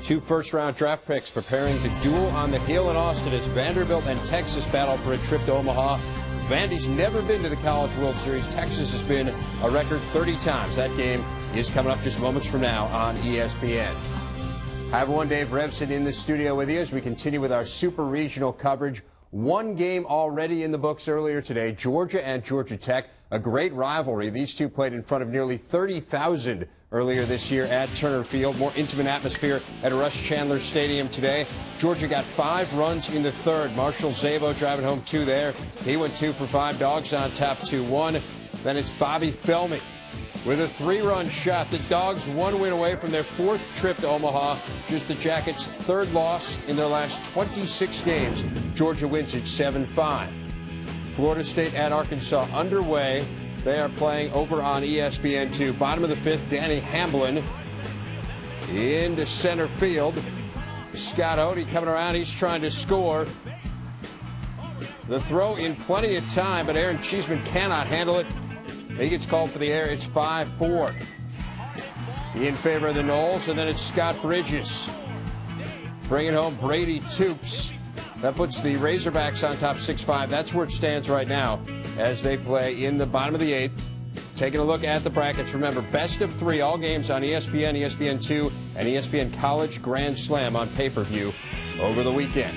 Two first-round draft picks preparing to duel on the hill in Austin as Vanderbilt and Texas battle for a trip to Omaha. Vandy's never been to the College World Series. Texas has been a record 30 times. That game is coming up just moments from now on ESPN. Hi everyone, Dave Revson in the studio with you as we continue with our super regional coverage. One game already in the books earlier today, Georgia and Georgia Tech, a great rivalry. These two played in front of nearly 30,000 earlier this year at Turner Field. More intimate atmosphere at Russ Chandler Stadium today. Georgia got 5 runs in the third. Marshall Zabo driving home 2 there. He went 2 for 5. Dogs on top 2-1. Then it's Bobby Felmy with a 3-run shot. The Dogs 1 win away from their 4th trip to Omaha. Just the Jackets' 3rd loss in their last 26 games. Georgia wins it 7-5. Florida State at Arkansas underway. They are playing over on ESPN2. Bottom of the 5th, Danny Hamblin into center field. Scott Odie coming around. He's trying to score. The throw in plenty of time, but Aaron Cheeseman cannot handle it. He gets called for the error. It's 5-4 in favor of the Noles, and then it's Scott Bridges bringing home Brady Toops. That puts the Razorbacks on top 6-5. That's where it stands right now as they play in the bottom of the 8th. Taking a look at the brackets. Remember, best of 3, all games on ESPN, ESPN2, and ESPN College Grand Slam on pay-per-view over the weekend.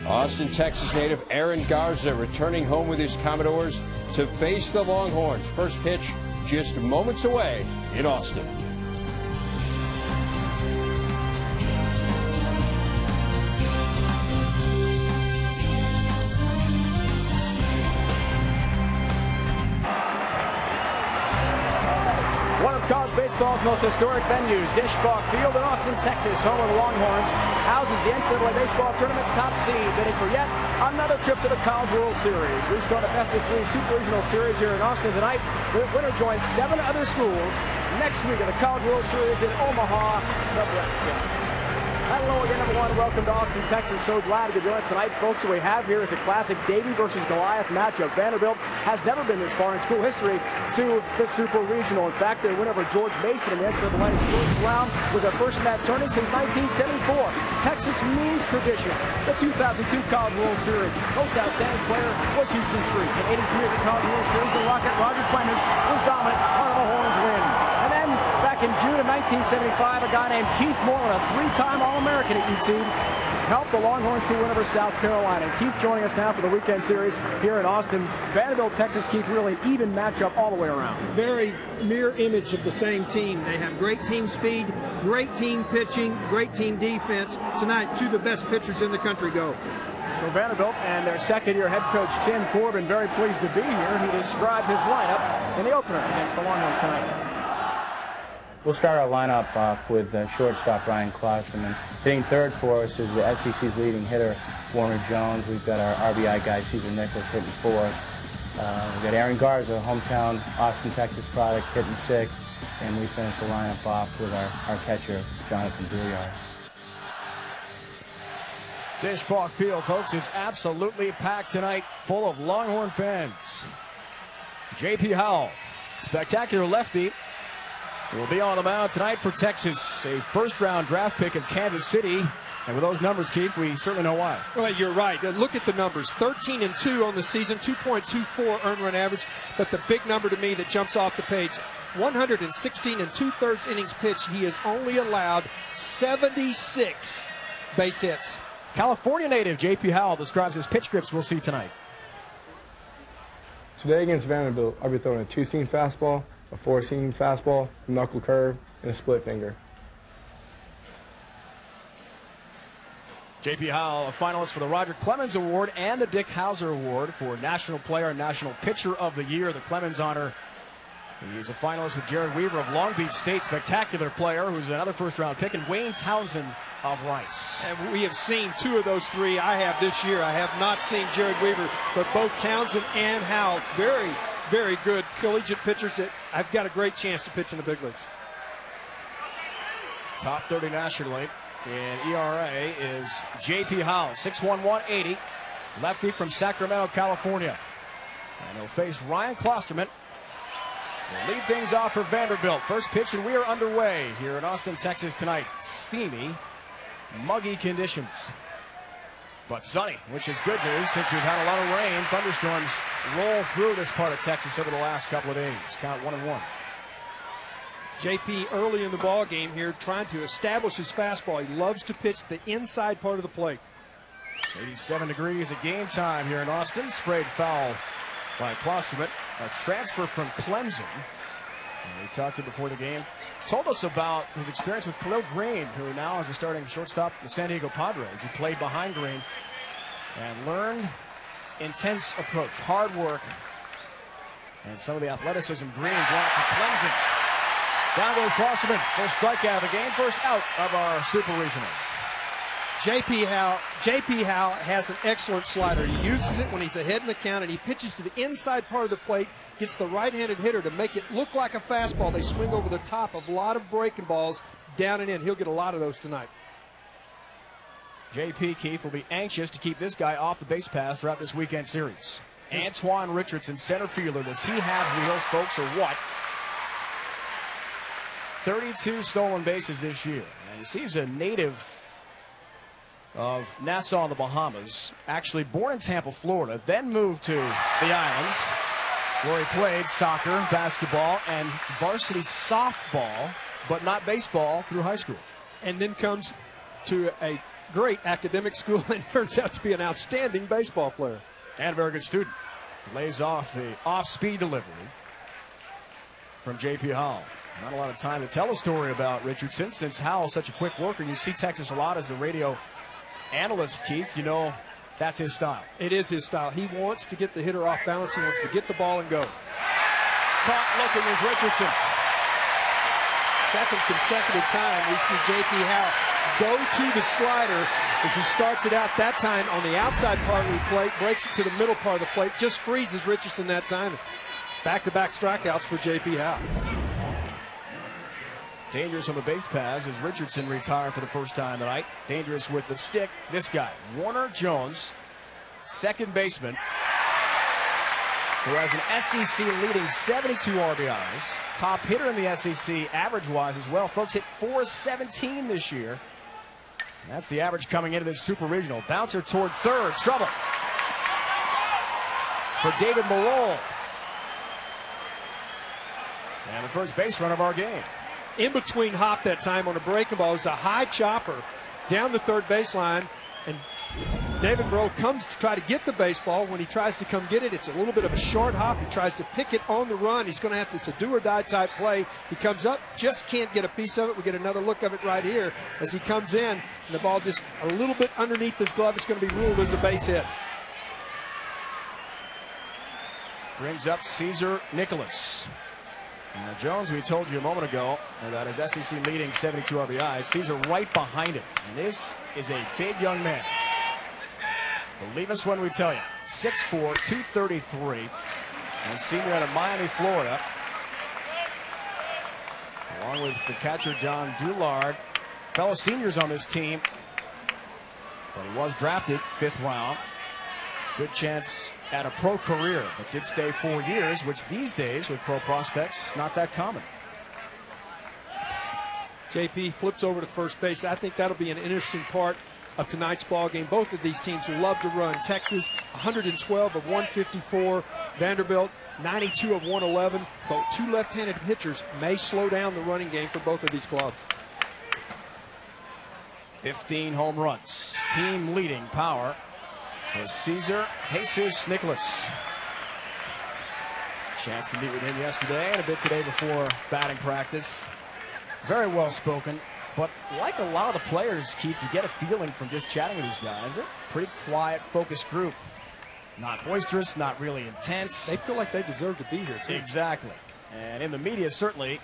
Austin, Texas native Aaron Garza returning home with his Commodores to face the Longhorns. First pitch just moments away in Austin. College baseball's most historic venues, Dish Falk Field in Austin, Texas, home of the Longhorns, houses the NCAA baseball tournament's top seed, bidding for yet another trip to the College World Series. We start a best of 3 super regional series here in Austin tonight. The winner joins 7 other schools next week at the College World Series in Omaha, Nebraska. Hello again, everyone. Welcome to Austin, Texas. So glad to join us tonight. Folks, what we have here is a classic Davy versus Goliath matchup. Vanderbilt has never been this far in school history to the Super Regional. In fact, their win over George Mason in the NCAA's first round was their first in that tourney since 1974. Texas means tradition. The 2002 College World Series. Most outstanding player was Houston Street. In 83 of the College World Series, the Rocket Roger Clemens was dominant. Part of the Horns win. And then back in June of 1975, a guy named Keith Moreland, a 3-time All-American at UT, helped the Longhorns to win over South Carolina. Keith joining us now for the weekend series here in Austin. Vanderbilt, Texas, Keith, really an even matchup all the way around. Very mirror image of the same team. They have great team speed, great team pitching, great team defense. Tonight, 2 of the best pitchers in the country go. So Vanderbilt and their second-year head coach, Tim Corbin, very pleased to be here. He describes his lineup in the opener against the Longhorns tonight. We'll start our lineup off with shortstop Ryan Klosterman. Hitting third for us is the SEC's leading hitter, Warner Jones. We've got our RBI guy, Cesar Nicholas, hitting 4th. We've got Aaron Garza, hometown Austin, Texas product, hitting 6th. And we finish the lineup off with our catcher, Jonathan Brouillard. Dish Falk Field, folks, is absolutely packed tonight, full of Longhorn fans. J.P. Howell, spectacular lefty, will be on the mound tonight for Texas, a first-round draft pick of Kansas City. And with those numbers, Keith, we certainly know why. Well, you're right. Look at the numbers. 13-2 on the season, 2.24 earned run average. But the big number to me that jumps off the page, 116 2/3 innings pitched. He has only allowed 76 base hits. California native J.P. Howell describes his pitch grips we'll see tonight. Today against Vanderbilt, I'll be throwing a 2-seam fastball, a 4-seam fastball, a knuckle curve, and a split finger. J.P. Howell, a finalist for the Roger Clemens Award and the Dick Hauser Award for National Player and National Pitcher of the Year, the Clemens honor. He's a finalist with Jared Weaver of Long Beach State, spectacular player who's another first-round pick, and Wayne Townsend of Rice. And we have seen 2 of those 3 I have this year. I have not seen Jared Weaver, but both Townsend and Howell, very, very good collegiate pitchers that have got a great chance to pitch in the big leagues. Top 30 nationally in ERA is J.P. Howell, 6'1", 180, lefty from Sacramento, California. And he'll face Ryan Klosterman. We'll lead things off for Vanderbilt. First pitch, and we are underway here in Austin, Texas tonight. Steamy Muggy conditions, but sunny, which is good news since we've had a lot of rain. Thunderstorms roll through this part of Texas over the last couple of days. Count 1-1. JP early in the ball game here trying to establish his fastball. He loves to pitch the inside part of the plate. 87 degrees at game time here in Austin. Sprayed foul by Klosterman. A transfer from Clemson. And we talked to him before the game. Told us about his experience with Khalil Green, who now is a starting shortstop in the San Diego Padres. He played behind Green and learned intense approach, hard work, and some of the athleticism Green brought to Clemson. Down goes Klosterman. First strikeout of the game, first out of our Super Regional. JP Howe has an excellent slider. He uses it when he's ahead in the count, and he pitches to the inside part of the plate, gets the right-handed hitter to make it look like a fastball. They swing over the top of a lot of breaking balls down and in. He'll get a lot of those tonight. JP Keith will be anxious to keep this guy off the base paths throughout this weekend series. Antoine Richardson, center fielder. Does he have wheels, folks, or what? 32 stolen bases this year. And he's a native of Nassau in the Bahamas, actually born in Tampa, Florida, then moved to the islands where he played soccer, basketball, and varsity softball, but not baseball through high school. And then comes to a great academic school and turns out to be an outstanding baseball player. And a very good student. Lays off the off-speed delivery from J.P. Howell. Not a lot of time to tell a story about Richardson since Howell's such a quick worker. You see Texas a lot as the radio analyst, Keith. You know that's his style. It is his style. He wants to get the hitter off balance. He wants to get the ball and go. Caught looking is Richardson. Second consecutive time we see J.P. Howell go to the slider as he starts it out that time on the outside part of the plate, breaks it to the middle part of the plate, just freezes Richardson that time. Back-to-back strikeouts for J.P. Howell. Dangerous on the base paths as Richardson retired for the first time tonight. Dangerous with the stick. This guy, Warner Jones, second baseman, who has an SEC leading 72 RBIs. Top hitter in the SEC average-wise as well. Folks hit .417 this year. And that's the average coming into this Super Regional. Bouncer toward third. Trouble for David Morol. And the first base run of our game. In between hop that time on a breaking ball. It was a high chopper down the third baseline, and David Morol comes to try to get the baseball. When he tries to come get it, it's a little bit of a short hop. He tries to pick it on the run. He's going to have to, it's a do-or-die type play. He comes up, just can't get a piece of it. We get another look of it right here as he comes in, and the ball just a little bit underneath his glove. It's going to be ruled as a base hit. Brings up Caesar Nicholas. Jones, we told you a moment ago about his SEC leading 72 RBIs. Caesar right behind him. And this is a big young man. Believe us when we tell you. 6'4", 233. And a senior out of Miami, Florida. Along with the catcher, Don Doulard. Fellow seniors on this team. But he was drafted 5th round. Good chance at a pro career, but did stay 4 years, which these days with pro prospects, not that common. JP flips over to first base. I think that'll be an interesting part of tonight's ball game. Both of these teams who love to run. Texas, 112 of 154. Vanderbilt, 92 of 111. But two left-handed pitchers may slow down the running game for both of these clubs. 15 home runs. Team leading power for Caesar Jesus Nicholas. Chance to meet with him yesterday and a bit today before batting practice. Very well spoken, but like a lot of the players, Keith, you get a feeling from just chatting with these guys. They're a pretty quiet, focused group. Not boisterous, not really intense. They feel like they deserve to be here, too. Exactly. And in the media, certainly,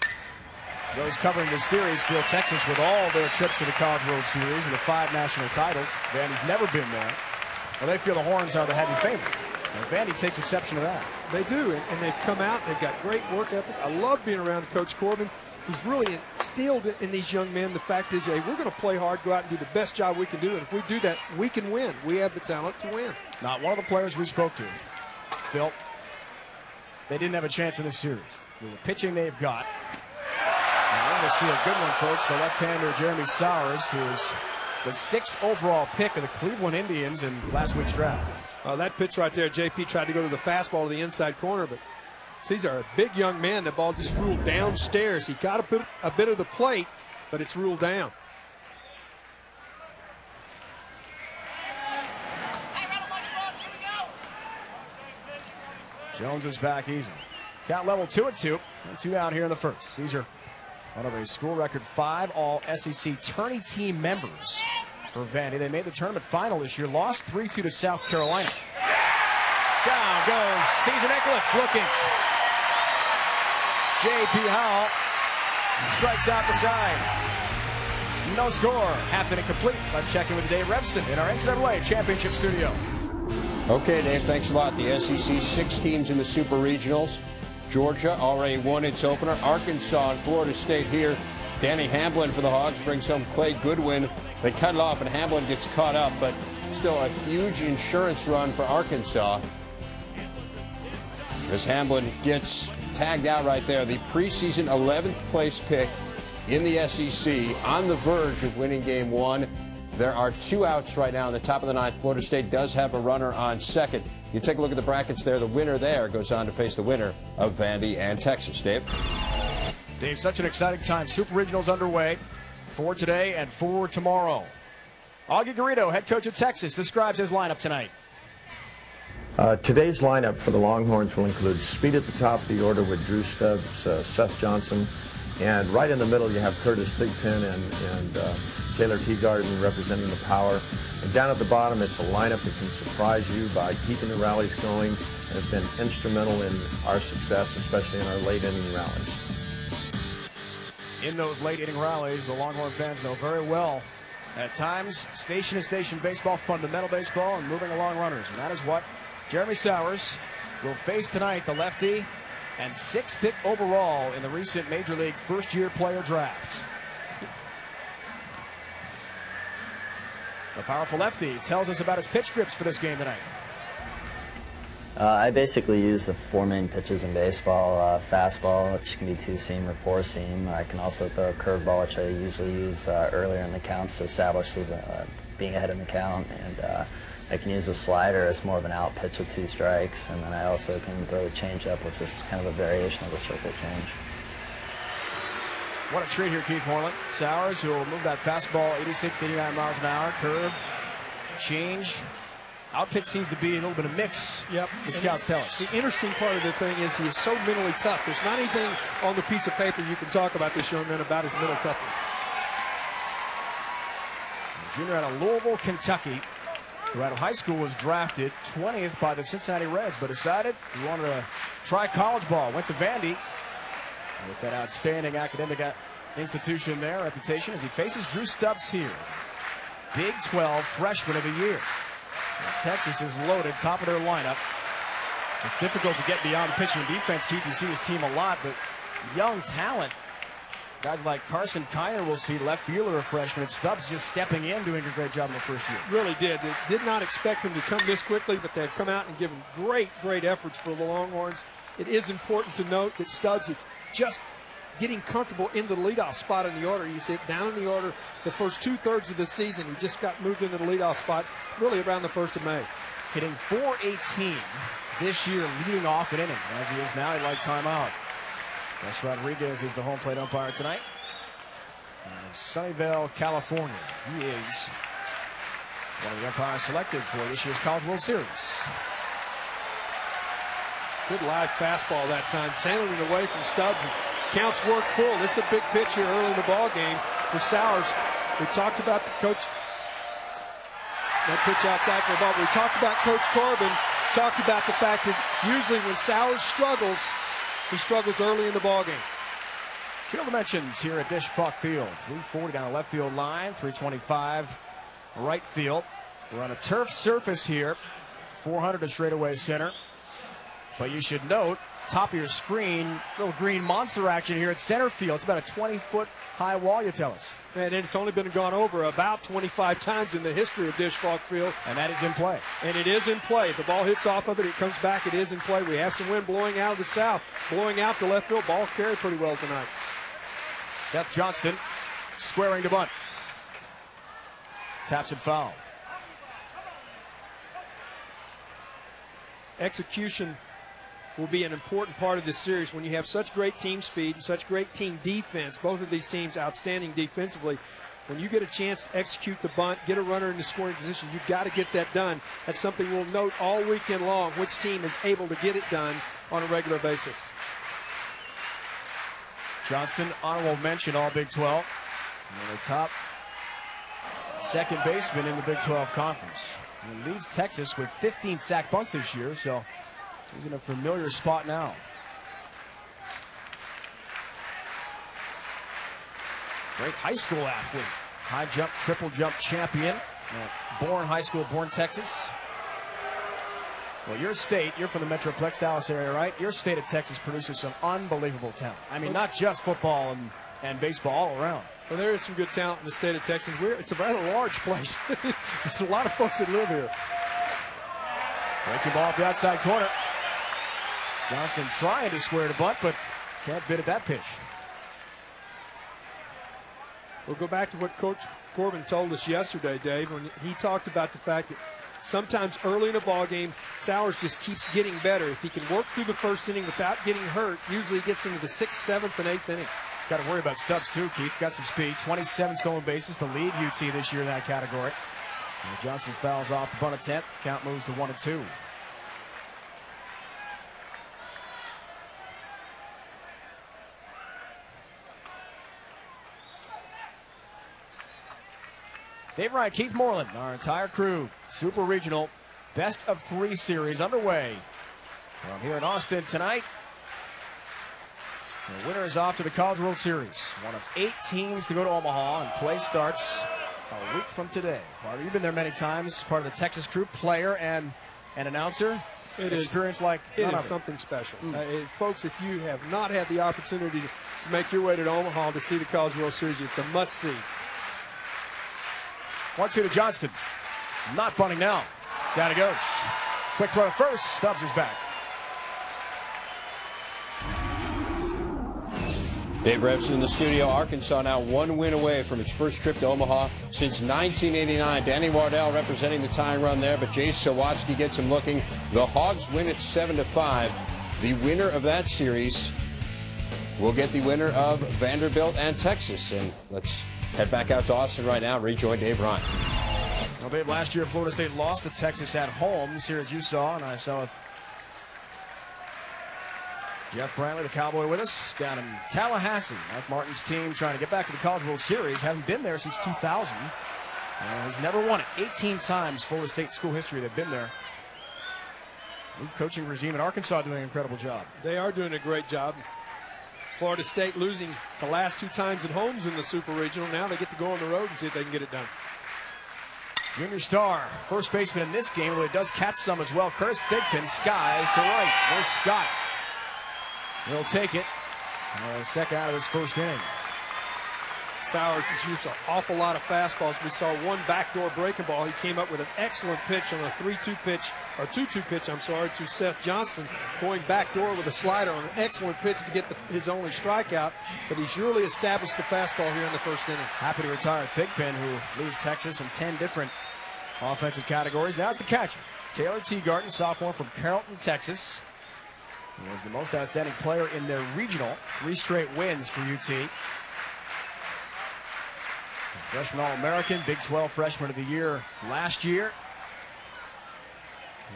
those covering this series feel Texas with all their trips to the College World Series and the 5 national titles. Vandy's never been there. Well, they feel the Horns are the heavy favorite. And Vandy takes exception to that. They do, and they've come out. They've got great work ethic. I love being around Coach Corbin. He's really instilled in these young men the fact is, hey, we're going to play hard, go out and do the best job we can do, and if we do that, we can win. We have the talent to win. Not one of the players we spoke to felt they didn't have a chance in this series. With the pitching they've got, and we're going to see a good one, folks. The left-hander Jeremy Sowers, who's the 6th overall pick of the Cleveland Indians in last week's draft. That pitch right there, JP tried to go to the fastball to the inside corner, but these are a big young man. The ball just ruled downstairs. He got a bit of the plate, but it's ruled down. Jones is back easily. Count level 2-2. 2 out here in the first. Caesar, one of a school record 5 all SEC tourney team members for Vandy. They made the tournament final this year, lost 3-2 to South Carolina. Down goes Caesar Nicholas looking. J.P. Howell strikes out the side. No score. Half inning complete. Let's check in with Dave Revson in our NCAA Championship studio. Okay, Dave, thanks a lot. The SEC, 6 teams in the Super Regionals. Georgia already won its opener. Arkansas and Florida State here. Danny Hamblin for the Hogs brings home Clay Goodwin. They cut it off, and Hamblin gets caught up, but still a huge insurance run for Arkansas. As Hamblin gets tagged out right there, the preseason 11th place pick in the SEC, on the verge of winning game 1. There are 2 outs right now in the top of the 9th. Florida State does have a runner on second. You take a look at the brackets there. The winner there goes on to face the winner of Vandy and Texas. Dave? Dave, such an exciting time. Super Regionals underway for today and for tomorrow. Augie Garrido, head coach of Texas, describes his lineup tonight. Today's lineup for the Longhorns will include speed at the top of the order with Drew Stubbs, Seth Johnson, and right in the middle you have Curtis Thigpen and Taylor Teagarden representing the power. And down at the bottom, it's a lineup that can surprise you by keeping the rallies going and have been instrumental in our success, especially in our late inning rallies. In those late inning rallies, the Longhorn fans know very well, at times, station-to-station baseball, fundamental baseball, and moving along runners. And that is what Jeremy Sowers will face tonight, the lefty, and 6th pick overall in the recent Major League first-year player draft. The powerful lefty tells us about his pitch grips for this game tonight. I basically use the 4 main pitches in baseball. Fastball, which can be 2-seam or 4-seam. I can also throw a curveball, which I usually use earlier in the counts to establish being ahead in the count. And I can use a slider as more of an out pitch with 2 strikes. And then I also can throw the changeup, which is kind of a variation of the circle change. What a treat here, Keith Moreland. Sowers, who will move that fastball 86 to 89 miles an hour. Curve, change. Out pitch seems to be a little bit of mix. Yep. The scouts tell us. The interesting part of the thing is he is so mentally tough. There's not anything on the piece of paper you can talk about this young man about his mental toughness. A junior out of Louisville, Kentucky, who out of high school was drafted 20th by the Cincinnati Reds, but decided he wanted to try college ball. Went to Vandy with that outstanding academic institution there, reputation, as he faces Drew Stubbs here. Big 12 freshman of the year. Texas is loaded, top of their lineup. It's difficult to get beyond the pitching and defense, Keith. You see this team a lot, but young talent. Guys like Carson Kiner will see, left fielder, a freshman. Stubbs just stepping in, doing a great job in the first year. Really did. They did not expect him to come this quickly, but they've come out and given great efforts for the Longhorns. It is important to note that Stubbs is just getting comfortable into the leadoff spot in the order. He's hit down in the order the first 2/3 of the season. He just got moved into the leadoff spot really around the 1st of May. Hitting .418 this year, leading off an inning. As he is now, he'd like timeout. Wes Rodriguez is the home plate umpire tonight. Sunnyvale, California. He is one of the umpires selected for this year's College World Series. Good live fastball that time, tailing it away from Stubbs. Counts work full. This is a big pitch here early in the ball game for Sowers. We talked about the coach. That pitch outside for the ball. We talked about Coach Corbin. Talked about the fact that usually when Sowers struggles, he struggles early in the ball game. Field dimensions here at Dish Falk Field. 340 down the left field line, 325 right field. We're on a turf surface here. 400 to straightaway center. But you should note, top of your screen, little green monster action here at center field. It's about a 20-foot high wall, you tell us. And it's only been gone over about 25 times in the history of Dish Falk Field. And that is in play. And it is in play. The ball hits off of it. It comes back. It is in play. We have some wind blowing out of the south, blowing out the left field. Ball carried pretty well tonight. Seth Johnston squaring to bunt. taps it foul. Execution will be an important part of this series when you have such great team speed and such great team defense. Both of these teams outstanding defensively. When you get a chance to execute the bunt, get a runner in the scoring position, you've got to get that done. That's something we'll note all weekend long, which team is able to get it done on a regular basis. Johnston, honorable mention, all Big 12. And the top second baseman in the Big 12 Conference. He leads Texas with 15 sack bunts this year, so he's in a familiar spot now. Great high school athlete. High jump, triple jump champion. Born high school, born Texas. Well, your state, you're from the Metroplex Dallas area, right? Your state of Texas produces some unbelievable talent. I mean, not just football and baseball, all around. Well, there is some good talent in the state of Texas. It's a rather large place. There's a lot of folks that live here. Breaking ball off the outside corner. Johnston trying to square the bunt, but can't bid at that pitch. We'll go back to what Coach Corbin told us yesterday, Dave, when he talked about the fact that sometimes early in a ball game, Sowers just keeps getting better. If he can work through the first inning without getting hurt, usually he gets into the 6th, 7th, and 8th inning. Got to worry about Stubbs, too, Keith. Got some speed. 27 stolen bases to lead UT this year in that category. And Johnson fouls off the bunt attempt. Count moves to 1-2. Dave Wright, Keith Moreland, our entire crew. Super Regional Best of 3 series underway. From here in Austin tonight. The winner is off to the College World Series. One of 8 teams to go to Omaha, and play starts a week from today. Carter, you've been there many times, part of the Texas crew, player and announcer. It experience like it is something special. Folks, if you have not had the opportunity to make your way to Omaha to see the College World Series, it's a must-see. 1-2 to Johnston. Not bunting now. Down he goes. Quick throw to first. Stubbs is back. Dave Revson in the studio. Arkansas now 1 win away from its first trip to Omaha since 1989. Danny Wardell representing the tying run there, but Jace Sawatsky gets him looking. The Hogs win it 7-5. The winner of that series will get the winner of Vanderbilt and Texas. And let's head back out to Austin right now and rejoin Dave Ryan. Well, Dave, last year Florida State lost to Texas at home. This series you saw, and I saw Jeff Brantley, the Cowboy, with us down in Tallahassee. Mike Martin's team trying to get back to the College World Series. Haven't been there since 2000. He's never won it. 18 times Florida State school history they've been there. New coaching regime in Arkansas doing an incredible job. They are doing a great job. Florida State losing the last 2 times at homes in the Super Regional. Now they get to go on the road and see if they can get it done. Junior star, first baseman in this game, although he does catch some as well. Curtis Thigpen skies to right. There's Scott. He'll take it. Second out of his first inning. Sowers has used an awful lot of fastballs. We saw one backdoor breaking ball. He came up with an excellent pitch on a 3-2 pitch, or 2-2 pitch, I'm sorry, to Seth Johnson, going backdoor with a slider on an excellent pitch to get his only strikeout. But he's really established the fastball here in the first inning. Happy to retire Thigpen, who leads Texas in 10 different offensive categories. Now it's the catcher, Taylor Teagarden, sophomore from Carrollton, Texas. He was the most outstanding player in their regional. 3 straight wins for UT. Freshman All-American, Big 12 Freshman of the Year last year.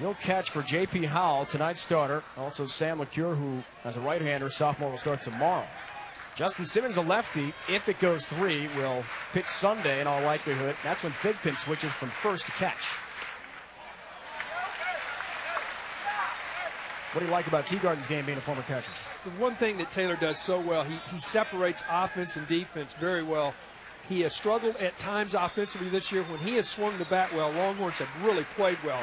He'll catch for J.P. Howell, tonight's starter. Also Sam LeCure, who, as a right-hander, sophomore, will start tomorrow. Justin Simmons, a lefty, if it goes 3, will pitch Sunday in all likelihood. That's when Thigpen switches from first to catch. What do you like about Teagarden's game being a former catcher? The one thing that Taylor does so well, he separates offense and defense very well. He has struggled at times offensively this year. When he has swung the bat well, Longhorns have really played well.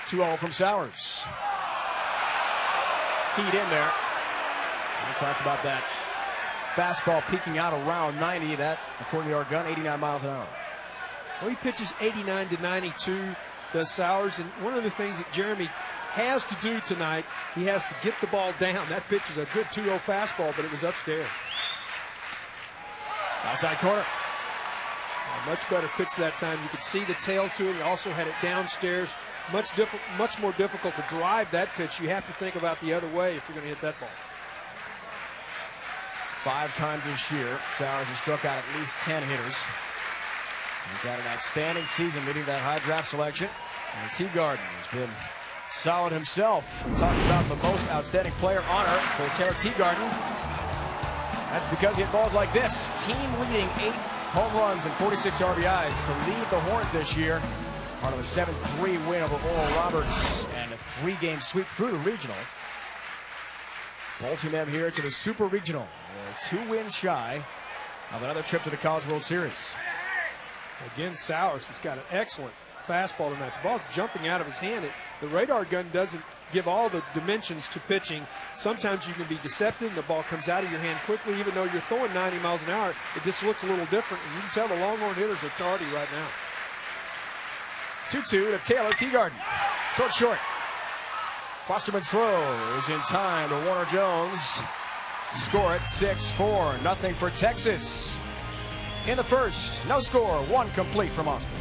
2-0 from Sowers. Heat in there. We talked about that fastball peaking out around 90. That, according to our gun, 89 miles an hour. Well, he pitches 89 to 92, does Sowers. And one of the things that Jeremy has to do tonight, he has to get the ball down. That pitch is a good 2-0 fastball, but it was upstairs. Outside corner. A much better pitch that time. You could see the tail to it. He also had it downstairs. Much more difficult to drive that pitch. You have to think about the other way if you're going to hit that ball. 5 times this year, Sowers has struck out at least 10 hitters. He's had an outstanding season meeting that high draft selection. And Teagarden has been solid himself. We talked about the most outstanding player honor for Taylor Teagarden. That's because he hit balls like this. Team-leading 8 home runs and 46 RBIs to lead the Horns this year. Part of a 7-3 win over Oral Roberts and a 3-game sweep through the regional. Bolting them here to the Super Regional. They're 2 wins shy of another trip to the College World Series. Again, Sowers has got an excellent fastball tonight. The ball's jumping out of his hand. The radar gun doesn't give all the dimensions to pitching. Sometimes you can be deceptive and the ball comes out of your hand quickly. Even though you're throwing 90 miles an hour, it just looks a little different. And you can tell the Longhorn hitters are tardy right now. 2-2 to Taylor Teagarden. Toward short. Fosterman's throw is in time to Warner Jones. Score it 6-4. Nothing for Texas. In the first, no score, 1 complete from Austin.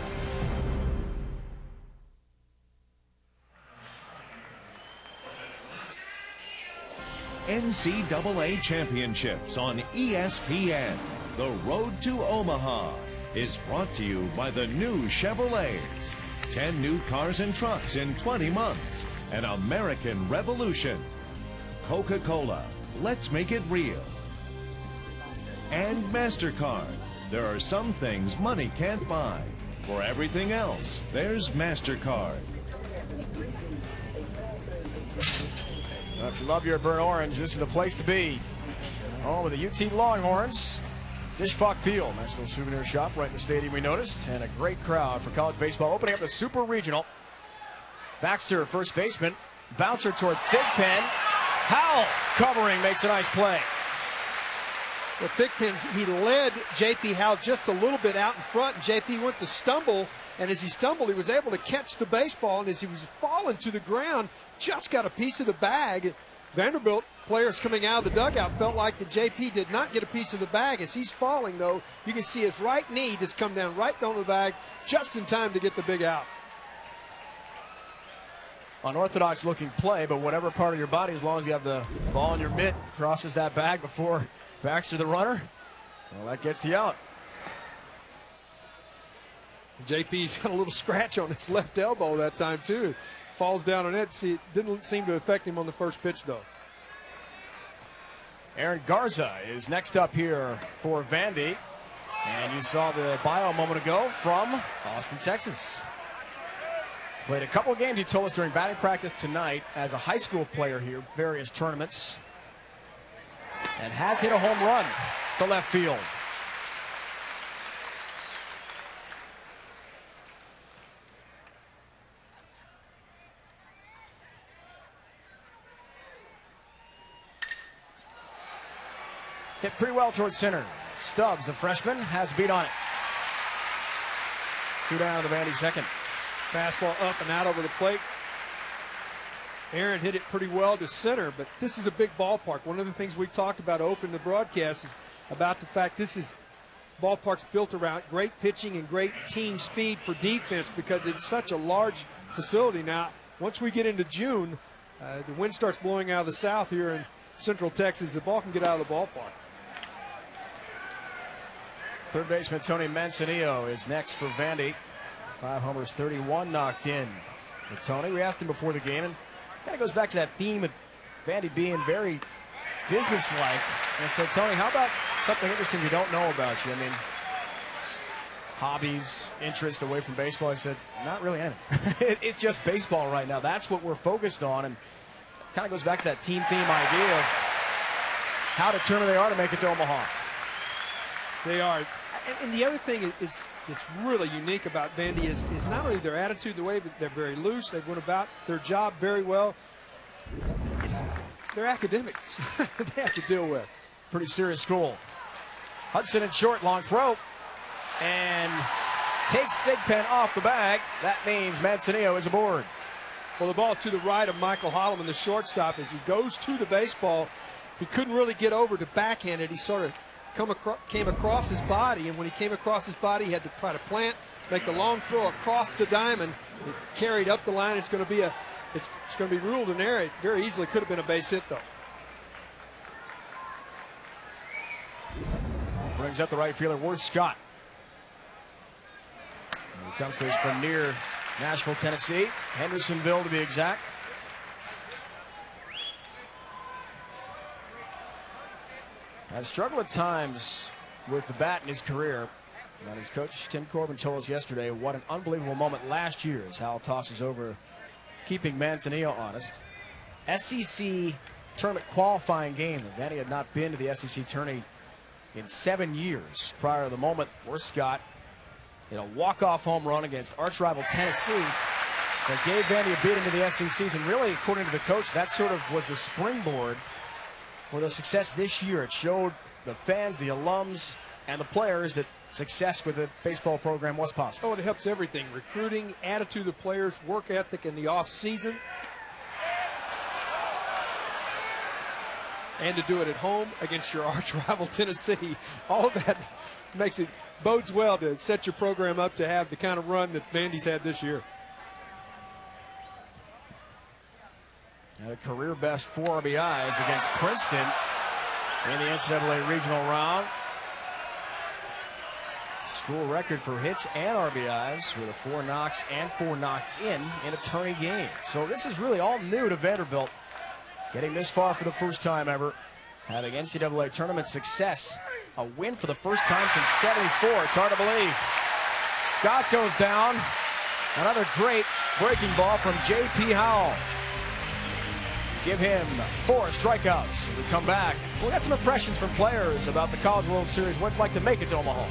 NCAA Championships on ESPN. The Road to Omaha is brought to you by the new Chevrolets. 10 new cars and trucks in 20 months. An American revolution. Coca-Cola. Let's make it real. And MasterCard. There are some things money can't buy. For everything else, there's MasterCard. Well, if you love your burnt orange, this is the place to be. Home of the UT Longhorns. Dish Falk Field, nice little souvenir shop right in the stadium we noticed. And a great crowd for college baseball. Opening up the Super Regional. Baxter, first baseman. Bouncer toward Thigpen. Howell covering, makes a nice play. Well, Thigpen, he led J.P. Howell just a little bit out in front. And J.P. went to stumble. And as he stumbled, he was able to catch the baseball. And as he was falling to the ground, just got a piece of the bag. Vanderbilt players coming out of the dugout felt like the J.P. did not get a piece of the bag. As he's falling, though, you can see his right knee just come down right on the bag just in time to get the big out. Unorthodox looking play, but whatever part of your body, as long as you have the ball in your mitt, crosses that bag before Baxter the runner, well, that gets the out. JP's got a little scratch on his left elbow that time, too. Falls down on it. See, it didn't seem to affect him on the first pitch, though. Aaron Garza is next up here for Vandy. And you saw the bio a moment ago from Austin, Texas. Played a couple of games, he told us, during batting practice tonight as a high school player here, various tournaments. And has hit a home run to left field. Hit pretty well towards center. Stubbs, the freshman, has a beat on it. 2 down to the Vandy second. Fastball up and out over the plate. Aaron hit it pretty well to center, but this is a big ballpark. One of the things we talked about opening the broadcast is about the fact this is ballpark's built around great pitching and great team speed for defense because it's such a large facility. Now, once we get into June, the wind starts blowing out of the south here in Central Texas. The ball can get out of the ballpark. Third baseman Tony Manzanillo is next for Vandy. 5 homers, 31 knocked in for Tony. We asked him before the game, and kind of goes back to that theme of Vandy being very businesslike. And I said, Tony, how about something interesting we don't know about you? I mean, hobbies, interest away from baseball. I said, not really anything. It's just baseball right now. That's what we're focused on. And kind of goes back to that team theme idea of how determined they are to make it to Omaha. They are. And the other thing it's really unique about Vandy is not only their attitude, the way that they're very loose, they went about their job very well. It's their academics they have to deal with. Pretty serious school. Hudson in short, long throw, and takes Thigpen off the bag. That means Manzanillo is aboard. Well, the ball to the right of Michael Holloman, the shortstop, as he goes to the baseball, he couldn't really get over to backhand it. He sort of came across his body, and when he came across his body, he had to try to plant, make the long throw across the diamond. It carried up the line. It's going to be ruled an error. It very easily could have been a base hit, though. Brings up the right fielder, Worth Scott. And he comes to us from near Nashville, Tennessee, Hendersonville to be exact. Has struggled at times with the bat in his career. And his coach, Tim Corbin, told us yesterday what an unbelievable moment last year as Howell tosses over keeping Manzanillo honest. SEC tournament qualifying game. Vandy had not been to the SEC tourney in 7 years prior to the moment Worth Scott in a walk-off home run against arch-rival Tennessee that gave Vandy a bid into the SEC. And really, according to the coach, that sort of was the springboard for the success this year. It showed the fans, the alums, and the players that success with the baseball program was possible. Oh, it helps everything. Recruiting, attitude of the players, work ethic in the off-season. And to do it at home against your arch-rival Tennessee. All of that bodes well to set your program up to have the kind of run that Vandy's had this year. Had a career best 4 RBIs against Princeton in the NCAA regional round. School record for hits and RBIs with a 4 knocks and 4 knocked in a tourney game. So this is really all new to Vanderbilt. Getting this far for the first time ever. Having NCAA tournament success. A win for the first time since '74. It's hard to believe. Scott goes down. Another great breaking ball from J.P. Howell. Give him 4 strikeouts. When we come back, we'll get some impressions from players about the College World Series, what it's like to make it to Omaha.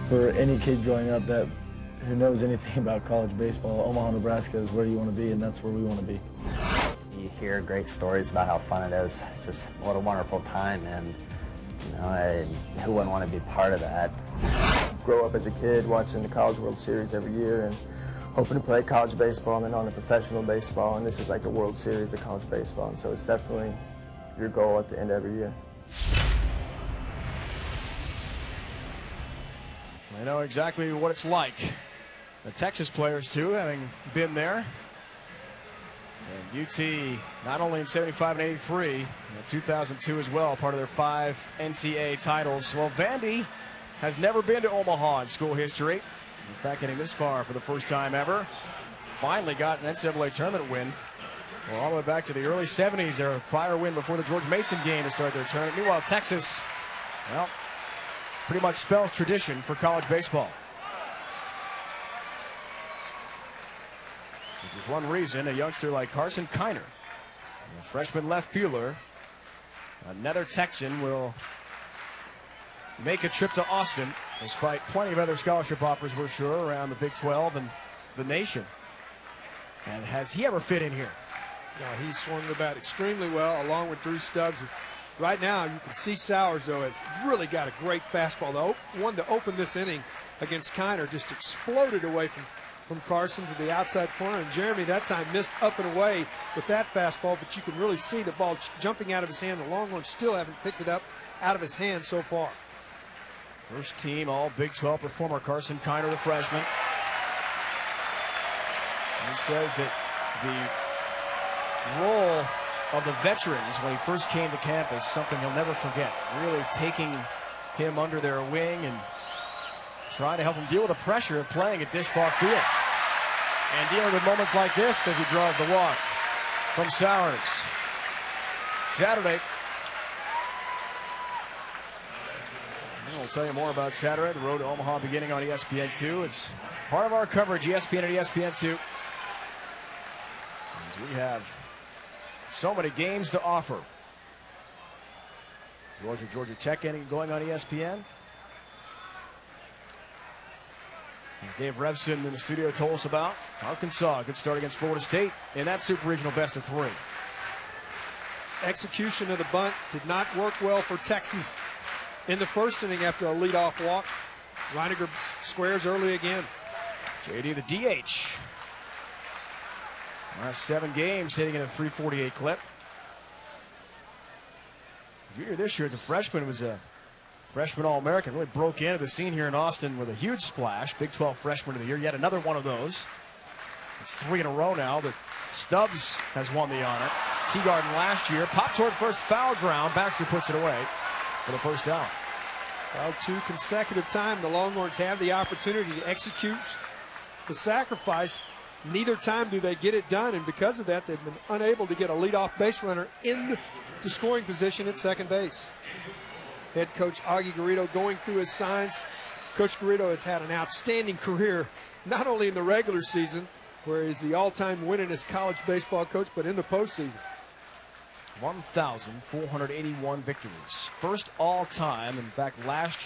For any kid growing up who knows anything about college baseball, Omaha, Nebraska is where you want to be, and that's where we want to be. You hear great stories about how fun it is. Just what a wonderful time, and who wouldn't want to be part of that? Grow up as a kid watching the College World Series every year and hoping to play college baseball and then on to professional baseball, and this is like the World Series of college baseball, and so it's definitely your goal at the end of every year. I know exactly what it's like. The Texas players, too, having been there. And UT, not only in '75 and '83, in 2002 as well, part of their 5 NCAA titles. Well, Vandy has never been to Omaha in school history. In fact, getting this far for the first time ever. Finally got an NCAA tournament win. Well, all the way back to the early '70s, their prior win before the George Mason game to start their tournament. Meanwhile, Texas, well, pretty much spells tradition for college baseball. Which is one reason a youngster like Carson Kiner, a freshman left fielder, another Texan, will make a trip to Austin, despite plenty of other scholarship offers, we're sure, around the Big 12 and the nation. And has he ever fit in here? No, he swung the bat extremely well, along with Drew Stubbs. Right now, you can see Sowers, though, has really got a great fastball. The one to open this inning against Kiner just exploded away from Carson to the outside corner. And Jeremy that time missed up and away with that fastball, but you can really see the ball jumping out of his hand. The Longhorns still haven't picked it up out of his hand so far. First team all Big 12 performer Carson Kiner, the freshman. He says that the role of the veterans when he first came to campus, something he'll never forget. Really taking him under their wing and trying to help him deal with the pressure of playing at Disch-Falk Field. And dealing with moments like this as he draws the walk from Sowers. Saturday. We'll tell you more about Saturday, the road to Omaha beginning on ESPN2. It's part of our coverage, ESPN and ESPN2. As we have so many games to offer. Georgia Tech going on ESPN. As Dave Revson in the studio told us about, Arkansas, good start against Florida State in that Super Regional best of 3. Execution of the bunt did not work well for Texas in the first inning after a leadoff walk. Reiniger squares early again. JD the DH. Last 7 games hitting at a .348 clip. Junior this year as a freshman was a freshman All-American. Really broke into the scene here in Austin with a huge splash. Big 12 freshman of the year. Yet another one of those. It's 3 in a row now that Stubbs has won the honor. Teagarden last year popped toward first, foul ground. Baxter puts it away for the first down. Well, 2 consecutive times the Longhorns have the opportunity to execute the sacrifice. Neither time do they get it done, and because of that, they've been unable to get a leadoff base runner in the scoring position at second base. Head coach Augie Garrido going through his signs. Coach Garrido has had an outstanding career, not only in the regular season, where he's the all-time winningest college baseball coach, but in the postseason. 1,481 victories. First all-time, in fact, last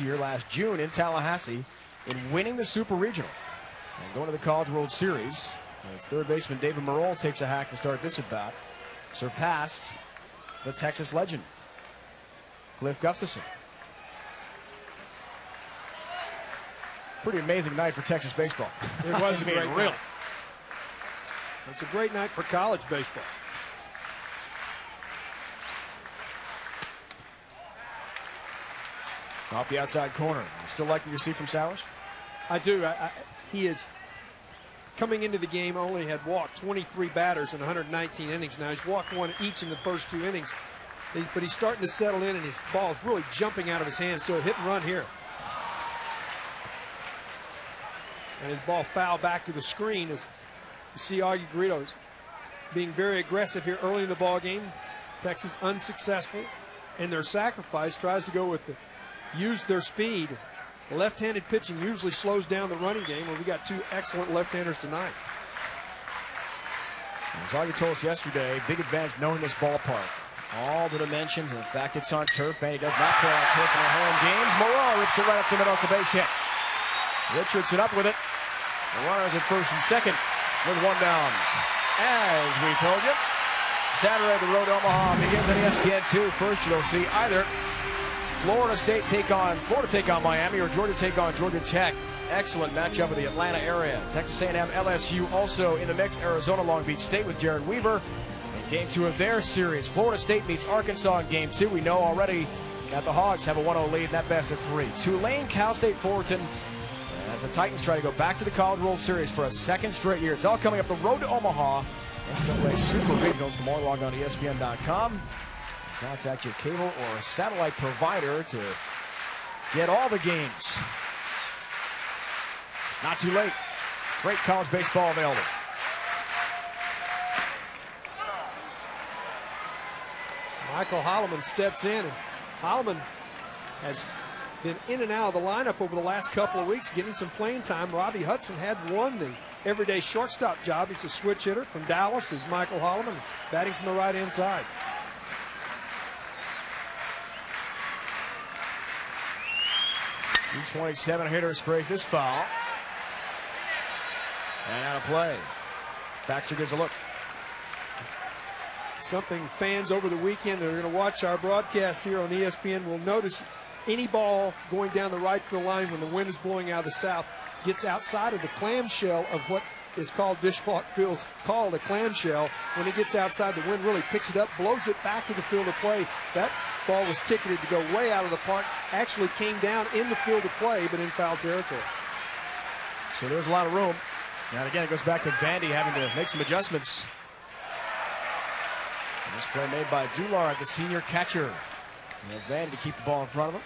June in Tallahassee, in winning the Super Regional and going to the College World Series. As third baseman David Merrill takes a hack to start this at-bat, surpassed the Texas legend, Cliff Gustafson. Pretty amazing night for Texas baseball. It was a great real. night. It's a great night for college baseball. Off the outside corner. You still like what you see from Sowers? I do. He is coming into the game, only had walked 23 batters in 119 innings. Now he's walked 1 each in the first 2 innings. But he's starting to settle in, and his ball is really jumping out of his hands. So a hit and run here. And his ball foul back to the screen as you see Augie Garrido being very aggressive here early in the ball game. Texas unsuccessful, and their sacrifice tries to go with use their speed. Left-handed pitching usually slows down the running game, and we got 2 excellent left-handers tonight. As Augie told us yesterday, big advantage knowing this ballpark. All the dimensions, and in fact, it's on turf, and he does not play on turf in our home games. Moreau rips it right up the middle. It's a base hit. Richardson up with it. The runners at first and second with 1 down. As we told you, Saturday the road to Omaha begins on ESPN2. First, you'll see either Florida take on Miami, or Georgia take on Georgia Tech. Excellent matchup in the Atlanta area. Texas A&M, LSU also in the mix. Arizona, Long Beach State with Jared Weaver. In game 2 of their series, Florida State meets Arkansas in game 2. We know already that the Hogs have a 1-0 lead in that best of 3. Tulane, Cal State, Fullerton, as the Titans try to go back to the College World Series for a 2nd straight year. It's all coming up the road to Omaha. NCAA Super Regionals. For more, log on to ESPN.com. Contact your cable or satellite provider to get all the games. Not too late. Great college baseball available. Michael Holloman steps in, and Holloman has been in and out of the lineup over the last couple of weeks, getting some playing time. Robbie Hudson had won the everyday shortstop job. He's a switch hitter from Dallas, is Michael Holloman, batting from the right-hand side. .227 hitter sprays this foul. And out of play. Baxter gives a look. Something fans over the weekend that are going to watch our broadcast here on ESPN will notice: any ball going down the right field line when the wind is blowing out of the south gets outside of the clamshell of what is called Dish Falk Field's called a clamshell. When it gets outside, the wind really picks it up, blows it back to the field of play. That ball was ticketed to go way out of the park, actually came down in the field of play, but in foul territory. So there's a lot of room. And again, it goes back to Vandy having to make some adjustments. And this play made by Dullard, the senior catcher. And Vandy to keep the ball in front of him.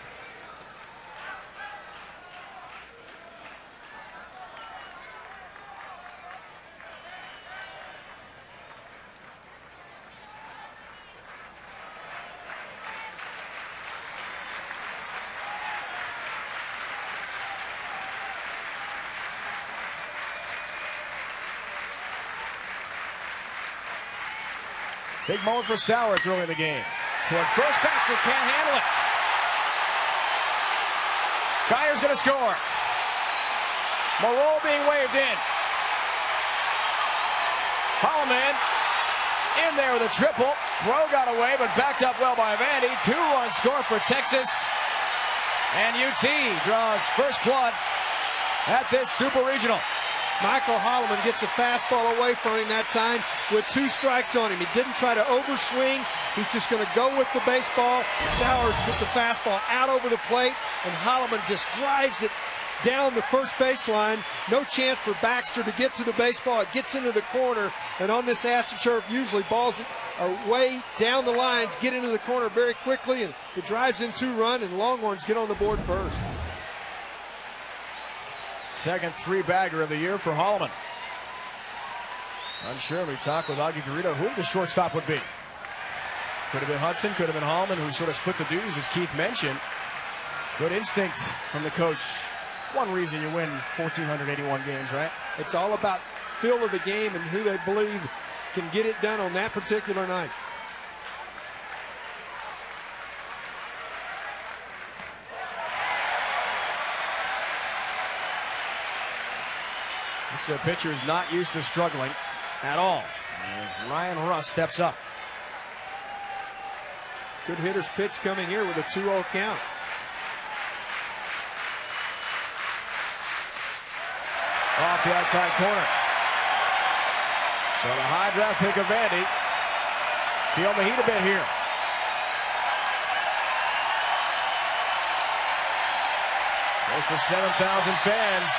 Big moment for Sowers early in the game. Toward first, Baxter can't handle it. Geyer's going to score. Moreau being waved in. Holloman in there with a triple. Throw got away, but backed up well by Vandy. 2-run score for Texas. And UT draws first blood at this Super Regional. Michael Holloman gets a fastball away from him that time with 2 strikes on him. He didn't try to overswing. He's just going to go with the baseball. Sowers gets a fastball out over the plate, and Holloman just drives it down the first baseline. No chance for Baxter to get to the baseball. It gets into the corner, and on this AstroTurf, usually balls are way down the lines, get into the corner very quickly, and it drives in 2-run, and Longhorns get on the board first. Second 3-bagger of the year for Holloman. Unsure, we talked with Augie Garrido who the shortstop would be. Could have been Hudson, could have been Holloman, who sort of split the duties, as Keith mentioned. Good instinct from the coach. One reason you win 1,481 games, right? It's all about feel of the game and who they believe can get it done on that particular night. This pitcher is not used to struggling at all. And Ryan Russ steps up. Good hitter's pitch coming here with a 2-0 count. Off the outside corner. So the high draft pick of Vandy. Feel the heat a bit here. Close to 7,000 fans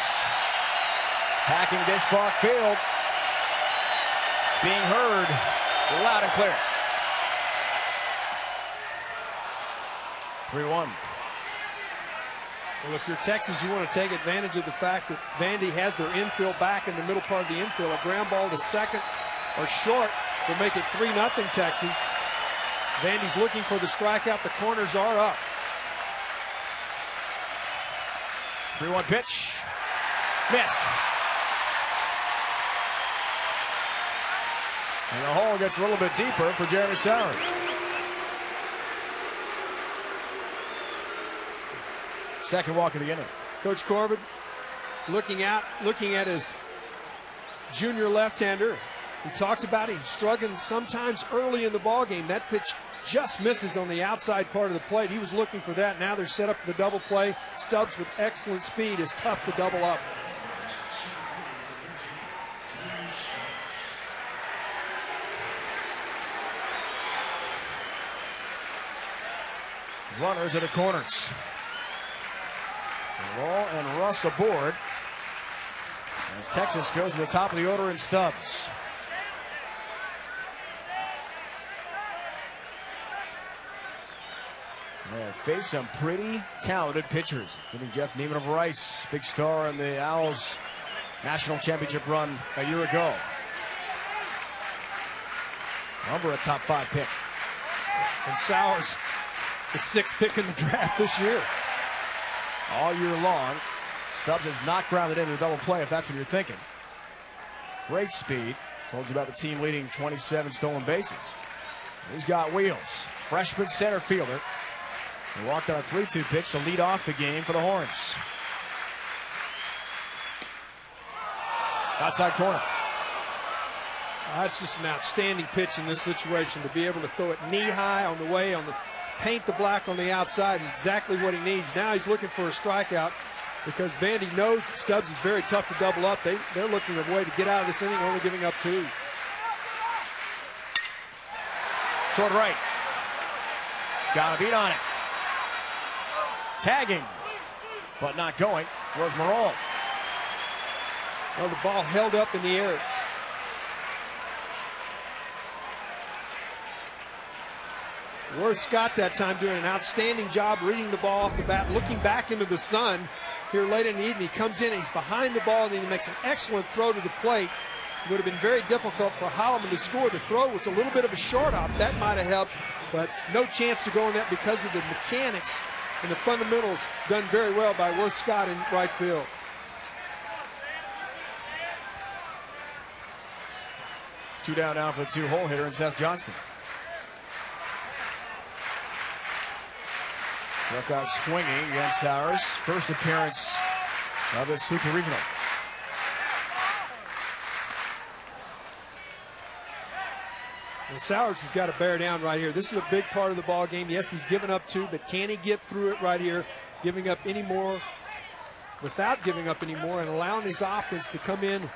packing Dish Falk Field. Being heard loud and clear. 3-1. Well, if you're Texas, you want to take advantage of the fact that Vandy has their infield back in the middle part of the infield. A ground ball to second or short will make it 3-0 Texas. Vandy's looking for the strikeout. The corners are up. 3-1 pitch. Missed. And the hole gets a little bit deeper for Jeremy Sowers. Second walk of the inning. Coach Corbin looking at his junior left-hander. He talked about him struggling sometimes early in the ball game. That pitch just misses on the outside part of the plate. He was looking for that. Now they're set up for the double play. Stubbs with excellent speed is tough to double up. Runners at the corners. Law and Russ aboard as Texas goes to the top of the order in Stubbs. They face some pretty talented pitchers, including Jeff Neiman of Rice, big star in the Owls national championship run a year ago. Number a top 5 pick. And Sowers, the 6th pick in the draft this year. All year long, Stubbs has not grounded into the double play, if that's what you're thinking. Great speed. Told you about the team leading 27 stolen bases. He's got wheels. Freshman center fielder. He walked on a 3-2 pitch to lead off the game for the Horns. Outside corner. That's just an outstanding pitch in this situation, to be able to throw it knee high on the way, paint the black on the outside is exactly what he needs. Now he's looking for a strikeout because Vandy knows that Stubbs is very tough to double up. They're looking for a way to get out of this inning, only giving up 2. Toward right. He's got a beat on it. Tagging, but not going, was Morrall. Well, the ball held up in the air. Worth Scott that time doing an outstanding job reading the ball off the bat, looking back into the sun here late in the evening. He comes in and he's behind the ball and he makes an excellent throw to the plate. It would have been very difficult for Holloman to score. The throw was a little bit of a short hop. That might have helped, but no chance to go on that because of the mechanics and the fundamentals done very well by Worth Scott in right field. Two down now for the 2-hole hitter in Seth Johnston. Struck out swinging against Sowers. First appearance of this Super Regional. Well, Sowers has got to bear down right here. This is a big part of the ball game. Yes, he's given up 2, but can he get through it right here? Giving up any more without giving up any more and allowing his offense to come in,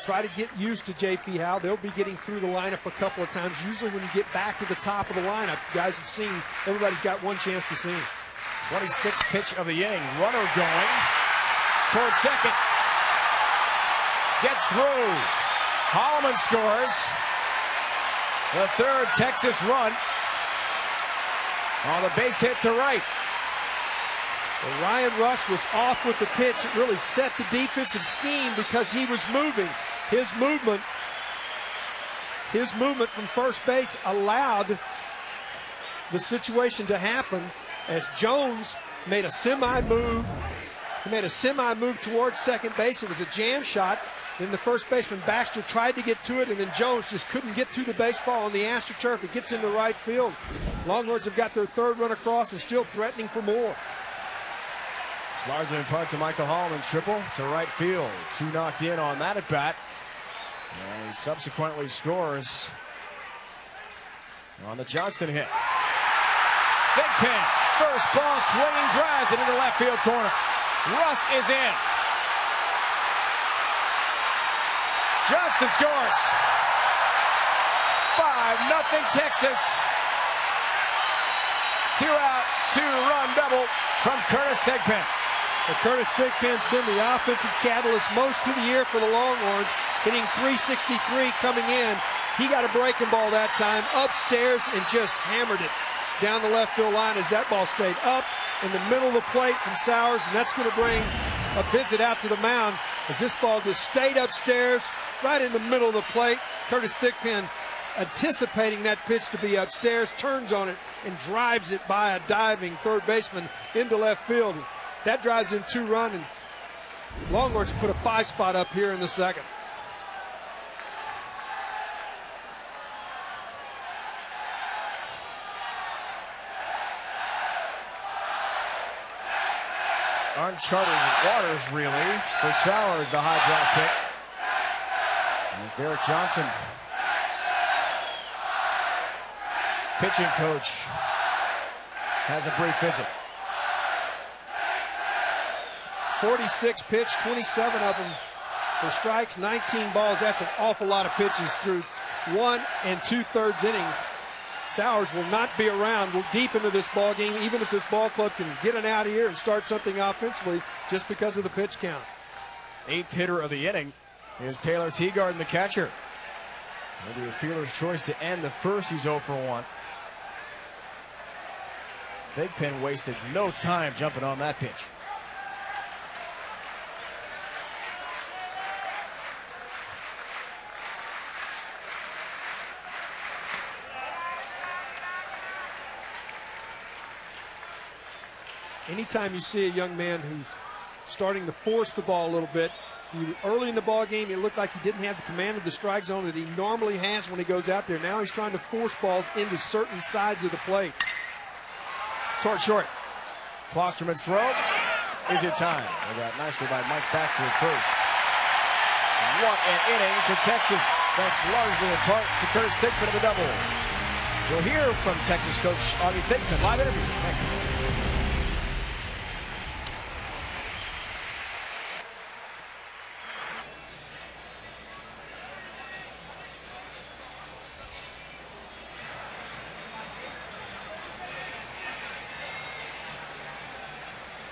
try to get used to J.P. Howe. They'll be getting through the lineup a couple of times. Usually when you get back to the top of the lineup, you guys have seen everybody's got one chance to see him. 26th pitch of the inning. Runner going towards second. Gets through. Holloman scores. The third Texas run on the base hit to right. Well, Ryan Rush was off with the pitch. It really set the defensive scheme because he was moving. His movement from first base allowed the situation to happen as Jones made a semi-move. He made a semi-move towards second base. It was a jam shot. Then the first baseman Baxter tried to get to it, and then Jones just couldn't get to the baseball on the AstroTurf. It gets into right field. Longhorns have got their third run across and still threatening for more. It's largely in part to Michael Holloman's triple to right field. 2 knocked in on that at bat. And he subsequently scores on the Johnston hit. Big pin. First ball swinging, drives it into left field corner. Russ is in. Johnston scores. 5-0 Texas. 2-out, 2-run double from Curtis Thigpen. Well, Curtis Thigpen's been the offensive catalyst most of the year for the Longhorns, hitting .363 coming in. He got a breaking ball that time upstairs and just hammered it down the left field line as that ball stayed up in the middle of the plate from Sowers, and that's going to bring a visit out to the mound as this ball just stayed upstairs right in the middle of the plate. Curtis Thigpen, anticipating that pitch to be upstairs, turns on it and drives it by a diving third baseman into left field. That drives in 2-run, and Longhorns put a 5 spot up here in the second. Uncharted waters, really, for Sowers, the high drop kick. There's Derek Johnson. Pitching coach has a brief visit. 46 pitch, 27 of them for strikes, 19 balls. That's an awful lot of pitches through 1 2/3 innings. Sowers will not be around. We're deep into this ball game, even if this ball club can get it out of here and start something offensively just because of the pitch count. 8th hitter of the inning is Taylor Teagarden, the catcher. Maybe a fielder's choice to end the first. He's 0 for 1. Thigpen wasted no time jumping on that pitch. Anytime you see a young man who's starting to force the ball a little bit, early in the ball game, it looked like he didn't have the command of the strike zone that he normally has when he goes out there. Now he's trying to force balls into certain sides of the plate. Toward short. Klosterman's throw is in time. Got nicely by Mike Baxter at first. What an inning for Texas. Thanks largely in part to Curtis Thigpen of the double. We'll hear from Texas coach Augie Thigpen. Live interview next.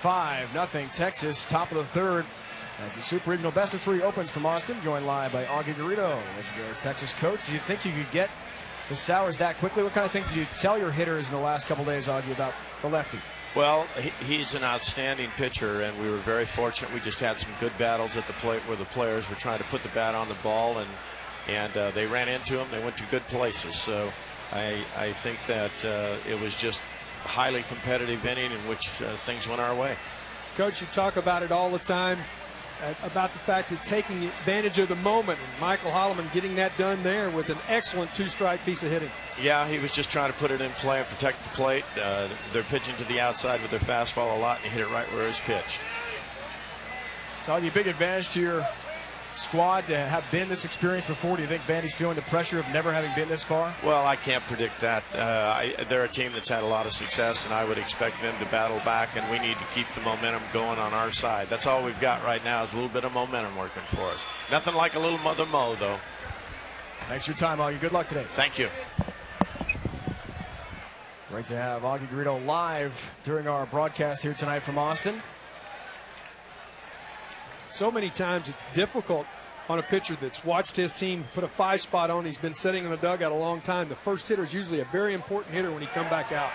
5-0 Texas, top of the third, as the Super Regional Best of 3 opens from Austin. Joined live by Augie Garrido, legendary Texas coach. Do you think you could get to Sowers that quickly? What kind of things did you tell your hitters in the last couple days, Augie, about the lefty? Well, he's an outstanding pitcher, and we were very fortunate. We just had some good battles at the plate where the players were trying to put the bat on the ball, and they ran into him. They went to good places. So I think that it was just a highly competitive inning in which things went our way. Coach, you talk about it all the time, about the fact that taking advantage of the moment, and Michael Holloman getting that done there with an excellent 2-strike piece of hitting. Yeah, he was just trying to put it in play and protect the plate. They're pitching to the outside with their fastball a lot, and he hit it right where it was pitched. So, Augie, big advantage to your squad to have been this experience before? Do you think Vandy's feeling the pressure of never having been this far? Well, I can't predict that. They're a team that's had a lot of success, and I would expect them to battle back, and we need to keep the momentum going on our side. That's all we've got right now is a little bit of momentum working for us. Nothing like a little Mother Mo, though. Thanks for your time, Augie. Good luck today. Thank you. Great to have Augie Garrido live during our broadcast here tonight from Austin. So many times it's difficult on a pitcher that's watched his team put a 5 spot on. He's been sitting in the dugout a long time. The first hitter is usually a very important hitter when he comes back out.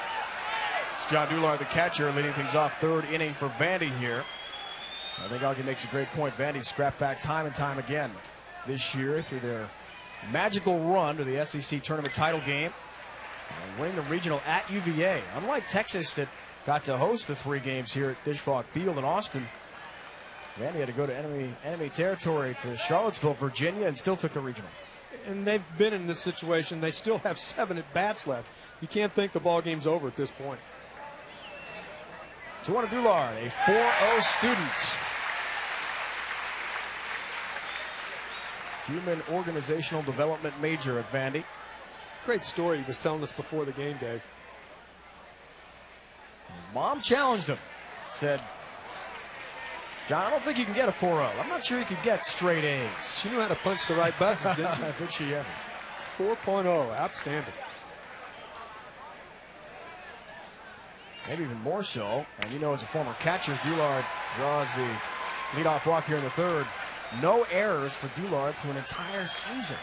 It's John Doolard, the catcher, leading things off. 3rd inning for Vandy here. I think Augie makes a great point. Vandy scrapped back time and time again this year through their magical run to the SEC tournament title game. Winning the regional at UVA. Unlike Texas that got to host the 3 games here at Disch-Falk Field in Austin, Vandy had to go to enemy territory to Charlottesville, Virginia, and still took the regional. And they've been in this situation. They still have 7 at-bats left. You can't think the ball game's over at this point. 2-1 Doolard, a 4-0 student. Human organizational development major at Vandy. Great story he was telling us before the game, Dave. His mom challenged him. Said, John, I don't think you can get a 4-0. I'm not sure you could get straight A's. She knew how to punch the right buttons, didn't she? Did she ever? 4.0, outstanding. Maybe even more so. And you know, as a former catcher, Doolard draws the leadoff walk here in the 3rd. No errors for Doolard through an entire season.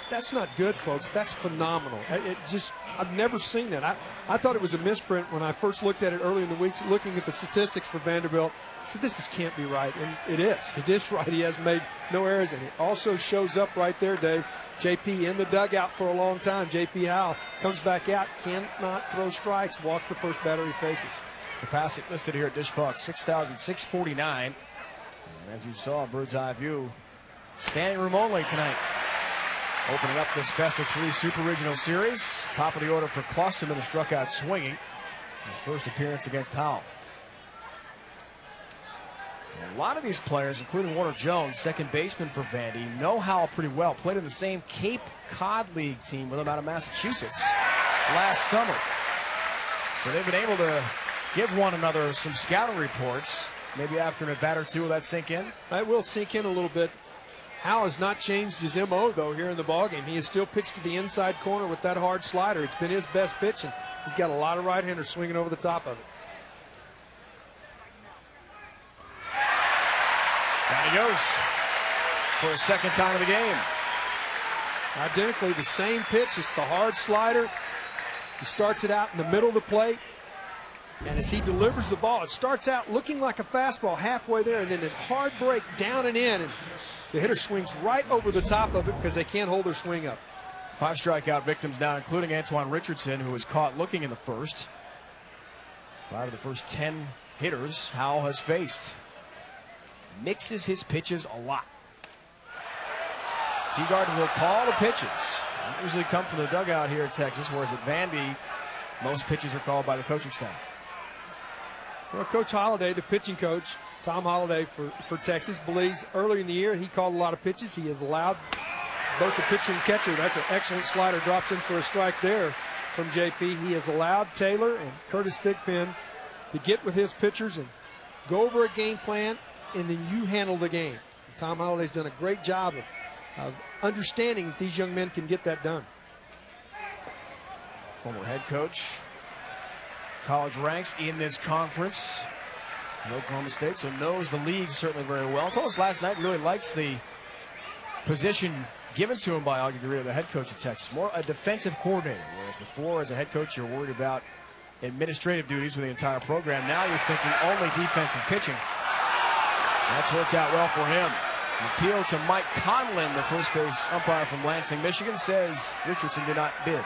That's not good, folks. That's phenomenal. I've never seen that. I thought it was a misprint when I first looked at it early in the week, looking at the statistics for Vanderbilt. I said, this can't be right, and it is. It is right. He has made no errors, and it also shows up right there, Dave. JP in the dugout for a long time. JP Howell comes back out, cannot throw strikes, walks the first batter he faces. Capacity listed here at Disch-Falk, 6,649. As you saw, bird's eye view, standing room only tonight. Opening up this best of 3 Super Regional Series. Top of the order for Klosterman, who struck out swinging. His first appearance against Howell. A lot of these players, including Warner Jones, second baseman for Vandy, know Howell pretty well. Played in the same Cape Cod League team with him out of Massachusetts last summer. So they've been able to give one another some scouting reports. Maybe after an at-bat or 2, will that sink in? It will sink in a little bit. Howell has not changed his MO, though, here in the ballgame. He has still pitched to the inside corner with that hard slider. It's been his best pitch, and he's got a lot of right-handers swinging over the top of it. Down he goes for a second time of the game. Identically the same pitch. It's the hard slider. He starts it out in the middle of the plate. And as he delivers the ball, it starts out looking like a fastball halfway there, and then a hard break down and in, and the hitter swings right over the top of it because they can't hold their swing up. 5 strikeout victims now, including Antoine Richardson, who was caught looking in the first. 5 of the first 10 hitters Howell has faced. Mixes his pitches a lot. Teagarden will call the pitches. They usually come from the dugout here in Texas, whereas at Vandy, most pitches are called by the coaching staff. Well, Coach Holliday, the pitching coach, Tom Holliday for Texas, believes early in the year he called a lot of pitches. He has allowed both the pitcher and catcher. That's an excellent slider. Drops in for a strike there from JP. He has allowed Taylor and Curtis Thigpen to get with his pitchers and go over a game plan, and then you handle the game. Tom Holliday's done a great job of understanding that these young men can get that done. Former head coach. College ranks in this conference in Oklahoma State, so knows the league certainly very well. Told us last night really likes the position given to him by Augie Garrido, the head coach of Texas. More a defensive coordinator, whereas before as a head coach you're worried about administrative duties with the entire program. Now you're thinking only defensive pitching. That's worked out well for him. An appeal to Mike Conlin, the first base umpire from Lansing, Michigan, says Richardson did not bid.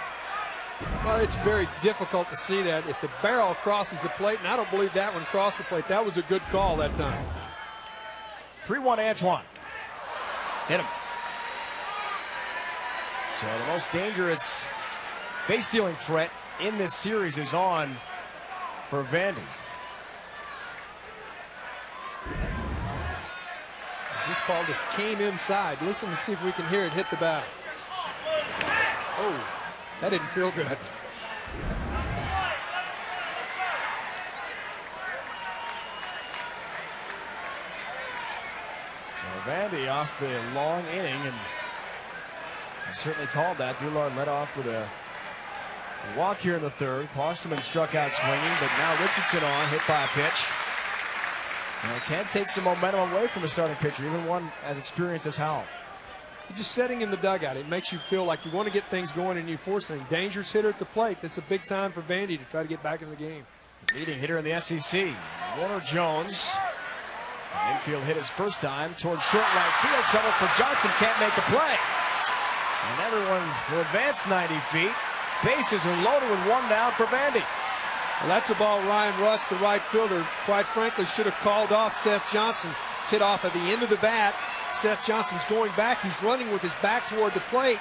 Well, it's very difficult to see that if the barrel crosses the plate, and I don't believe that one crossed the plate. That was a good call that time. 3-1 Antoine. Hit him. So the most dangerous base stealing threat in this series is on for Vandy. This ball just came inside. Listen to see if we can hear it hit the bat. Oh, that didn't feel good. So Vandy off the long inning, and certainly called that. Doulard led off with a walk here in the third. Klosterman struck out swinging, but now Richardson on, hit by a pitch. And it can take some momentum away from a starting pitcher, even one as experienced as Howell. Just sitting in the dugout, it makes you feel like you want to get things going and you force things. Dangerous hitter at the plate. That's a big time for Vandy to try to get back in the game. Leading hitter in the SEC, Warner Jones. Infield hit his first time towards short right field. Trouble for Johnston, can't make the play. And everyone will advance 90 feet. Bases are loaded with one down for Vandy. Well, that's a ball Ryan Russ, the right fielder, quite frankly, should have called off Seth Johnson. It's hit off at the end of the bat. Seth Johnson's going back. He's running with his back toward the plate.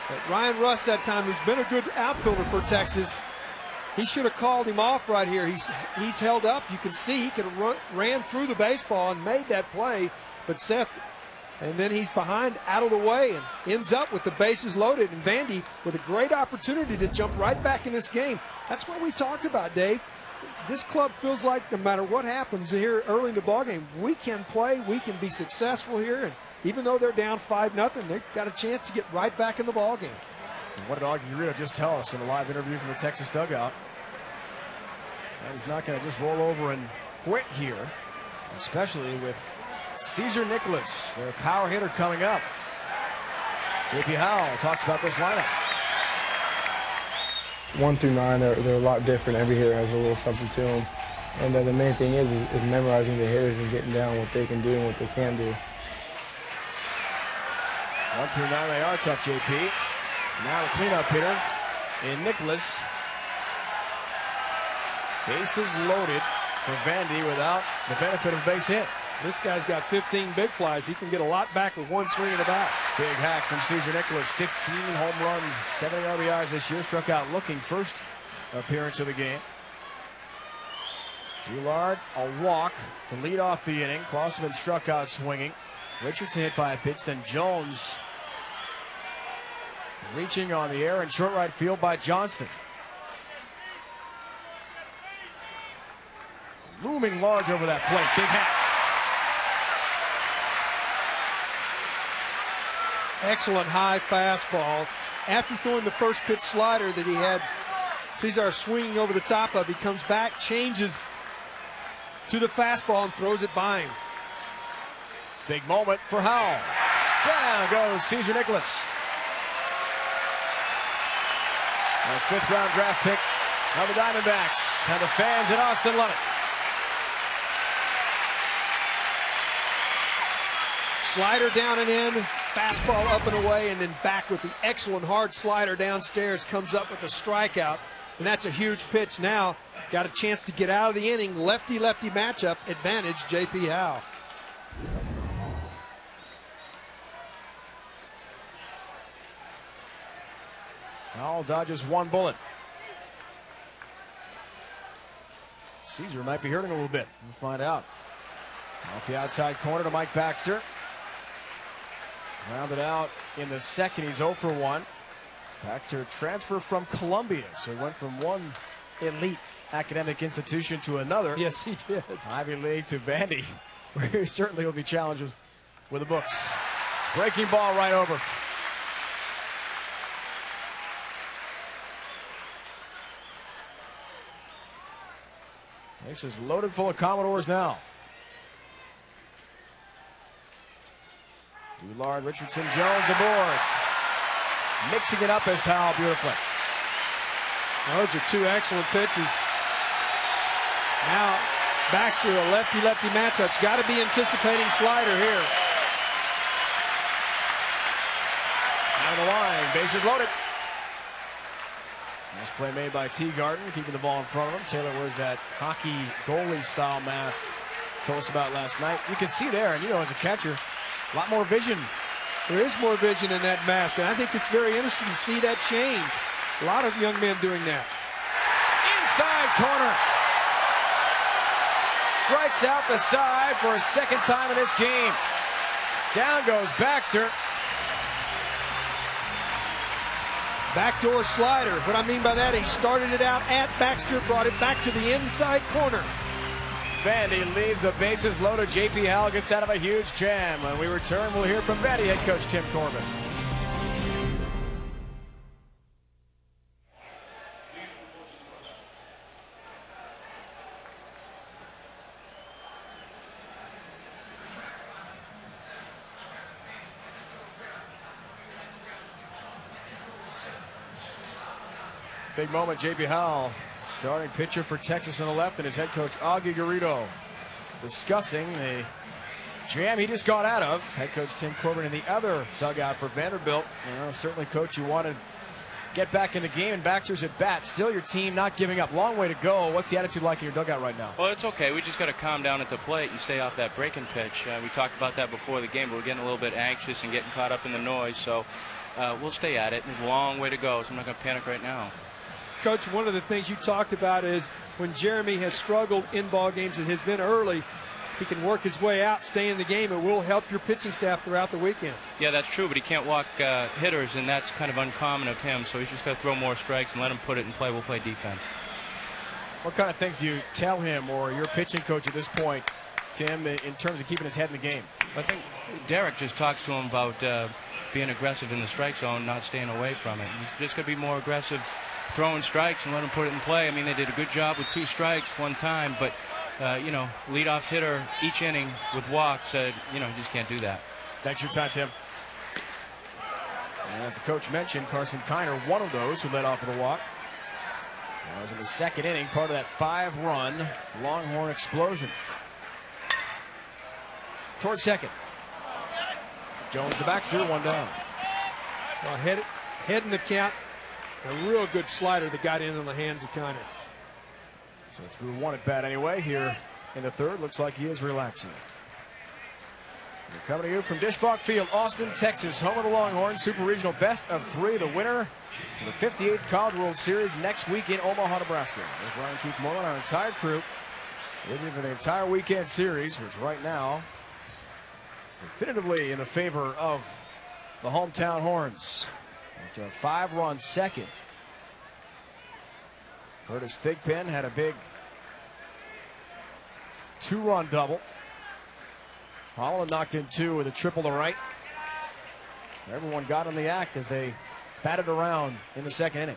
But Ryan Russ that time, who's been a good outfielder for Texas, he should have called him off right here. He's held up. You can see he could have ran through the baseball and made that play. But Seth, and then he's behind, out of the way, and ends up with the bases loaded. And Vandy with a great opportunity to jump right back in this game. That's what we talked about, Dave. This club feels like no matter what happens here early in the ballgame, we can play, we can be successful here. And even though they're down 5-0, they've got a chance to get right back in the ballgame. And what did Augie Guerrero just tell us in a live interview from the Texas dugout? And he's not going to just roll over and quit here, especially with Caesar Nicholas, their power hitter, coming up. J.P. Howell talks about this lineup. 1 through 9, they're a lot different. Every hitter has a little something to them. And the main thing is memorizing the hitters and getting down what they can do and what they can do. 1 through 9 they are, tough JP. Now the cleanup hitter in Nicholas. Bases loaded for Vandy without the benefit of base hit. This guy's got 15 big flies. He can get a lot back with one swing of the bat. Big hack from Caesar Nicholas. 15 home runs, 70 RBIs this year. Struck out looking, first appearance of the game. Doulard, a walk to lead off the inning. Klosterman struck out swinging. Richardson hit by a pitch. Then Jones reaching on the air in short right field by Johnston. Looming large over that plate. Big hack. Excellent high fastball. After throwing the first pitch slider that he had Cesar swinging over the top of, he comes back, changes to the fastball and throws it by him. Big moment for Howell. Down goes Caesar Nicholas. A 5th round draft pick of the Diamondbacks, and the fans in Austin love it. Slider down and in, fastball up and away, and then back with the excellent hard slider downstairs, comes up with a strikeout, and that's a huge pitch. Now got a chance to get out of the inning. Lefty-lefty matchup, advantage J.P. Howell. Howell dodges one bullet. Caesar might be hurting a little bit. We'll find out. Off the outside corner to Mike Baxter. Rounded out in the second. He's 0 for 1. Baxter transferred from Columbia, so he went from one elite academic institution to another. Yes, he did. Ivy League to Vandy, where he certainly will be challenged with the books. Breaking ball right over. This is loaded full of Commodores now. Doulard, Richardson, Jones aboard. Mixing it up as Howell beautifully. Those are two excellent pitches. Now, Baxter, a lefty-lefty matchup's got to be anticipating slider here. Down the line, bases loaded. Nice play made by Teagarden, keeping the ball in front of him. Taylor wears that hockey goalie-style mask told us about last night. You can see there, and you know, as a catcher, a lot more vision. There is more vision in that mask, and I think it's very interesting to see that change. A lot of young men doing that. Inside corner. Strikes out the side for a second time in this game. Down goes Baxter. Backdoor slider. What I mean by that, he started it out at Baxter, brought it back to the inside corner. Vandy leaves the bases loaded. J.P. Howell gets out of a huge jam. When we return, we'll hear from Vandy head coach Tim Corbin. Big moment, J.P. Howell, starting pitcher for Texas on the left, and his head coach Augie Garrido discussing the jam he just got out of. Head coach Tim Corbin in the other dugout for Vanderbilt. You know, certainly, coach, you want to get back in the game, and Baxter's at bat. Still your team not giving up. Long way to go. What's the attitude like in your dugout right now? Well, it's okay. We just got to calm down at the plate and stay off that breaking pitch. We talked about that before the game, but we're getting a little bit anxious and getting caught up in the noise, so we'll stay at it. There's a long way to go, so I'm not going to panic right now. Coach, one of the things you talked about is when Jeremy has struggled in ball games, it has been early. If he can work his way out, stay in the game, it will help your pitching staff throughout the weekend. Yeah, that's true, but he can't walk hitters, and that's kind of uncommon of him, so he's just got to throw more strikes and let him put it in play. We'll play defense. What kind of things do you tell him or your pitching coach at this point, Tim, in terms of keeping his head in the game? I think Derek just talks to him about being aggressive in the strike zone, not staying away from it. He's just got to be more aggressive, throwing strikes and let them put it in play. I mean, they did a good job with 2 strikes one time, but you know, leadoff hitter each inning with walks, you know, you just can't do that. Thanks for your time, Tim. And as the coach mentioned, Carson Kiner, one of those who led off with a walk. That was in the second inning, part of that 5-run Longhorn explosion. Towards second. Jones to Baxter, 1 down. Well, head in the count. A real good slider that got in on the hands of Kiner. So through 1 at bat anyway here in the third. Looks like he is relaxing. We're coming to you from Dish Falk Field, Austin, Texas, home of the Longhorns. Super Regional Best of 3. The winner to the 58th College World Series next week in Omaha, Nebraska. There's Ryan Keith Moreland, our entire crew, with you for the entire weekend series, which right now definitively in the favor of the hometown Horns. After a 5-run second, Curtis Thigpen had a big 2-run double. Holland knocked in 2 with a triple to right. Everyone got in the act as they batted around in the second inning.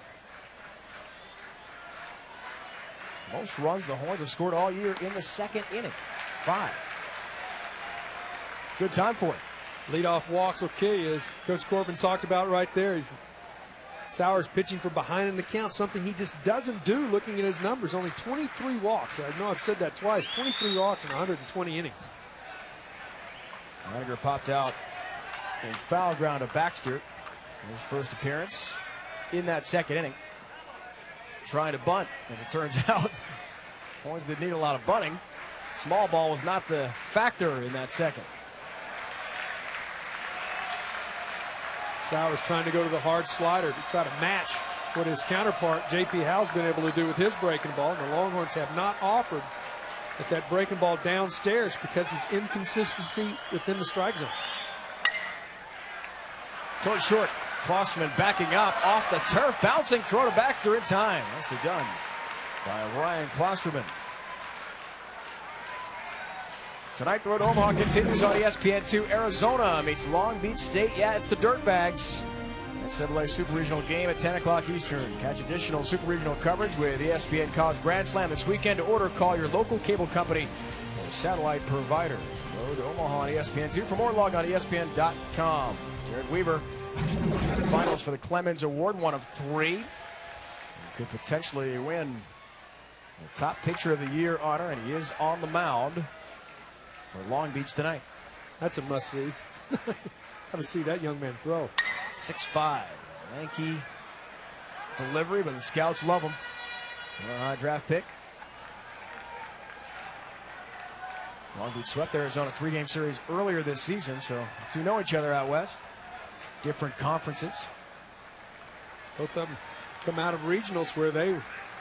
Most runs the Horns have scored all year in the second inning. 5. Good time for it. Leadoff walks will kill you, as Coach Corbin talked about right there. Sowers pitching for behind in the count, something he just doesn't do looking at his numbers. Only 23 walks. I know I've said that twice. 23 walks in 120 innings. Reiger popped out a foul ground to Baxter in his first appearance in that second inning. Trying to bunt, as it turns out. Horns did need a lot of bunting. Small ball was not the factor in that second. Sowers trying to go to the hard slider to try to match what his counterpart J.P. Howell's been able to do with his breaking ball. And the Longhorns have not offered at that breaking ball downstairs because it's inconsistency within the strike zone. Towards short, Klosterman backing up off the turf, bouncing throw to Baxter in time. Nicely done by Ryan Klosterman. Tonight, the road to Omaha continues on ESPN2. Arizona meets Long Beach State. Yeah, it's the Dirtbags. NCAA Super Regional game at 10 o'clock Eastern. Catch additional Super Regional coverage with ESPN College Grand Slam this weekend. To order, call your local cable company or satellite provider. Road to Omaha on ESPN2. For more, log on to ESPN.com. Jared Weaver is in finals for the Clemens Award, 1 of 3. He could potentially win the top pitcher of the year honor, and he is on the mound for Long Beach tonight. That's a must-see. Got to see that young man throw. 6'5", lanky delivery, but the scouts love him. A high draft pick. Long Beach swept Arizona 3-game series earlier this season, so the two know each other out west. Different conferences. Both of them come out of regionals where they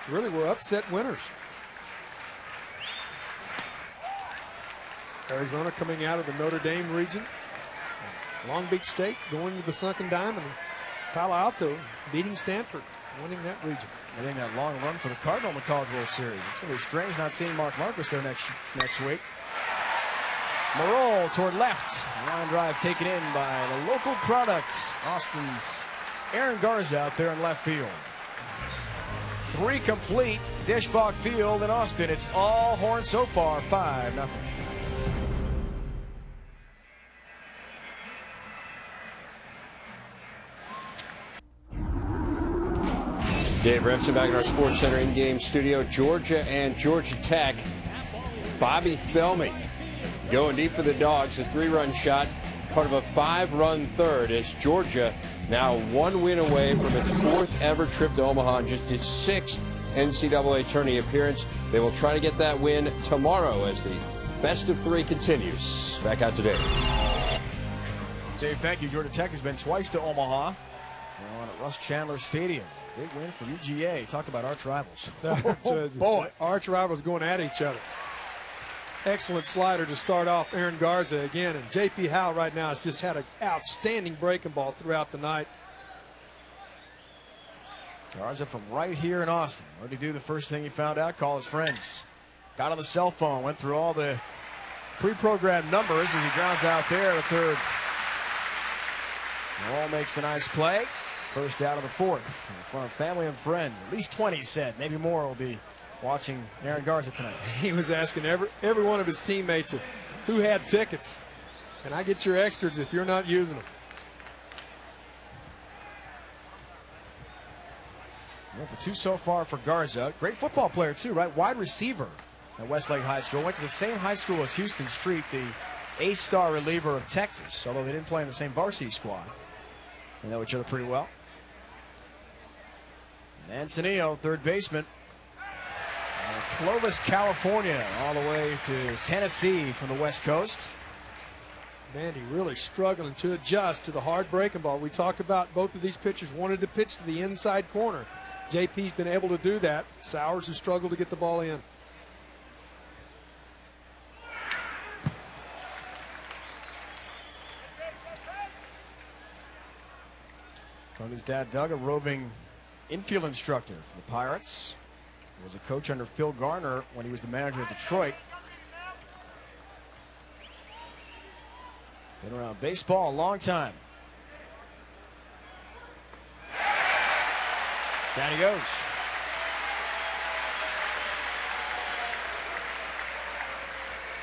really were upset winners. Arizona coming out of the Notre Dame region. Long Beach State going to the Sunken Diamond. Palo Alto beating Stanford, winning that region. Getting that long run for the Cardinal in the College World Series. It's going to be strange not seeing Mark Marcus there next week. Marole toward left. Line drive taken in by the local product, Austin's Aaron Garza out there in left field. 3 complete. Disch-Falk Field in Austin. It's all Horns so far, 5-0. Dave Remsen back in our Sports Center in-game studio. Georgia and Georgia Tech. Bobby Felmy going deep for the Dogs. A 3-run shot, part of a 5-run third, as Georgia now 1 win away from its 4th ever trip to Omaha and just its 6th NCAA tourney appearance. They will try to get that win tomorrow as the best of 3 continues. Back out to Dave. Dave, thank you. Georgia Tech has been twice to Omaha. They're on at Russ Chandler Stadium. Big win for UGA. Talk about arch rivals. Boy, arch rivals going at each other. Excellent slider to start off Aaron Garza again. And J.P. Howe right now has just had an outstanding breaking ball throughout the night. Garza from right here in Austin. What did he do the first thing he found out? Call his friends. Got on the cell phone, went through all the pre-programmed numbers as he grounds out there at third. All makes a nice play. First out of the 4th in front of family and friends. At least 20 said. Maybe more will be watching Aaron Garza tonight. He was asking every one of his teammates who had tickets. And I get your extras if you're not using them. Well, for 2 so far for Garza. Great football player, too, right? Wide receiver at Westlake High School. Went to the same high school as Houston Street, the A-star reliever of Texas, although they didn't play in the same varsity squad. They know each other pretty well. Manzanillo, third baseman. Clovis, California, all the way to Tennessee from the West Coast. Vandy really struggling to adjust to the hard breaking ball. We talked about both of these pitchers wanted to pitch to the inside corner. JP's been able to do that. Sowers has struggled to get the ball in. Tony's dad, Doug, a roving infield instructor for the Pirates. He was a coach under Phil Garner when he was the manager of Detroit. Been around baseball a long time. Down he goes.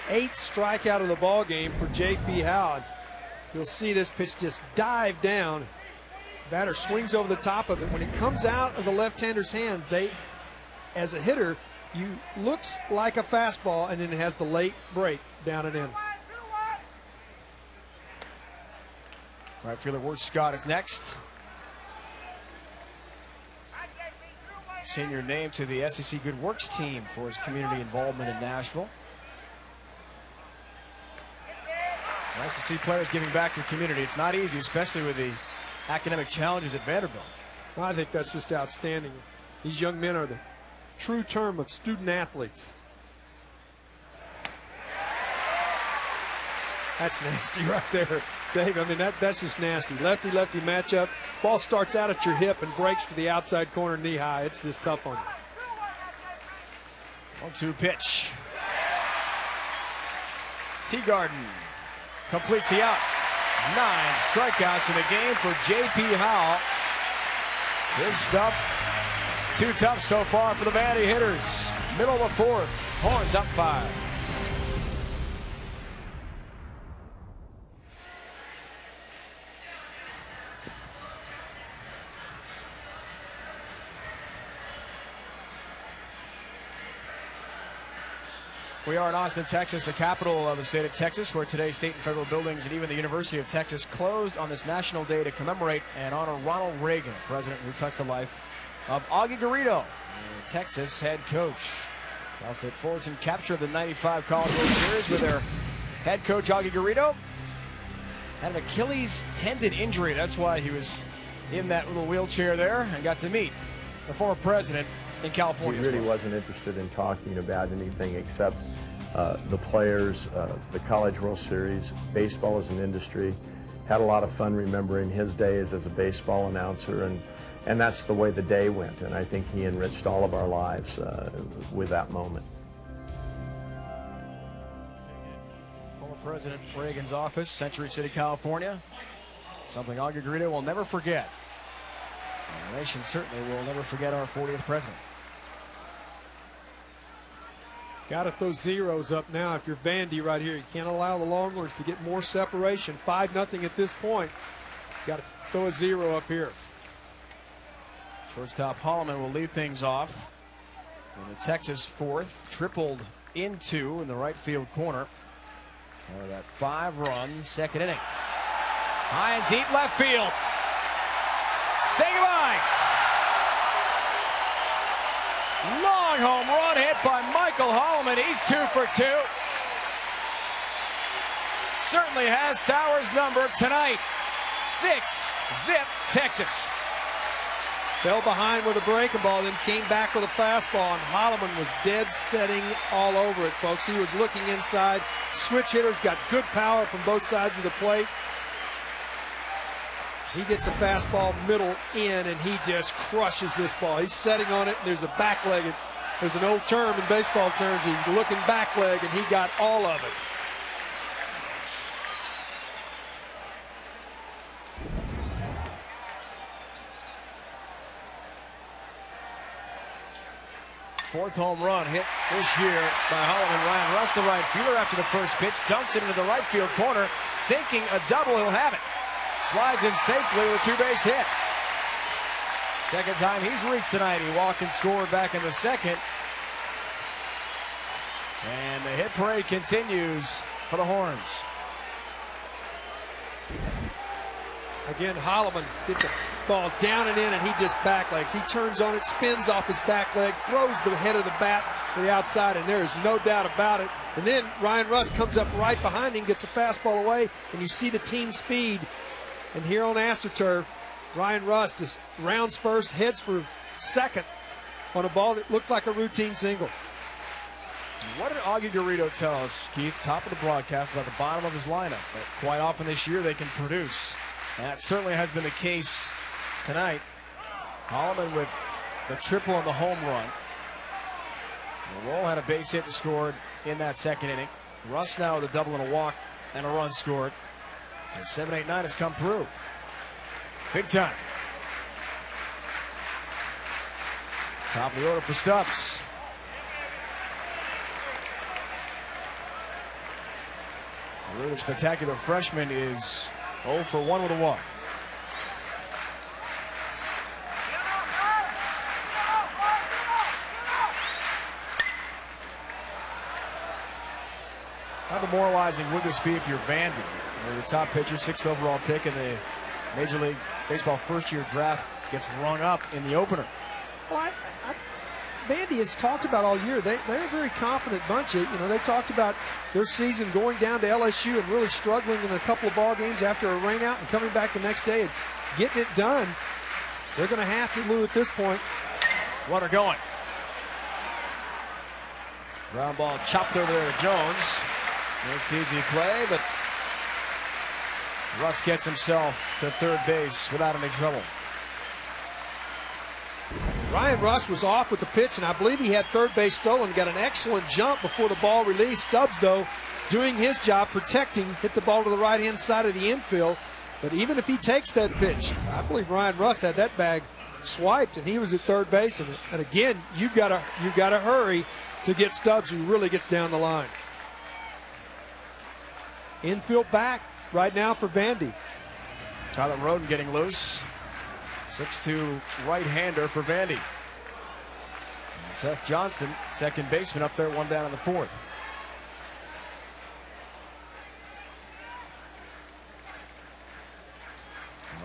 Eighth strikeout of the ball game for J.P. Howe. You'll see this pitch just dive down. Batter swings over the top of it. When it comes out of the left-hander's hands, as a hitter, looks like a fastball, and then it has the late break down and in. Right fielder Ward Scott is next. Senior named to the SEC Good Works team for his community involvement in Nashville. Nice to see players giving back to the community. It's not easy, especially with the academic challenges at Vanderbilt. I think that's just outstanding. These young men are the true term of student athletes. That's nasty right there, Dave. I mean, that's just nasty. Lefty-lefty matchup. Ball starts out at your hip and breaks to the outside corner knee high. It's just tough on you. 1-2 pitch. Teagarden completes the out. 9 strikeouts in the game for J.P. Howell. His stuff too tough so far for the Vandy hitters. Middle of the 4th. Horns up 5. We are in Austin, Texas, the capital of the state of Texas, where today state and federal buildings and even the University of Texas closed on this National Day to commemorate and honor Ronald Reagan, the president who touched the life of Augie Garrido, the Texas head coach. Cal State Fullerton captured the '95 College World Series with their head coach Augie Garrido. Had an Achilles tendon injury. That's why he was in that little wheelchair there and got to meet the former president in California. He really wasn't interested in talking about anything except the players, the College World Series, baseball as an industry, had a lot of fun remembering his days as a baseball announcer, and that's the way the day went, and I think he enriched all of our lives with that moment. Former President Reagan's office, Century City, California. Something Augie Garrido will never forget. And the nation certainly will never forget our 40th president. Got to throw zeros up now if you're Vandy right here. You can't allow the Longhorns to get more separation. 5-0 at this point. Got to throw a 0 up here. Shortstop Holloman will lead things off. In the Texas fourth, tripled into in the right field corner. For that 5-run second inning. High and deep left field. Say goodbye. Long home run hit by Michael Holloman. He's 2 for 2. Certainly has Sauer's number tonight. 6-0 Texas. Fell behind with a breaking ball, then came back with a fastball, and Holloman was dead setting all over it, folks. He was looking inside. Switch hitters got good power from both sides of the plate. He gets a fastball middle in, and he just crushes this ball. He's setting on it, and there's a back leg. There's an old term in baseball terms. He's looking back leg, and he got all of it. Fourth home run hit this year by Holloman. Ryan Russ, the right fielder, after the first pitch, dumps it into the right field corner, thinking a double, he'll have it. Slides in safely with a 2-base hit. Second time he's reached tonight. He walked and scored back in the second. And the hit parade continues for the Horns. Again, Holloman gets a ball down and in, and he just backlegs. He turns on it, spins off his back leg, throws the head of the bat to the outside, and there is no doubt about it. And then Ryan Russ comes up right behind him, gets a fastball away, and you see the team speed. And here on AstroTurf, Ryan Russ just rounds first, heads for second on a ball that looked like a routine single. What did Augie Garrido tell us, Keith, top of the broadcast, about the bottom of his lineup? That quite often this year they can produce. And that certainly has been the case tonight. Holloman with the triple and the home run. Roll had a base hit and scored in that second inning. Russ now with a double and a walk and a run scored. So 7-8-9 has come through. Big time. Top of the order for Stubbs. The really spectacular freshman is 0 for 1 with a walk. How demoralizing would this be if you're Vandy? Your top pitcher, 6th overall pick in the Major League Baseball first-year draft, gets rung up in the opener. Well, Vandy has talked about all year. They're a very confident bunch. You know, they talked about their season going down to LSU and really struggling in a couple of ball games after a rainout and coming back the next day and getting it done. They're going to have to lose at this point. Runner going. Ground ball chopped over there to Jones. It's the easy play, but Russ gets himself to third base without any trouble. Ryan Russ was off with the pitch, and I believe he had third base stolen. Got an excellent jump before the ball released. Stubbs, though, doing his job, protecting, hit the ball to the right-hand side of the infield. But even if he takes that pitch, I believe Ryan Russ had that bag swiped, and he was at third base. And again, you've got to hurry to get Stubbs, who really gets down the line. Infield back right now for Vandy. Tyler Roden getting loose. 6'2" right-hander for Vandy. And Seth Johnston, second baseman, up there, one down in the fourth.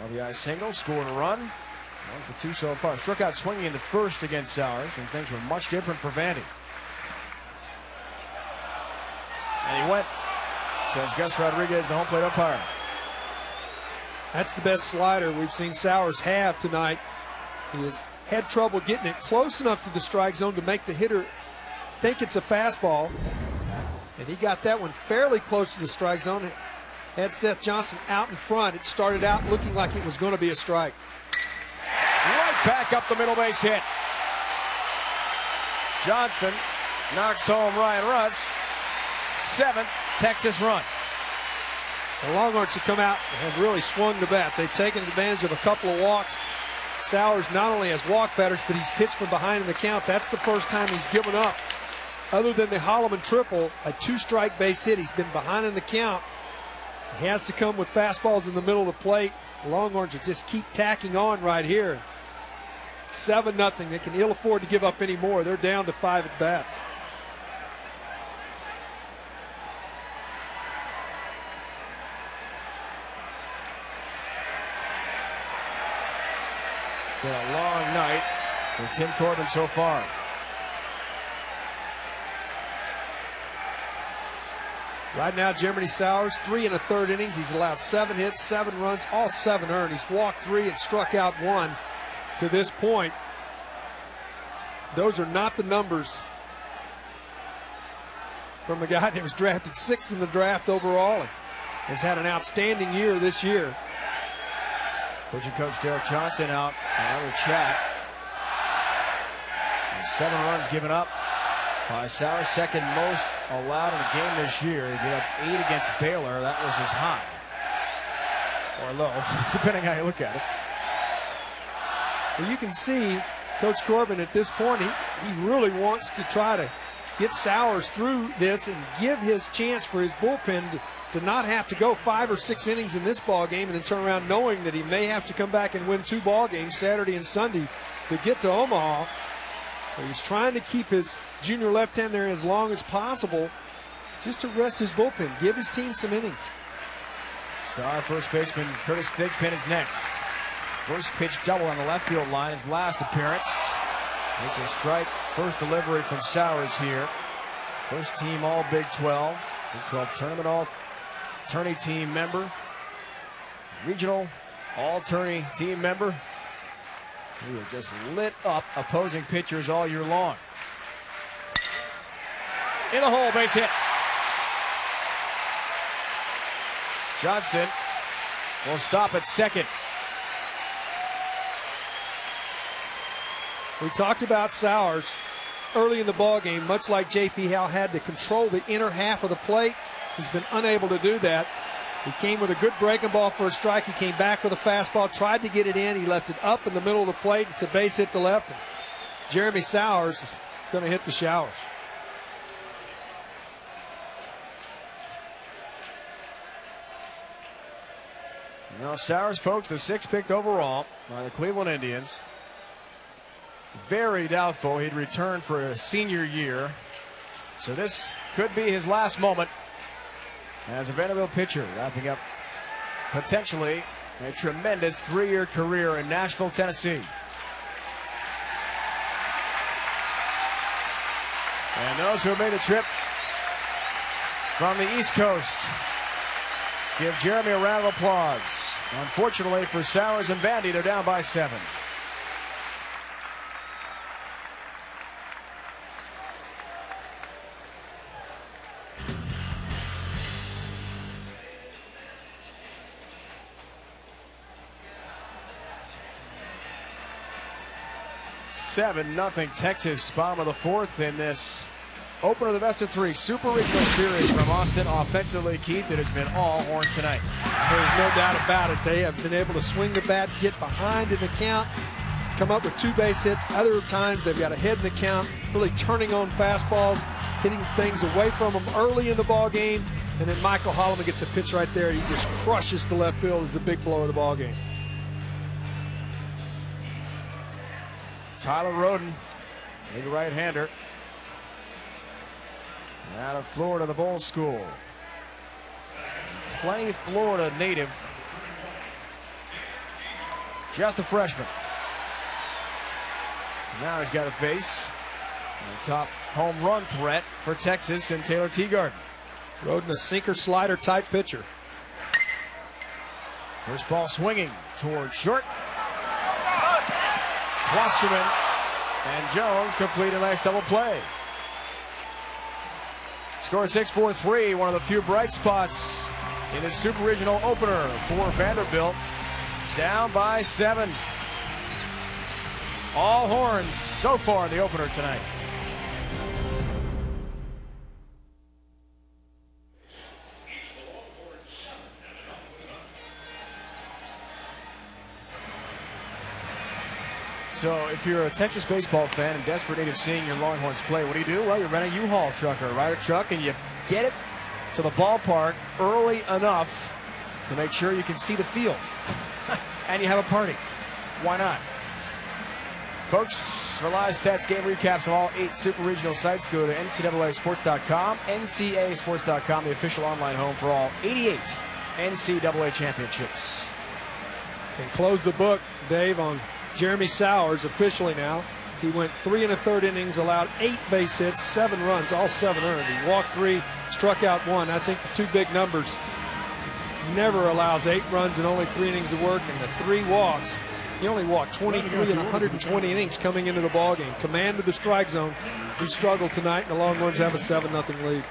RBI single, scored a run. 1 for 2 so far. Struck out swinging in the first against Sauers when things were much different for Vandy. And he went, says Gus Rodriguez, the home plate umpire. That's the best slider we've seen Sauers have tonight. He has had trouble getting it close enough to the strike zone to make the hitter think it's a fastball. And he got that one fairly close to the strike zone. had Seth Johnson out in front. It started out looking like it was going to be a strike. Right back up the middle base hit. Johnston knocks home Ryan Russ. 7th Texas run. The Longhorns have come out and have really swung the bat. They've taken advantage of a couple of walks. Sowers not only has walk batters, but he's pitched from behind in the count. That's the first time he's given up, other than the Holloman triple, a 2-strike base hit. He's been behind in the count. He has to come with fastballs in the middle of the plate. The Longhorns will just keep tacking on right here. 7-0. They can ill afford to give up any more. They're down to 5 at bats. Been a long night for Tim Corbin so far. Right now, Jeremy Sowers, 3 1/3 innings. He's allowed 7 hits, 7 runs, all 7 earned. He's walked 3 and struck out 1 to this point. Those are not the numbers from a guy that was drafted 6th in the draft overall and has had an outstanding year this year. Pitching coach Derek Johnson out. Another chat. And 7 runs given up by Sowers, second most allowed in a game this year. He gave up 8 against Baylor. That was his high. Or low, depending how you look at it. Well, you can see Coach Corbin at this point, he really wants to try to get Sowers through this and give his chance for his bullpen to not have to go 5 or 6 innings in this ball game and then turn around knowing that he may have to come back and win 2 ball games Saturday and Sunday to get to Omaha. So he's trying to keep his junior left-hand there as long as possible just to rest his bullpen, give his team some innings. Star first baseman Curtis Thigpen is next. First pitch double on the left field line, his last appearance. It's a strike. First delivery from Sowers here. First team all Big 12. Big 12 tournament all tourney team member. Regional all tourney team member. He has just lit up opposing pitchers all year long. In the hole, base hit. Johnston will stop at second. We talked about Sowers early in the ball game, much like J.P. Howe had to control the inner half of the plate. He's been unable to do that. He came with a good breaking ball for a strike. He came back with a fastball, tried to get it in. He left it up in the middle of the plate. It's a base hit to left. And Jeremy Sowers is going to hit the showers. Now Sowers, folks, the 6th picked overall by the Cleveland Indians. Very doubtful he'd return for a senior year. So this could be his last moment as a Vanderbilt pitcher, wrapping up potentially a tremendous 3-year career in Nashville, Tennessee. And those who have made the trip from the East Coast give Jeremy a round of applause. Unfortunately for Sowers and Vandy, they're down by 7. Nothing Texas, bottom of the 4th in this opener of the best of 3 Super Regional Series from Austin. Offensively, Keith, it has been all Horns tonight. There's no doubt about it. They have been able to swing the bat, get behind in the count, come up with 2 base hits. Other times they've got a head in the count, really turning on fastballs, hitting things away from them early in the ball game. And then Michael Holloman gets a pitch right there. He just crushes the left field as the big blow of the ball game. Tyler Roden, big right-hander, out of Florida, the Bull School. Plenty Florida native. Just a freshman. Now he's got to face the top home run threat for Texas and Taylor Teagarden. Roden, a sinker slider type pitcher. First ball swinging towards short. Klosterman and Jones complete a nice double play. Score 6-4-3, one of the few bright spots in his Super Regional opener for Vanderbilt. Down by 7. All horns so far in the opener tonight. So if you're a Texas baseball fan and desperate need of seeing your Longhorns play, what do? Well, you rent a U-Haul truck or a Ryder truck and you get it to the ballpark early enough to make sure you can see the field. And you have a party. Why not? Folks, for live stats, game recaps on all 8 Super Regional sites, go to NCAAsports.com. NCAAsports.com, the official online home for all 88 NCAA championships. And close the book, Dave, on Jeremy Sowers officially now. He went 3 1/3 innings, allowed 8 base hits, 7 runs, all 7 earned. He walked 3, struck out 1. I think the 2 big numbers. Never allows 8 runs and only 3 innings of work, and the 3 walks. He only walked 23 in 120 innings coming into the ballgame. Command of the strike zone. He struggled tonight, and the Longhorns have a 7-0 lead.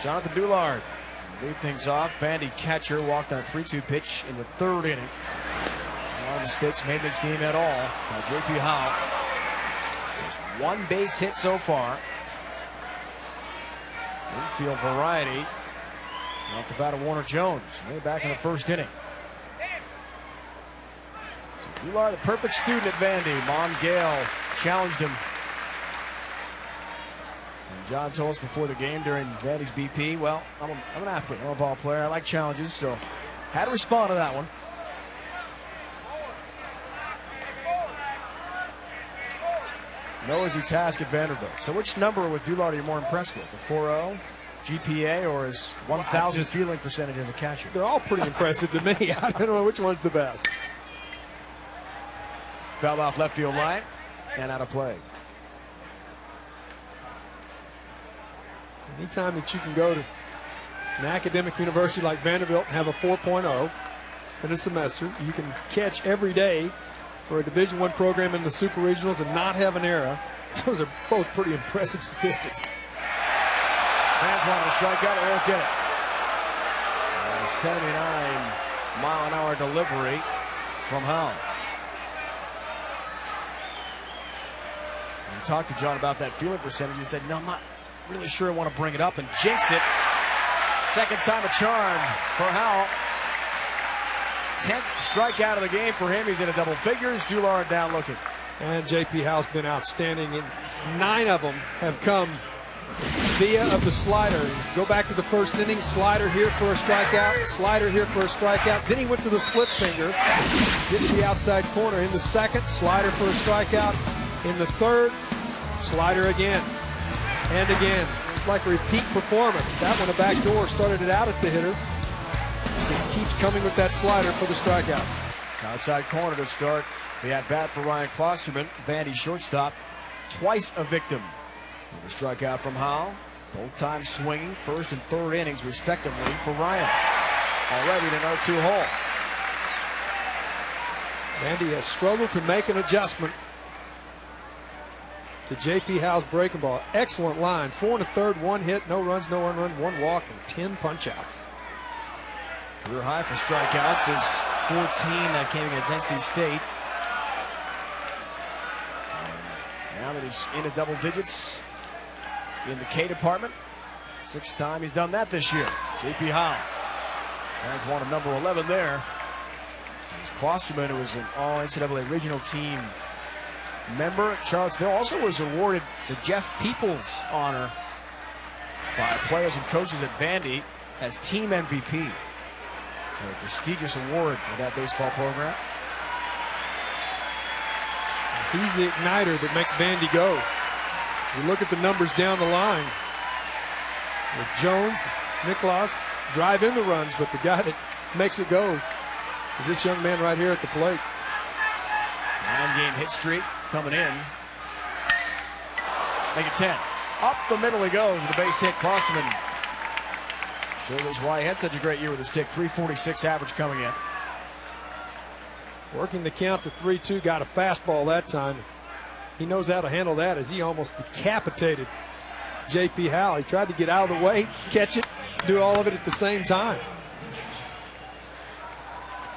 Jonathan Doulard lead things off. Vandy catcher walked on a 3-2 pitch in the 3rd inning. No mistakes made this game at all by J.P. Howell. There's 1 base hit so far. Infield variety. Off the bat of Warner Jones. Way back in the 1st inning. So Doulard, the perfect student at Vandy. Mom Gale challenged him. And John told us before the game during Vandy's BP, well, I'm an athlete, I'm a ball player, I like challenges, so had to respond to that one. No easy task at Vanderbilt. So which number with Doulard are you more impressed with? The 4.0, GPA, or his 1,000 fielding percentage as a catcher? They're all pretty impressive to me. I don't know which one's the best. Fouled off left field line and out of play. Anytime that you can go to an academic university like Vanderbilt and have a 4.0 in a semester, you can catch every day for a Division I program in the Super Regionals and not have an error. Those are both pretty impressive statistics. Fans want to strike out, they won't get it. A 79-mile-an-hour delivery from Howell. We talked to John about that fielding percentage. He said, no, I'm not really sure I want to bring it up, and jinx it. 2nd time a charm for Howell. 10th strikeout of the game for him. He's in a double figures. Doulard down looking. And J.P. Howell's been outstanding, and 9 of them have come via of the slider. Go back to the 1st inning, slider here for a strikeout, slider here for a strikeout. Then he went to the split finger, gets the outside corner. In the 2nd, slider for a strikeout. In the 3rd, slider again and again. It's like a repeat performance. That one, a back door, started it out at the hitter. Just keeps coming with that slider for the strikeouts. Outside corner to start the at-bat for Ryan Klosterman. Vandy shortstop, twice a victim. The strikeout from Howell. Both times swinging, 1st and 3rd innings respectively for Ryan. Already in an 0-2 hole. Vandy has struggled to make an adjustment to J.P. Howell's breaking ball. Excellent line. 4 1/3, 1 hit, no runs, no earned run, 1 walk, and 10 punch-outs. Career high for strikeouts is 14 that came against NC State. And now that he's into double digits in the K department, 6th time he's done that this year. J.P. Howell has one of number 11 there. There's Klosterman, who was an all-NCAA regional team member at Charlottesville, also was awarded the Jeff Peoples honor by players and coaches at Vandy as team MVP. A prestigious award with that baseball program. He's the igniter that makes Vandy go. You look at the numbers down the line. With Jones, Nicholas drive in the runs, but the guy that makes it go is this young man right here at the plate. 9-game hit streak coming in. Make it 10. Up the middle he goes with a base hit. Klosterman shows why he had such a great year with the stick. 346 average coming in. Working the count to 3-2, got a fastball that time. He knows how to handle that as he almost decapitated J.P. Howell. He tried to get out of the way, catch it, do all of it at the same time.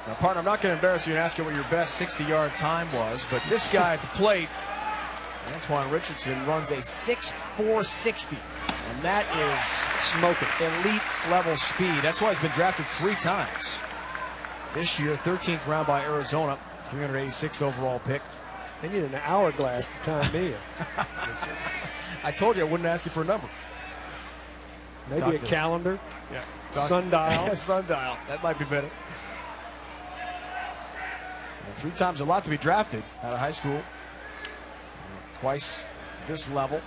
Now, partner, I'm not going to embarrass you and ask you what your best 60-yard time was, but this guy at the plate, Antoine Richardson, runs a 6.460, and that is smoking elite level speed. That's why he's been drafted 3 times. This year, 13th round by Arizona, 386th overall pick. They need an hourglass to time me. I told you I wouldn't ask you for a number. Maybe a calendar. Yeah. Sundial. Sundial. That might be better. 3 times a lot to be drafted out of high school. Twice this level.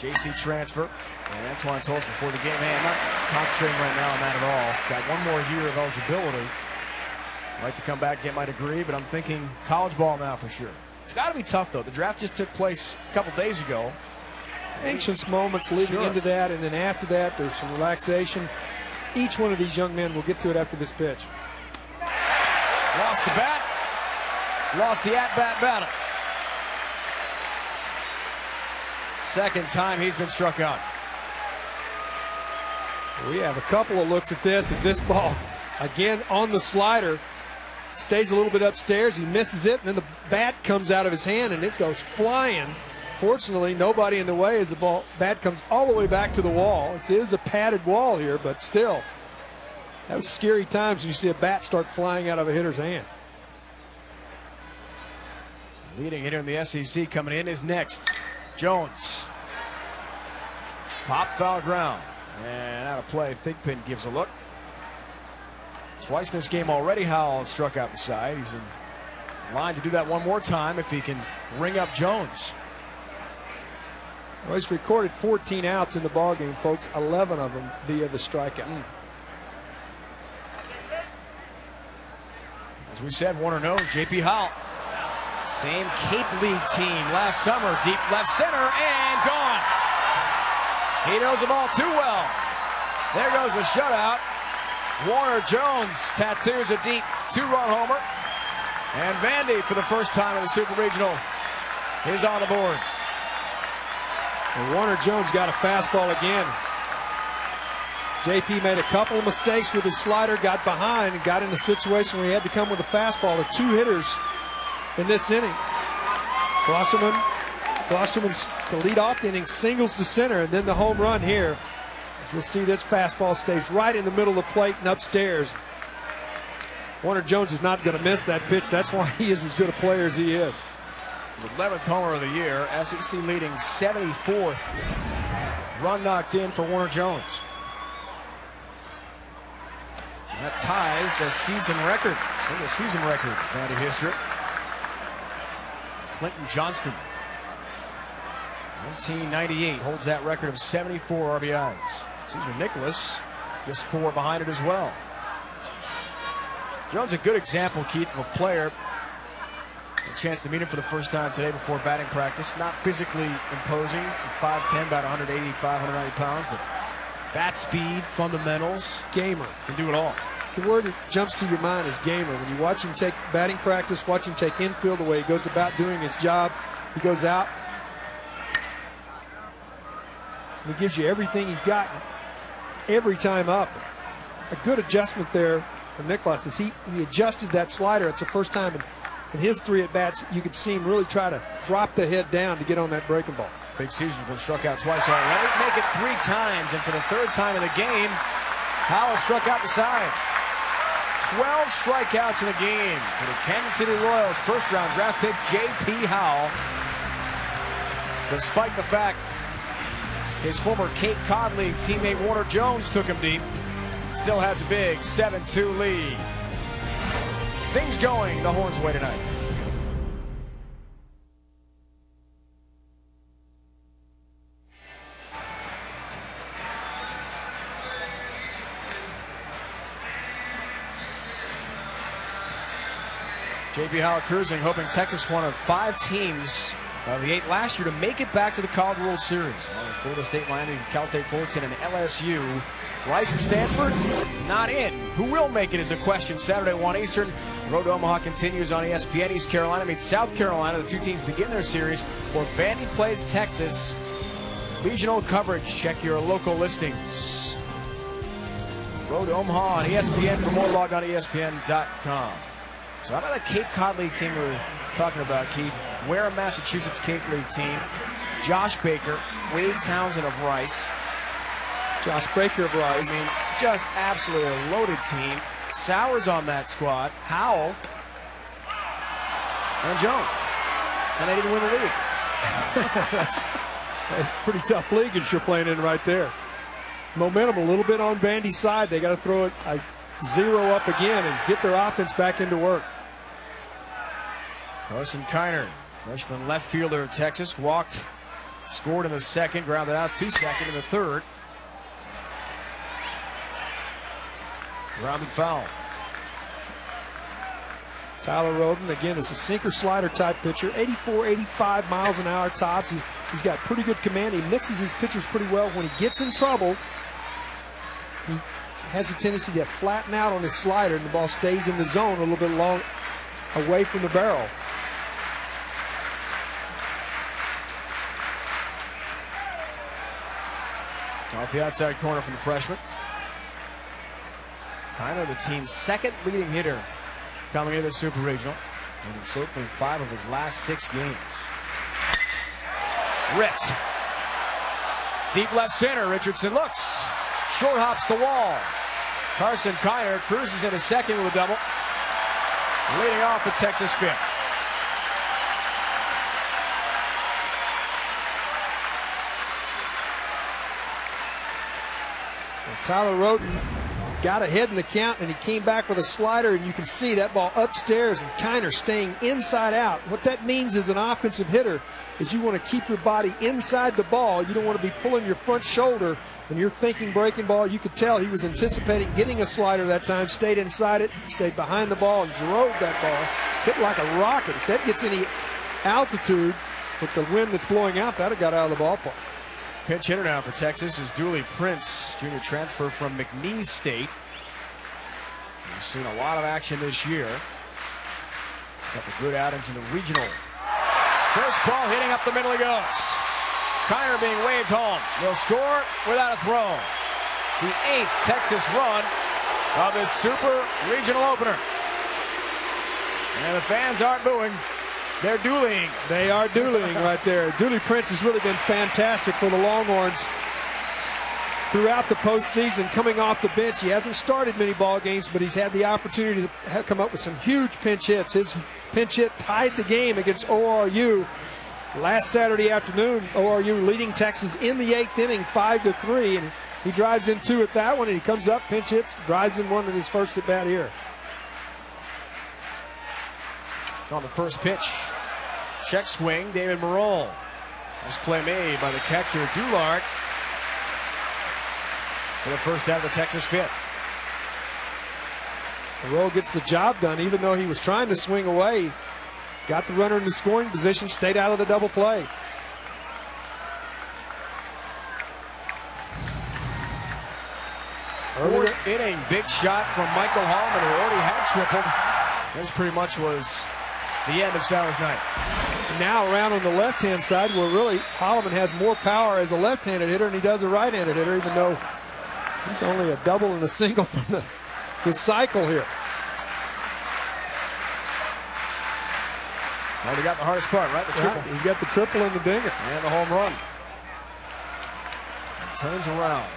JC transfer. And Antoine told us before the game, hey, I'm not concentrating right now on that at all. Got 1 more year of eligibility. I'd like to come back, get my degree, but I'm thinking college ball now for sure. It's got to be tough, though. The draft just took place a couple days ago. Anxious moments leading into that, and then after that, there's some relaxation. Each one of these young men will get to it after this pitch. Lost the bat. Lost the at-bat battle. Second time he's been struck out. We have a couple of looks at this as this ball, again on the slider, stays a little bit upstairs. He misses it, and then the bat comes out of his hand, and it goes flying. Fortunately, nobody in the way as the bat comes all the way back to the wall. It is a padded wall here, but still. That was scary times when you see a bat start flying out of a hitter's hand. Leading hitter in the SEC coming in is next. Jones. Pop, foul ground. And out of play, Thigpen gives a look. Twice in this game already, Howell struck out the side. He's in line to do that 1 more time if he can ring up Jones. Well, he's recorded 14 outs in the ballgame, folks, 11 of them via the strikeout. As we said, Warner knows J.P. Howell. Same Cape League team last summer. Deep left center and gone. He knows the ball too well. There goes the shutout. Warner Jones tattoos a deep 2-run homer. And Vandy, for the first time in the Super Regional, is on the board. And Warner Jones got a fastball again. JP made a couple of mistakes with his slider, got behind, and got in a situation where he had to come with a fastball to 2 hitters in this inning. Glosserman, to lead off the inning, singles to center, and then the home run here. As you'll see, this fastball stays right in the middle of the plate and upstairs. Warner Jones is not going to miss that pitch. That's why he is as good a player as he is. The 11th homer of the year, SEC leading 74th. Run knocked in for Warner Jones. And that ties a season record, single season record, Vandy history. Clinton Johnston, 1998, holds that record of 74 RBIs. Cesar Nicholas, just 4 behind it as well. Jones, a good example, Keith, of a player. A chance to meet him for the first time today before batting practice. Not physically imposing, 5'10", about 185, 190 pounds, but bat speed, fundamentals. Gamer. Can do it all. The word that jumps to your mind is gamer. When you watch him take batting practice, watch him take infield, the way he goes about doing his job, he goes out and he gives you everything he's got every time up. A good adjustment there from Nicholas is he adjusted that slider. It's the first time in his 3 at-bats you could see him really try to drop the head down to get on that breaking ball. Big Caesar's been struck out twice already. Make it 3 times, and for the 3rd time in the game, Howell struck out the side. 12 strikeouts in the game for the Kansas City Royals first-round draft pick J.P. Howell. Despite the fact his former Cape Cod League teammate Warner Jones took him deep, still has a big 7-2 lead. Things going the Horns' way tonight. J.P. Howell cruising, hoping Texas, one of 5 teams of the 8 last year, to make it back to the College World Series. Florida State, Miami, Cal State Fullerton, and LSU. Rice and Stanford not in. Who will make it is the question. Saturday, 1 Eastern. Road to Omaha continues on ESPN. East Carolina meets South Carolina. The 2 teams begin their series where Vandy plays Texas Regional coverage. Check your local listings. Road to Omaha on ESPN. For more, log on to ESPN.com. So how about the Cape Cod League team we were talking about, Keith? Wareham, Massachusetts Cape League team. Josh Baker, Wade Townsend of Rice. Josh Baker of Rice. I mean, just absolutely a loaded team. Sowers on that squad. Howell. And Jones. And they didn't win the league. That's a pretty tough league that you're playing in right there. Momentum a little bit on Vandy's side. They got to throw it 0 up again and get their offense back into work. Carson Kiner, freshman left fielder of Texas, walked, scored in the second, grounded out 2-2 in the third. Grounded foul. Tyler Roden, again, is a sinker slider type pitcher. 84, 85 miles an hour tops. He's got pretty good command. He mixes his pitchers pretty well. When he gets in trouble, he has a tendency to flatten out on his slider, and the ball stays in the zone a little bit long away from the barrel. Off the outside corner from the freshman. Kiner, the team's second leading hitter coming into the Super Regional. Winning so far 5 of his last 6 games. Ripped. Deep left center. Richardson looks. Short hops the wall. Carson Kiner cruises into second with a double. Leading off the Texas fifth. Tyler Roden got ahead in the count, and he came back with a slider, and you can see that ball upstairs, and Kiner staying inside out. What that means as an offensive hitter is you want to keep your body inside the ball. You don't want to be pulling your front shoulder when you're thinking breaking ball. You could tell he was anticipating getting a slider that time, stayed inside it, stayed behind the ball, and drove that ball. Hit like a rocket. If that gets any altitude with the wind that's blowing out, that would have got out of the ballpark. Pinch hitter now for Texas is Dooley Prince, junior transfer from McNeese State. We've seen a lot of action this year. Got the good outings in the regional. First ball hitting up the middle he goes. Kiner being waved home. He'll score without a throw. The 8th Texas run of this Super Regional opener. And the fans aren't booing. They're dueling. They are dueling right there. Dooley Prince has really been fantastic for the Longhorns throughout the postseason. Coming off the bench, he hasn't started many ball games, but he's had the opportunity to come up with some huge pinch hits. His pinch hit tied the game against ORU last Saturday afternoon. ORU leading Texas in the 8th inning, 5-3, and he drives in 2 at that one, and he comes up, pinch hits, drives in 1 in his first at bat here. On the first pitch, check swing, David Marol. Nice play made by the catcher, Dulart, for the first out of the Texas fifth. Marol gets the job done, even though he was trying to swing away. Got the runner in the scoring position, stayed out of the double play. Fourth inning, big shot from Michael Hallman, who already had tripled. This pretty much was the end of Sowers' night. Now around on the left-hand side, where really Holloman has more power as a left-handed hitter than he does a right-handed hitter, even though he's only a double and a single from the cycle here. Well, he got the hardest part, right? The triple. He's got the triple and the dinger. And the home run. Turns around.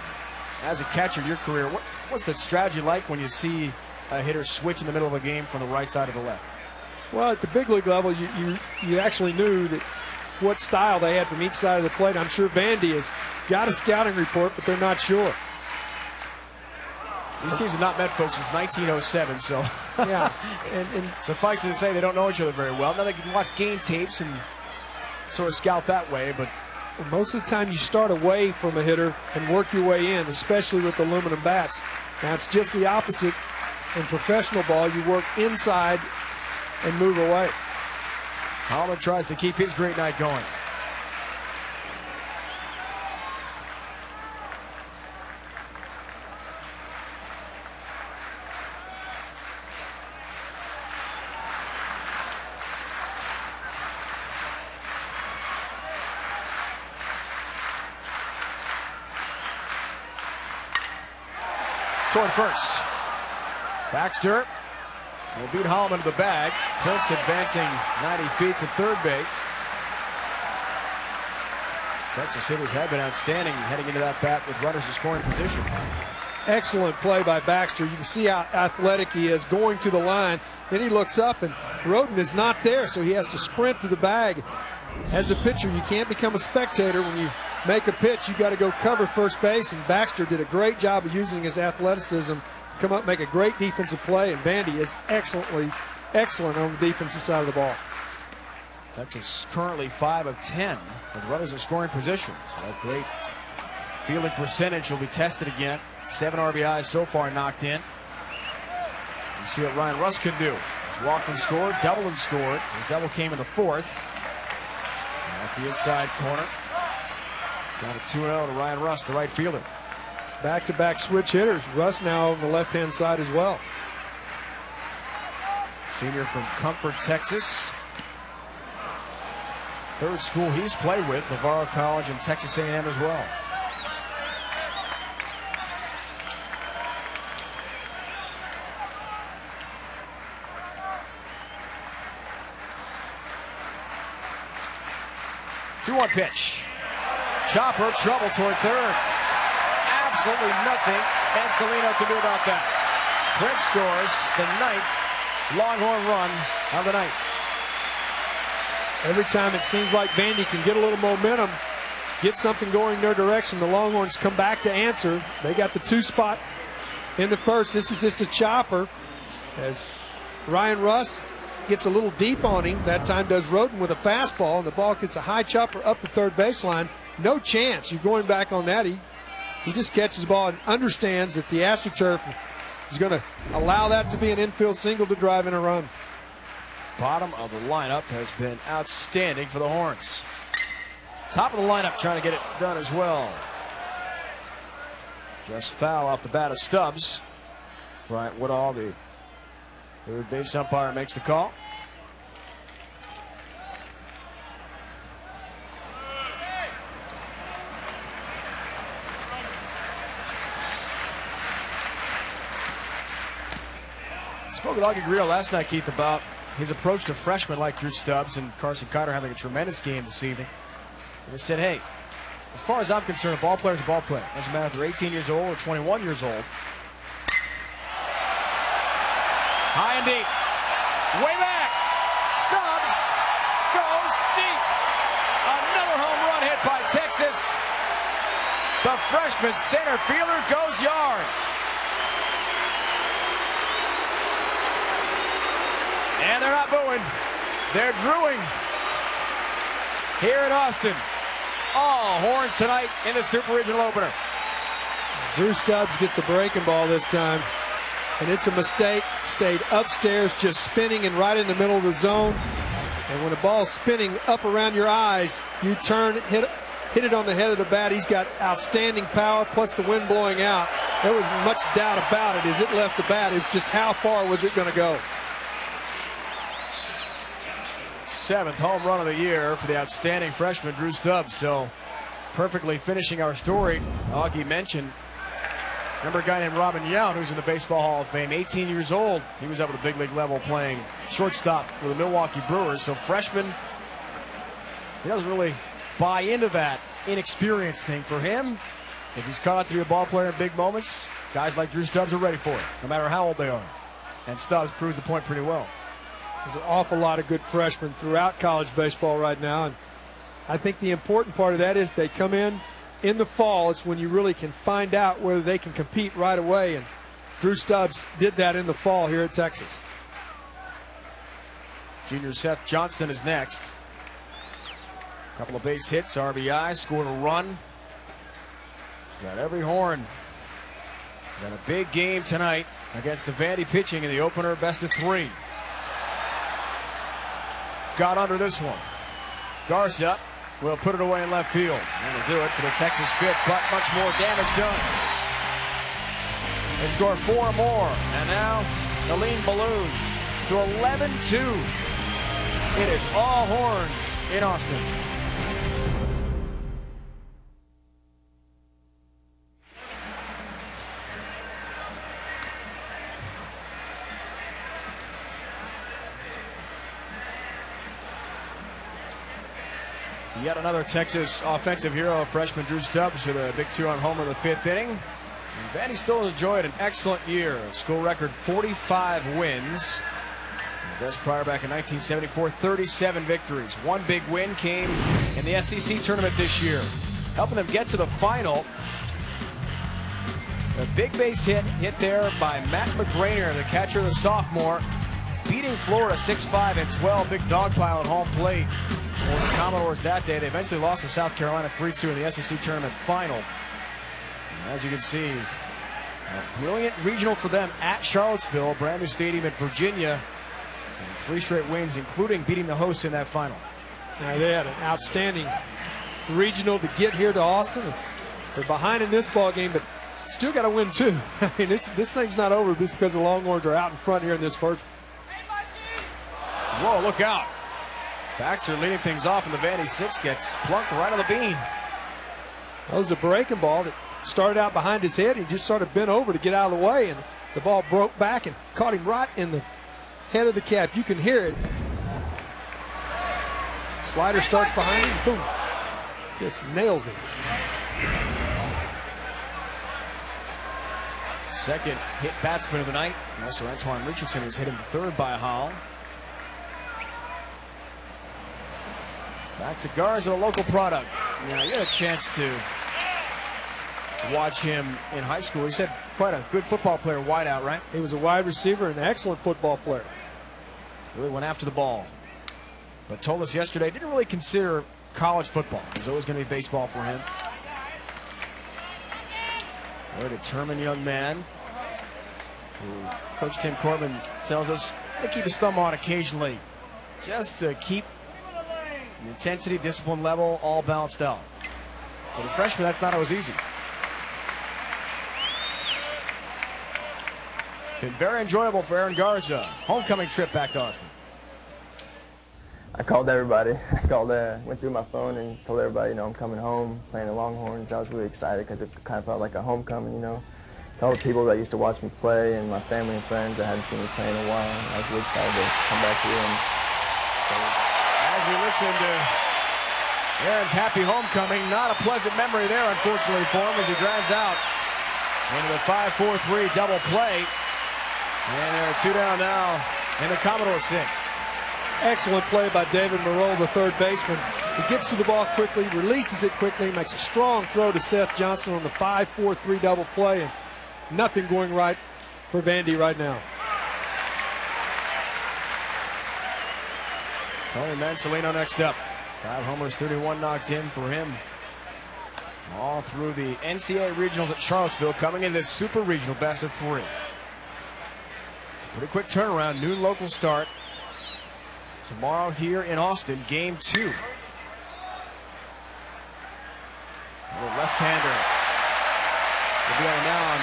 As a catcher in your career, what's the strategy like when you see a hitter switch in the middle of a game from the right side to the left? Well, at the big league level, you actually knew that what style they had from each side of the plate. I'm sure Vandy has got a scouting report, but they're not sure. These teams have not met, folks, since 1907, so yeah, and suffice it to say they don't know each other very well. Now they can watch game tapes and sort of scout that way, but most of the time you start away from a hitter and work your way in, especially with aluminum bats. Now it's just the opposite in professional ball. You work inside and move away. Holland tries to keep his great night going. toward first. Baxter will beat Holloman to the bag. Prince advancing 90 feet to third base. Texas hitters have been outstanding heading into that bat with runners in scoring position. Excellent play by Baxter. You can see how athletic he is going to the line. Then he looks up and Roden is not there, so he has to sprint to the bag. As a pitcher, you can't become a spectator. When you make a pitch, you got to go cover first base, and Baxter did a great job of using his athleticism to come up and make a great defensive play, and Vandy is excellent on the defensive side of the ball. Texas currently 5 of 10 with runners in scoring positions. So that great fielding percentage will be tested again. 7 RBIs so far knocked in. You see what Ryan Russ can do. He's walked and scored, doubled and scored. The double came in the 4th. Off the inside corner. Down to 2-0 to Ryan Russ, the right fielder. Back-to-back switch hitters. Russ now on the left-hand side as well. Senior from Comfort, Texas. Third school he's played with, Navarro College and Texas A&M as well. Two-one pitch. Chopper, trouble toward third. Absolutely nothing Angelino can do about that. Prince scores the 9th Longhorn run of the night. Every time it seems like Vandy can get a little momentum, get something going in their direction, the Longhorns come back to answer. They got the 2 spot in the first. This is just a chopper as Ryan Russ gets a little deep on him. That time does Roden with a fastball, and the ball gets a high chopper up the third baseline. No chance you're going back on that. He just catches the ball and understands that the AstroTurf is going to allow that to be an infield single to drive in a run. Bottom of the lineup has been outstanding for the Horns. Top of the lineup trying to get it done as well. Just foul off the bat of Stubbs. Bryant Woodall, the third base umpire, makes the call. Spoke with Augie Grillo last night, Keith, about his approach to freshmen like Drew Stubbs and Carson Cotter having a tremendous game this evening. And he said, hey, as far as I'm concerned, a ball player is a ball player. Doesn't matter if they're 18 years old or 21 years old. High and deep. Way back. Stubbs goes deep. Another home run hit by Texas. The freshman center fielder goes yard. And they're not booing. They're drooing here in Austin. All Horns tonight in the Super Regional opener. Drew Stubbs gets a breaking ball this time, and it's a mistake. Stayed upstairs, just spinning and right in the middle of the zone. And when a ball's spinning up around your eyes, you turn, hit it on the head of the bat. He's got outstanding power, plus the wind blowing out. There wasn't much doubt about it as it left the bat. It's just how far was it going to go. 7th home run of the year for the outstanding freshman Drew Stubbs. So perfectly finishing our story. Augie mentioned, remember a guy named Robin Yount who's in the Baseball Hall of Fame, 18 years old. He was up at the big league level playing shortstop with the Milwaukee Brewers. So freshman, he doesn't really buy into that inexperienced thing. For him, if he's caught out to be a ball player in big moments, guys like Drew Stubbs are ready for it, no matter how old they are. And Stubbs proves the point pretty well. There's an awful lot of good freshmen throughout college baseball right now, and I think the important part of that is they come in the fall. It's when you really can find out whether they can compete right away, and Drew Stubbs did that in the fall here at Texas. Junior Seth Johnston is next. A couple of base hits, RBI, scored a run. Got every Horn. Got a big game tonight against the Vandy pitching in the opener, best of 3. Got under this one. Garza will put it away in left field. And will do it for the Texas fifth, but much more damage done. They score 4 more. And now the lead balloons to 11-2. It is all Horns in Austin. Yet another Texas offensive hero, freshman Drew Stubbs, with a big 2-run homer in the 5th inning. And Vandy still enjoyed an excellent year. School record 45 wins. Best prior back in 1974, 37 victories. One big win came in the SEC tournament this year, helping them get to the final. A big base hit there by Matt McGrainer, the catcher, the sophomore, beating Florida 6-5 and 12. Big dog pile at home plate for the Commodores that day. They eventually lost to South Carolina 3-2 in the SEC tournament final. And as you can see, a brilliant regional for them at Charlottesville, brand new stadium in Virginia. And 3 straight wins, including beating the hosts in that final. They had an outstanding regional to get here to Austin. They're behind in this ball game, but still got to win too. I mean, this thing's not over just because the Longhorns are out in front here in this first. Whoa, look out. Baxter leading things off, and the Vandy 6 gets plunked right on the beam. That was a breaking ball that started out behind his head. He just sort of bent over to get out of the way, and the ball broke back and caught him right in the head of the cap. You can hear it. Slider starts behind him. Boom. Just nails it. Second hit batsman of the night. Also Antoine Richardson was hit in the 3rd by Hall. Back to Garza, the local product. Yeah, you had a chance to watch him in high school. He said quite a good football player, wide out, right? He was a wide receiver and an excellent football player. Really went after the ball. But told us yesterday, didn't really consider college football. It was always going to be baseball for him. A determined young man who Coach Tim Corbin tells us had to keep his thumb on occasionally just to keep the intensity, discipline level all balanced out. For the freshman, that's not always easy. Been very enjoyable for Aaron Garza. Homecoming trip back to Austin. I called everybody. Went through my phone and told everybody, I'm coming home, playing the Longhorns. I was really excited because it kind of felt like a homecoming, To all the people that used to watch me play and my family and friends that hadn't seen me play in a while. I was really excited to come back here. As we listen to Aaron's happy homecoming, not a pleasant memory there, unfortunately, for him as he drives out into the 5-4-3 double play. And they're 2 down now in the Commodore 6th. Excellent play by David Moreau, the 3rd baseman. He gets to the ball quickly, releases it quickly, makes a strong throw to Seth Johnson on the 5-4-3 double play, and nothing going right for Vandy right now. Tony Mansolino next up. 5 homers, 31 knocked in for him. All through the NCAA regionals at Charlottesville, coming into this super regional best of 3. It's a pretty quick turnaround, noon local start. Tomorrow here in Austin, game 2. The left-hander will be on the mound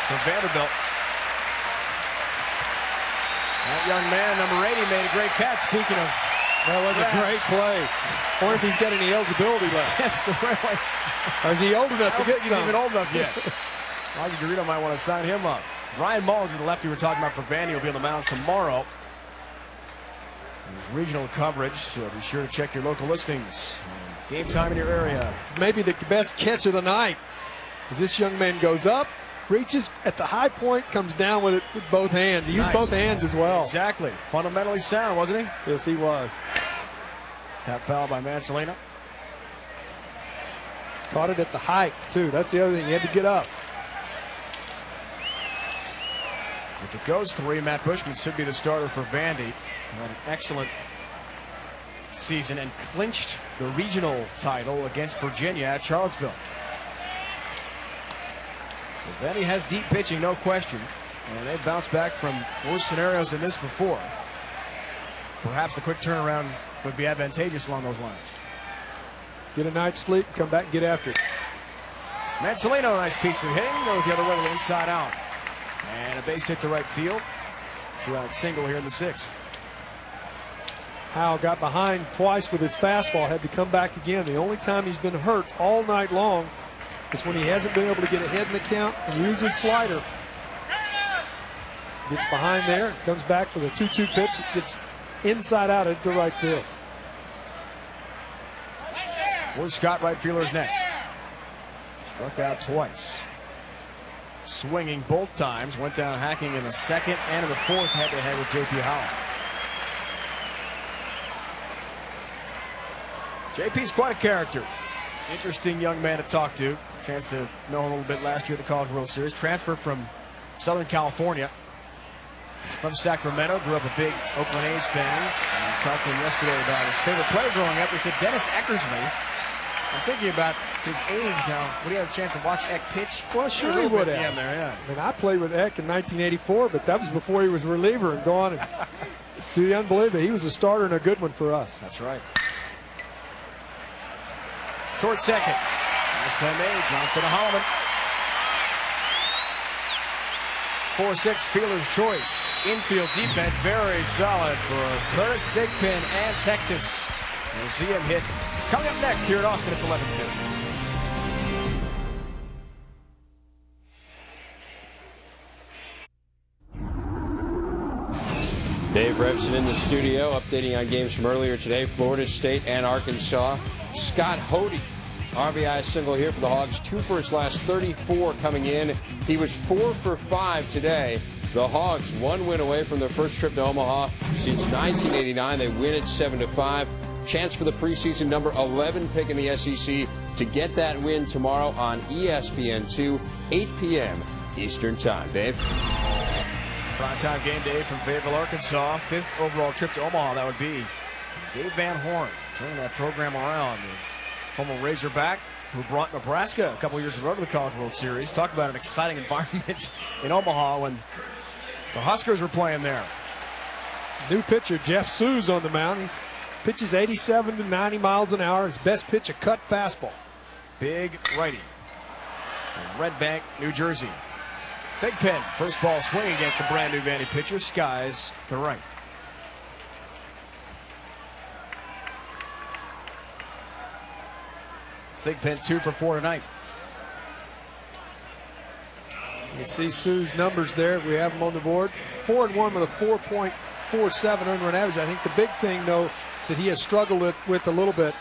for Vanderbilt. That young man, number 80, made a great catch. Speaking of, that was a great play. I wonder if he's got any eligibility left. That's the way. Or is he old enough to get some? He's even old enough yet. Roger Garrido might want to sign him up. Ryan Mullins, the lefty we're talking about for Vandy, will be on the mound tomorrow. There's regional coverage, so be sure to check your local listings. Game time in your area. Maybe the best catch of the night as this young man goes up, reaches at the high point, comes down with it with both hands. He used both hands as well. Exactly. Fundamentally sound, wasn't he? Yes, he was. Tap foul by Mansolino. Caught it at the height, too. That's the other thing. He had to get up. If it goes 3, Matt Bushman should be the starter for Vandy. He had an excellent season and clinched the regional title against Virginia at Charlottesville. So Vandy has deep pitching, no question. And they've bounced back from worse scenarios than this before. Perhaps the quick turnaround would be advantageous along those lines. Get a night's sleep, come back and get after it. Mansolino, nice piece of hitting, goes the other way to the inside out. And a base hit to right field. 2-out single here in the 6th. Howell got behind twice with his fastball, had to come back again. The only time he's been hurt all night long is when he hasn't been able to get ahead in the count and use his slider. Gets behind there, comes back with a 2-2 pitch, gets inside out into right field. Where's Scott, right fielder, is next. Struck out twice. Swinging both times. Went down hacking in the second and in the fourth, head-to-head with J.P. Howell. J.P.'s quite a character. Interesting young man to talk to. Chance to know him a little bit last year at the College World Series. Transferred from Southern California. He's from Sacramento. Grew up a big Oakland A's fan. I talked to him yesterday about his favorite player growing up. He said Dennis Eckersley. I'm thinking about his age now. Would he have a chance to watch Eck pitch? Well, sure he would have. I mean, I played with Eck in 1984, but that was before he was a reliever and gone and do the unbelievable. He was a starter and a good one for us. That's right. Towards second. Nice play made. Jonathan Holloman. 4-6 fielder's choice. Infield defense very solid for Curtis Thigpen and Texas. We'll see him hit. Coming up next here at Austin, it's 11-2. Dave Revson in the studio, updating on games from earlier today. Florida State and Arkansas. Scott Hodie, RBI single here for the Hogs. 2 for his last 34 coming in. He was 4 for 5 today. The Hogs 1 win away from their first trip to Omaha since 1989. They win it 7-5. Chance for the preseason number 11 pick in the SEC to get that win tomorrow on ESPN2, 8 p.m. Eastern Time. Dave? Primetime game day from Fayetteville, Arkansas. 5th overall trip to Omaha. That would be Dave Van Horn turning that program around. The former Razorback who brought Nebraska a couple years in a row to the College World Series. Talk about an exciting environment in Omaha when the Huskers were playing there. New pitcher Jeff Sue's on the mound. He pitches 87 to 90 miles an hour. His best pitch, a cut fastball. Big righty. In Red Bank, New Jersey. Thigpen, first ball swing against the brand new Vandy pitcher. Skies to right. Thigpen 2 for 4 tonight. You can see Sue's numbers there. We have them on the board. 4-1 with a 4.47 earned run average. I think the big thing, though, that he has struggled with a little bit,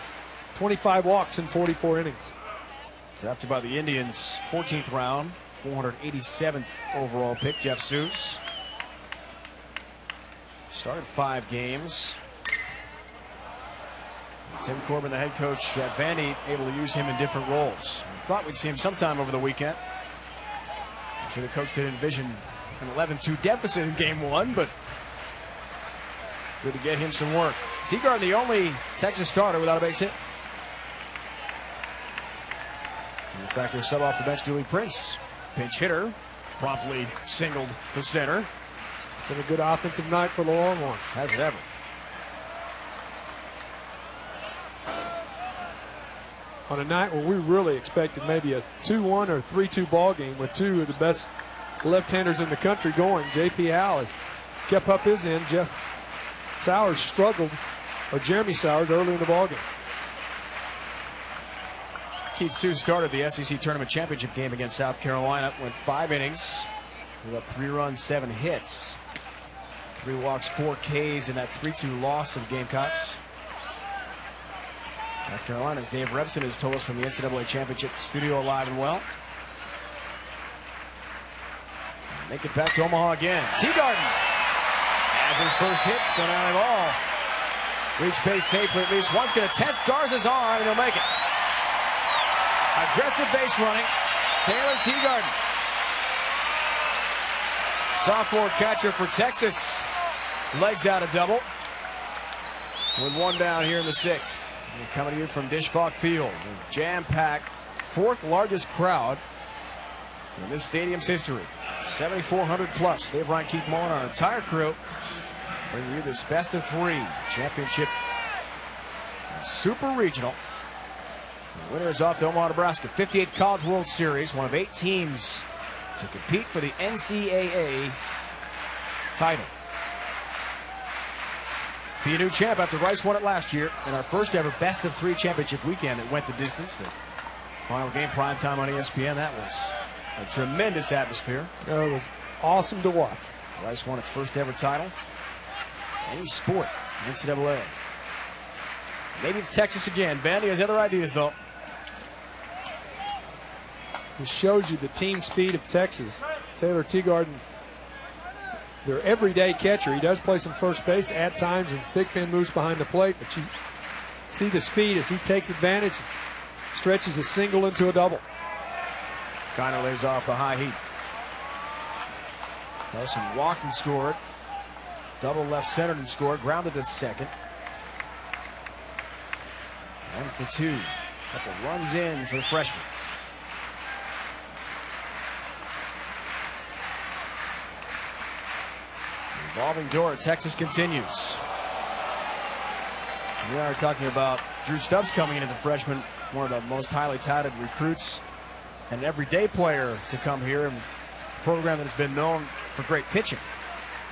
25 walks in 44 innings. Drafted by the Indians, 14th round, 487th overall pick, Jeff Seuss. Started 5 games. Tim Corbin, the head coach at Vandy, able to use him in different roles. We thought we'd see him sometime over the weekend. I'm sure the coach didn't envision an 11-2 deficit in game 1, but good to get him some work. Teagarden, the only Texas starter without a base hit. In fact, their sub off the bench, Dooley Prince, pinch hitter, promptly singled to center. Been a good offensive night for the Longhorns. Has it ever. On a night where we really expected maybe a 2-1 or 3-2 ball game with 2 of the best left-handers in the country going. J.P. Howell has kept up his end. Jeff Sowers struggled, or Jeremy Sowers, early in the ball game. Keith Sue started the SEC Tournament Championship game against South Carolina. Went 5 innings. Gave up 3 runs, 7 hits. 3 walks, 4 Ks in that 3-2 loss to the Gamecocks. South Carolina's Dave Revson has told us from the NCAA Championship studio alive and well. Make it back to Omaha again. Teagarden has his first hit, so now they've all reached base safely. At least one's going to test Garza's arm, and he'll make it. Aggressive base running, Taylor Teagarden. Sophomore catcher for Texas. Legs out a double. With 1 down here in the 6th. We're coming to you from Dish Falk Field. Jam-packed, 4th largest crowd in this stadium's history. 7,400 plus. Dave Ryan, Keith Mullen, our entire crew, bringing you this best of 3 championship super regional. The winner is off to Omaha, Nebraska. 58th College World Series, one of 8 teams to compete for the NCAA title. Be a new champ after Rice won it last year in our first ever best of 3 championship weekend that went the distance. The final game, primetime on ESPN. That was a tremendous atmosphere. It was awesome to watch. Rice won its first ever title. Any sport, NCAA. Maybe it's Texas again. Vandy has other ideas, though. It shows you the team speed of Texas. Taylor Teagarden, their everyday catcher. He does play some first base at times, and Thigpen moves behind the plate, but you see the speed as he takes advantage, stretches a single into a double. Kiner lays off the high heat. Nelson walked and scored. Double left centered and scored. Grounded to second. 1 for 2. Couple runs in for the freshman. Revolving door. Texas continues. We are talking about Drew Stubbs coming in as a freshman, one of the most highly touted recruits, an everyday player to come here, and a program that has been known for great pitching.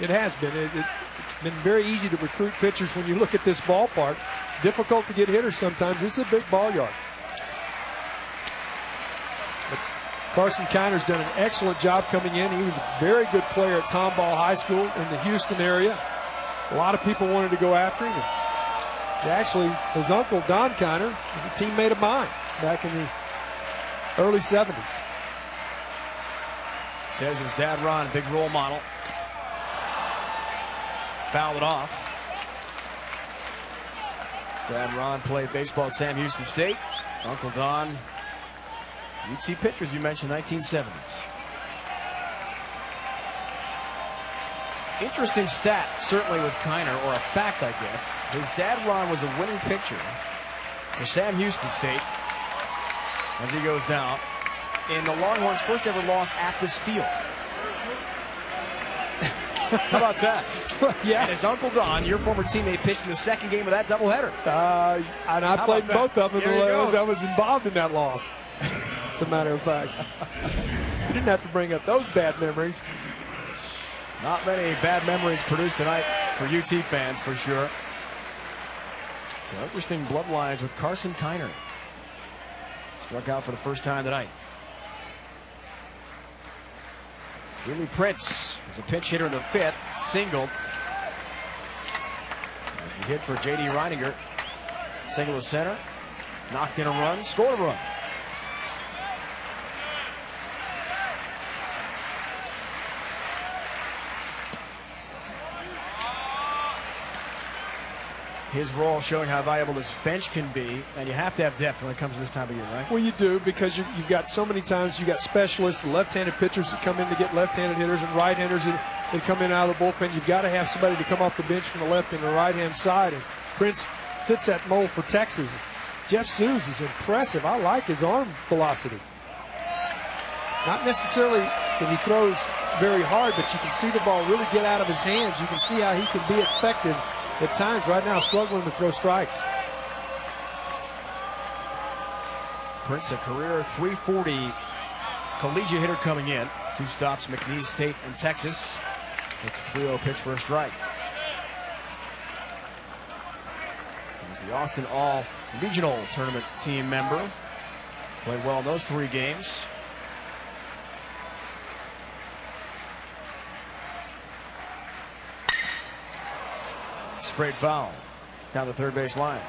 It has been. It's been very easy to recruit pitchers when you look at this ballpark. It's difficult to get hitters sometimes. This is a big ball yard. But Carson Kiner's done an excellent job coming in. He was a very good player at Tomball High School in the Houston area. A lot of people wanted to go after him. And actually, his uncle, Don Kiner, was a teammate of mine back in the early 70s. Says his dad, Ron, big role model. Fouled it off. Dad Ron played baseball at Sam Houston State. Uncle Don, UT pitchers, you mentioned 1970s. Interesting stat, certainly with Kiner, or a fact, I guess. His dad Ron was a winning pitcher for Sam Houston State as he goes down in the Longhorns' first ever loss at this field. How about that? Yeah. And his Uncle Don, your former teammate, pitched in the second game of that doubleheader. And I played both of them as I was involved in that loss, as a matter of fact. You didn't have to bring up those bad memories. Not many bad memories produced tonight for UT fans, for sure. Some interesting bloodlines with Carson Kiner. Struck out for the first time tonight. Willie Prince was a pinch hitter in the fifth, singled. As he hit for J.D. Reininger. Single to center, knocked in a run, scored a run. His role showing how valuable this bench can be, and you have to have depth when it comes to this time of year, right? Well, you do, because you've got so many times you got specialists, left-handed pitchers that come in to get left-handed hitters, and right-handers that come in out of the bullpen. You've got to have somebody to come off the bench from the left and the right-hand side, and Prince fits that mold for Texas. Jeff Sues is impressive. I like his arm velocity. Not necessarily that he throws very hard, but you can see the ball really get out of his hands. You can see how he can be effective at times. Right now, struggling to throw strikes. Prince, a career .340 collegiate hitter coming in. 2 stops, McNeese State and Texas. It's a 3-0 pitch for a strike. He's the Austin All-Regional Tournament team member. Played well in those 3 games. Sprayed foul down the third base line.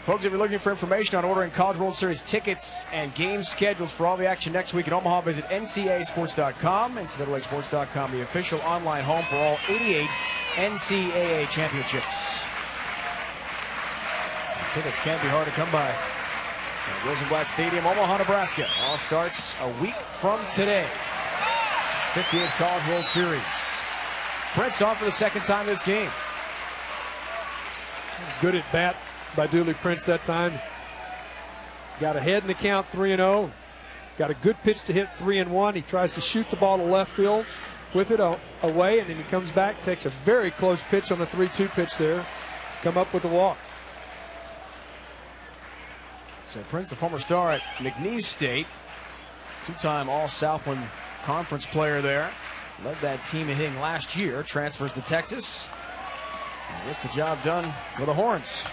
Folks, if you're looking for information on ordering College World Series tickets and game schedules for all the action next week in Omaha, visit ncaasports.com. NCAAsports.com, the official online home for all 88 NCAA championships. The tickets can be hard to come by at Rosenblatt Stadium, Omaha, Nebraska. All starts a week from today. 58th College World Series. Prince on for the second time this game. Good at bat by Dooley Prince that time. Got ahead in the count, 3-0. Got a good pitch to hit, 3-1. He tries to shoot the ball to left field with it away, and then he comes back, takes a very close pitch on the 3-2 pitch there. Come up with a walk. So Prince, the former star at McNeese State, 2-time All-Southland Conference player there. Led that team in hitting last year. Transfers to Texas. And gets the job done with the Horns.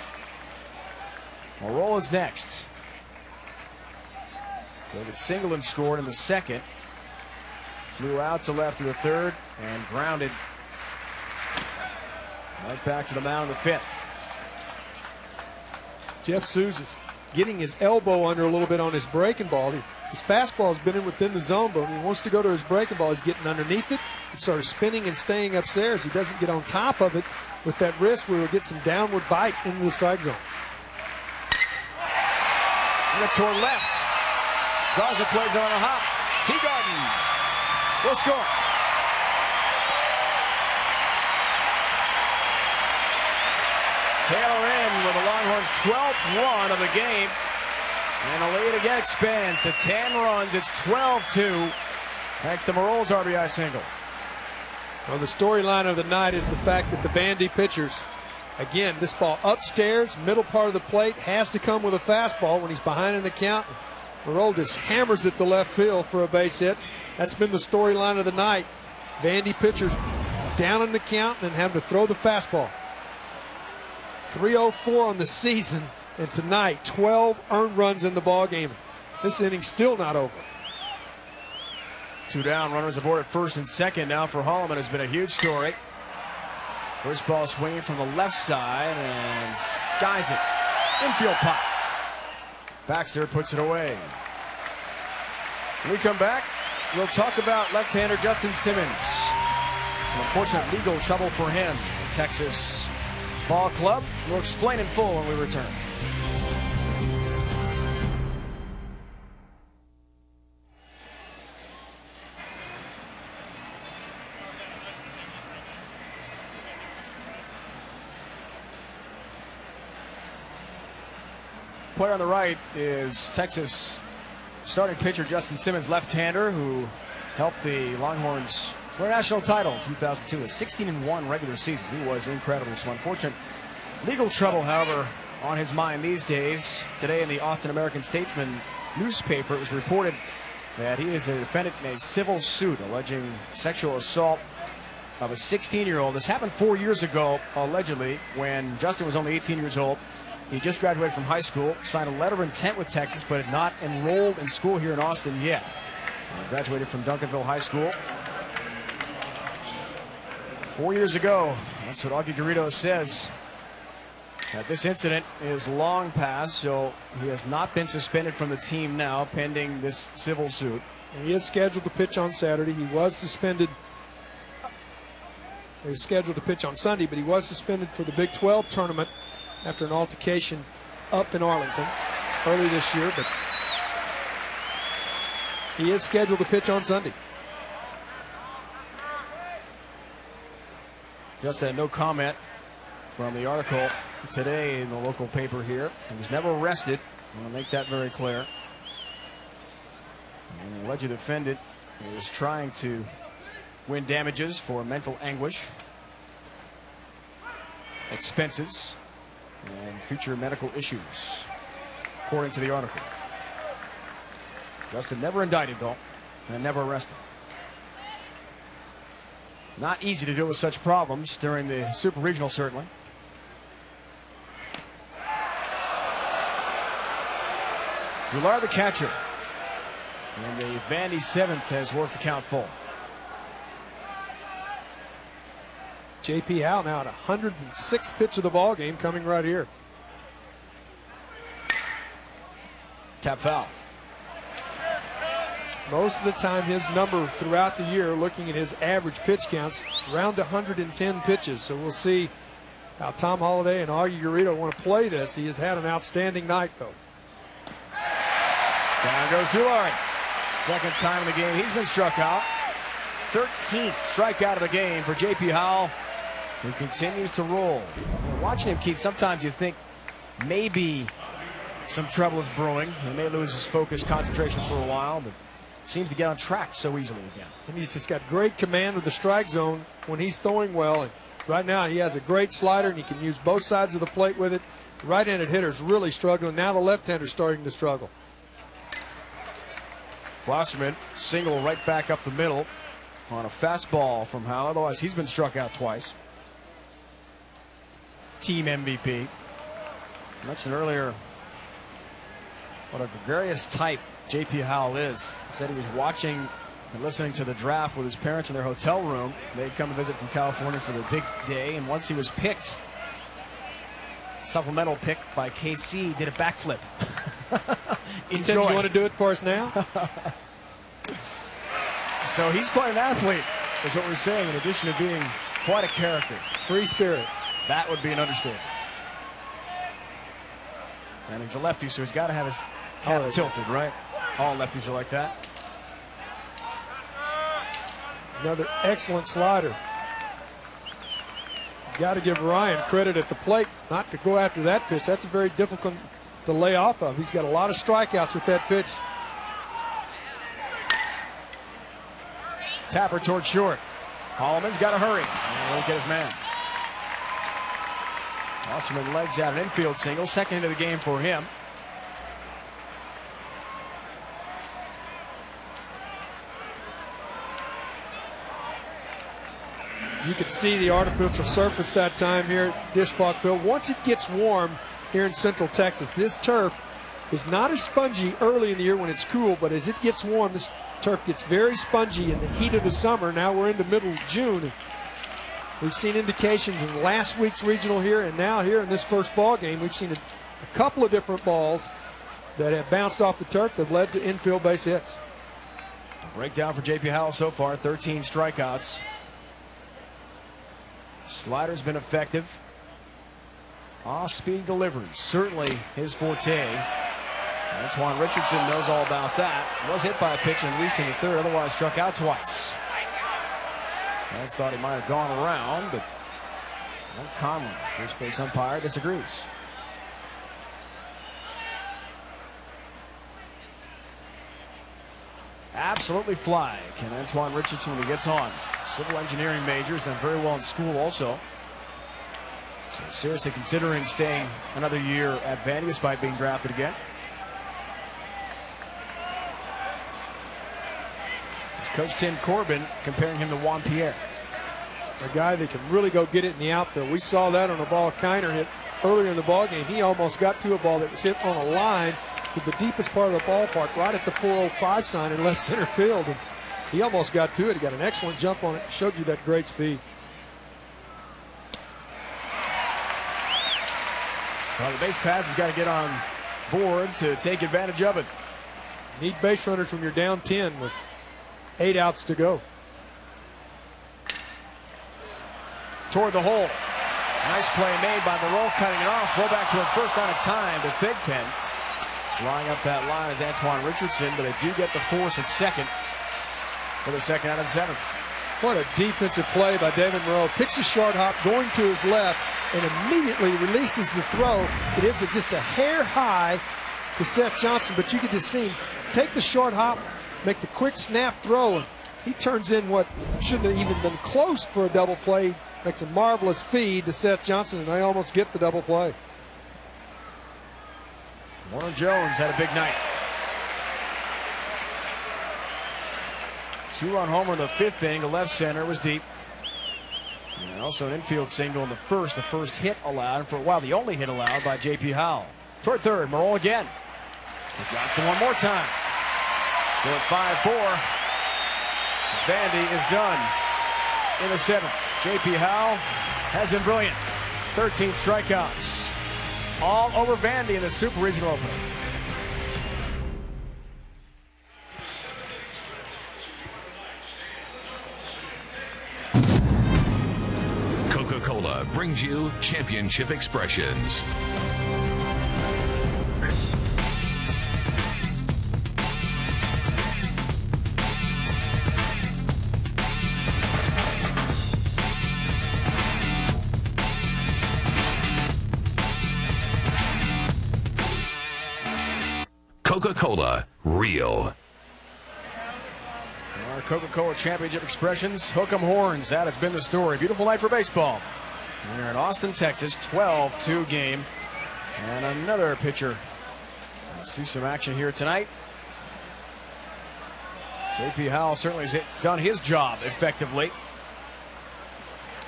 Morola's next. David Singleton scored in the second. Flew out to left to the third and grounded Right back to the mound in the 5th. Jeff Suze is getting his elbow under a little bit on his breaking ball. His fastball has been within the zone, but when he wants to go to his breaking ball, he's getting underneath it. It starts spinning and staying upstairs. He doesn't get on top of it with that wrist where he'll get some downward bite into the strike zone. Rip toward left. Garza plays it on a hop. Teagarden will score. Taylor in with the Longhorns' 12th run of the game. And the lead again expands to 10 runs. It's 12-2 thanks to Marol's RBI single. Well, the storyline of the night is the fact that the Vandy pitchers, again, this ball upstairs, middle part of the plate, has to come with a fastball when he's behind in the count. Marol just hammers it to left field for a base hit. That's been the storyline of the night. Vandy pitchers down in the count and having to throw the fastball. 304 on the season, and tonight 12 earned runs in the ball game. This inning's still not over. 2 down, runners aboard at first and second now for Holloman has been a huge story. First ball swinging from the left side and skies it. Infield pop. Baxter puts it away. When we come back, we'll talk about left-hander Justin Simmons. Some unfortunate legal trouble for him in Texas Ball Club. We'll explain in full when we return. Player on the right is Texas starting pitcher Justin Simmons, left-hander, who helped the Longhorns win a national title in 2002, a 16-1 regular season. He was incredible. Some unfortunate legal trouble, however, on his mind these days. Today in the Austin American-Statesman newspaper, it was reported that he is a defendant in a civil suit alleging sexual assault of a 16-year-old. This happened 4 years ago, allegedly, when Justin was only 18 years old. He just graduated from high school, signed a letter of intent with Texas, but had not enrolled in school here in Austin yet. Graduated from Duncanville High School 4 years ago. That's what Augie Garrido says. That this incident is long past, so he has not been suspended from the team now, pending this civil suit. And he is scheduled to pitch on Saturday. He was suspended. He was scheduled to pitch on Sunday, but he was suspended for the Big 12 tournament after an altercation up in Arlington early this year, but he is scheduled to pitch on Sunday. Just no comment from the article today in the local paper here. He was never arrested. I want to make that very clear. And the alleged defendant is trying to win damages for mental anguish, expenses, and future medical issues, according to the article. Justin never indicted, though, and never arrested. Not easy to deal with such problems during the Super Regional, certainly. Dular, the catcher, and the Vandy 7th has worked the count full. J.P. Howe now at 106th pitch of the ball game, coming right here. Tap foul. Most of the time, his number throughout the year, looking at his average pitch counts, around 110 pitches. So we'll see how Tom Holliday and Augie Garrido want to play this. He has had an outstanding night, though. Down goes Dular. Second time in the game he's been struck out. 13th strikeout of the game for J.P. Howell, who continues to roll. Watching him, Keith, sometimes you think maybe some trouble is brewing. He may lose his focus, concentration for a while, but seems to get on track so easily again. And he's just got great command of the strike zone when he's throwing well. And right now he has a great slider, and he can use both sides of the plate with it. The right-handed hitter's really struggling. Now the left-hander's starting to struggle. Glasserman single right back up the middle on a fastball from Howell. Otherwise, he's been struck out twice. Team MVP. I mentioned earlier what a gregarious type J.P. Howell is. He said he was watching and listening to the draft with his parents in their hotel room. They'd come to visit from California for the big day, and once he was picked, supplemental pick by KC, did a backflip. He said, "You want to do it for us now?" So he's quite an athlete, is what we're saying, in addition to being quite a character. Free spirit. That would be an understatement. And he's a lefty, so he's got to have his head tilted, right? All lefties are like that. Another excellent slider. Got to give Ryan credit at the plate not to go after that pitch. That's very difficult to lay off of. He's got a lot of strikeouts with that pitch. Tapper towards short. Holloman's got to hurry. And he'll get his man. Osterman legs out an infield single. Second into the game for him. You can see the artificial surface that time here at Disch-Falk Field. Once it gets warm here in Central Texas, this turf is not as spongy early in the year when it's cool, but as it gets warm, this turf gets very spongy in the heat of the summer. Now we're into middle of June. We've seen indications in last week's regional here, and now here in this first ball game, we've seen a couple of different balls that have bounced off the turf that have led to infield base hits. A breakdown for J.P. Howell so far, 13 strikeouts. Slider's been effective. Off-speed delivery, certainly his forte. Antoine Richardson knows all about that. Was hit by a pitch and reached in the third, otherwise struck out twice. Lance thought he might have gone around, but Conlon, first base umpire, disagrees. Absolutely fly can Antoine Richardson when he gets on. Civil engineering major, has done very well in school also. So seriously considering staying another year at Vandy despite being drafted again. It's Coach Tim Corbin comparing him to Juan Pierre. A guy that can really go get it in the outfield. We saw that on a ball Kiner hit earlier in the ball game. He almost got to a ball that was hit on a line to the deepest part of the ballpark, right at the 405 sign in left center field. And he almost got to it. He got an excellent jump on it. Showed you that great speed. Well, the base pass has got to get on board to take advantage of it. Need base runners when you're down 10 with 8 outs to go. Toward the hole. Nice play made by Morrell, cutting it off. Throw back to him first out of time to Thigpen. Flying up that line is Antoine Richardson, but they do get the force at second for the second out of 7. What a defensive play by David Morrell. Picks a short hop going to his left and immediately releases the throw. It is just a hair high to Seth Johnson, but you can just see him take the short hop, make the quick snap throw, and he turns in what shouldn't have even been close for a double play. Makes a marvelous feed to Seth Johnson, and they almost get the double play. Warren Jones had a big night. 2-run homer in the 5th inning. The left center was deep. And also an infield single in the first. The first hit allowed, and for a while the only hit allowed by J.P. Howell. Toward third, Morrell again. He drops to one more time. Still at 5-4. Vandy is done in the 7th. J.P. Howell has been brilliant. 13 strikeouts. All over Vandy in the Super Regional opener. Coca-Cola brings you Championship Expressions. Coca-Cola, real. Our Coca-Cola Championship Expressions, hook 'em horns. That has been the story. Beautiful night for baseball. We're in Austin, Texas, 12-2 game. And another pitcher. We'll see some action here tonight. J.P. Howell certainly has done his job effectively.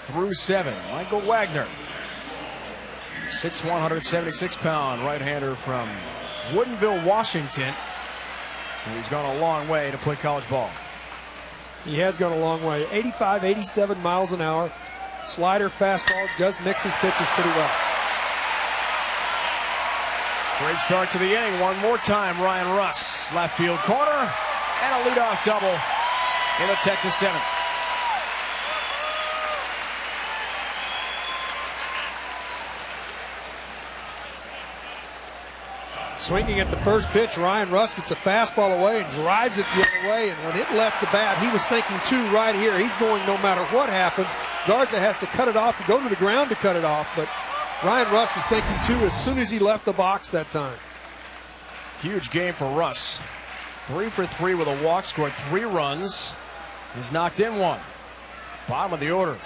Through 7, Michael Wagner. 6'1", 176-pound right-hander from Woodinville, Washington. And he's gone a long way to play college ball. He has gone a long way. 85, 87 miles an hour. Slider, fastball, does mix his pitches pretty well. Great start to the inning. One more time, Ryan Russ. Left field corner, and a leadoff double in the Texas seventh. Swinging at the first pitch, Ryan Russ gets a fastball away and drives it the other way. And when it left the bat, he was thinking two right here. He's going no matter what happens. Garza has to cut it off to go to the ground to cut it off. But Ryan Russ was thinking two as soon as he left the box that time. Huge game for Russ. 3 for 3 with a walk, scored 3 runs. He's knocked in one. Bottom of the order.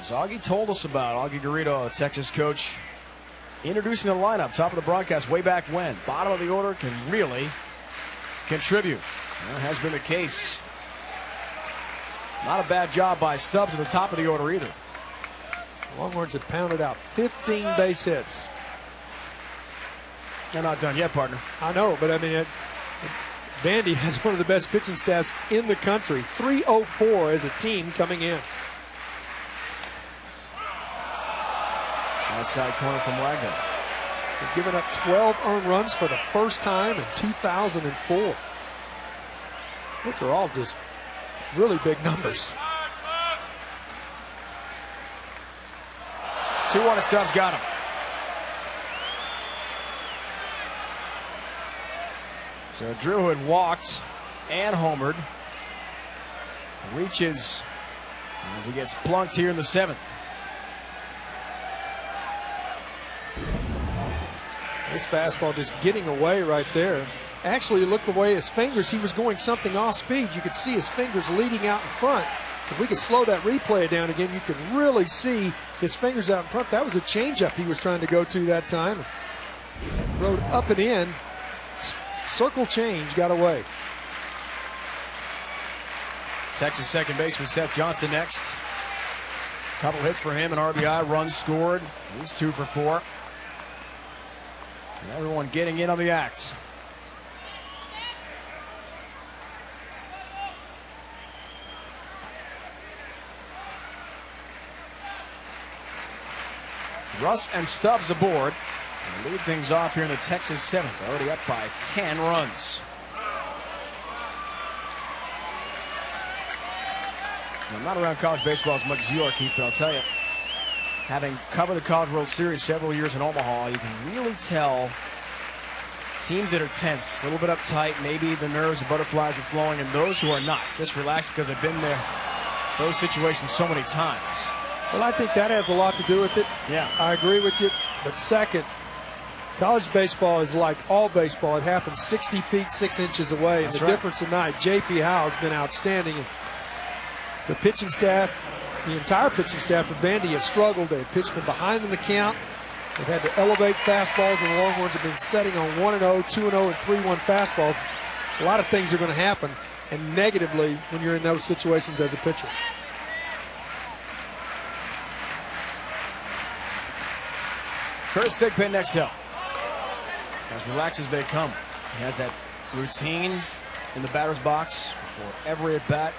As Augie told us about, Augie Garrido, Texas coach, introducing the lineup, top of the broadcast way back when. Bottom of the order can really contribute. That has been the case. Not a bad job by Stubbs at the top of the order either. Longhorns have pounded out 15 base hits. They're not done yet, partner. I know, but I mean, Vandy has one of the best pitching staffs in the country. 304 as a team coming in. Outside corner from Wagner. They've given up 12 earned runs for the first time in 2004. Which are all just really big numbers. 2-1 and Stubbs got him. So Drew, who had walked and homered, reaches as he gets plunked here in the 7th. This fastball just getting away right there. Actually, look the way his fingers, he was going something off speed. You could see his fingers leading out in front. If we could slow that replay down again, you could really see his fingers out in front. That was a changeup he was trying to go to that time. Rode up and in. Circle change, got away. Texas second baseman Seth Johnston next. Couple hits for him, an RBI, runs scored. He's 2 for 4. And everyone getting in on the act. Russ and Stubbs aboard. And lead things off here in the Texas 7th. Already up by 10 runs. I'm not around college baseball as much as you are, Keith, but I'll tell you, having covered the College World Series several years in Omaha, you can really tell teams that are tense, a little bit uptight, maybe the nerves and butterflies are flowing, and those who are not, just relaxed because I've been there, those situations so many times. Well, I think that has a lot to do with it. Yeah. I agree with you. But second, college baseball is like all baseball. It happens 60 feet, 6 inches away. And the difference tonight, J.P. Howe has been outstanding. And the pitching staff, the entire pitching staff of Vandy has struggled. They have pitched from behind in the count. They've had to elevate fastballs, and the Longhorns have been setting on 1-0, 2-0, and 3-1 fastballs. A lot of things are going to happen, and negatively when you're in those situations as a pitcher. Curtis Thigpen next hill. As relaxed as they come. He has that routine in the batter's box before every at bat.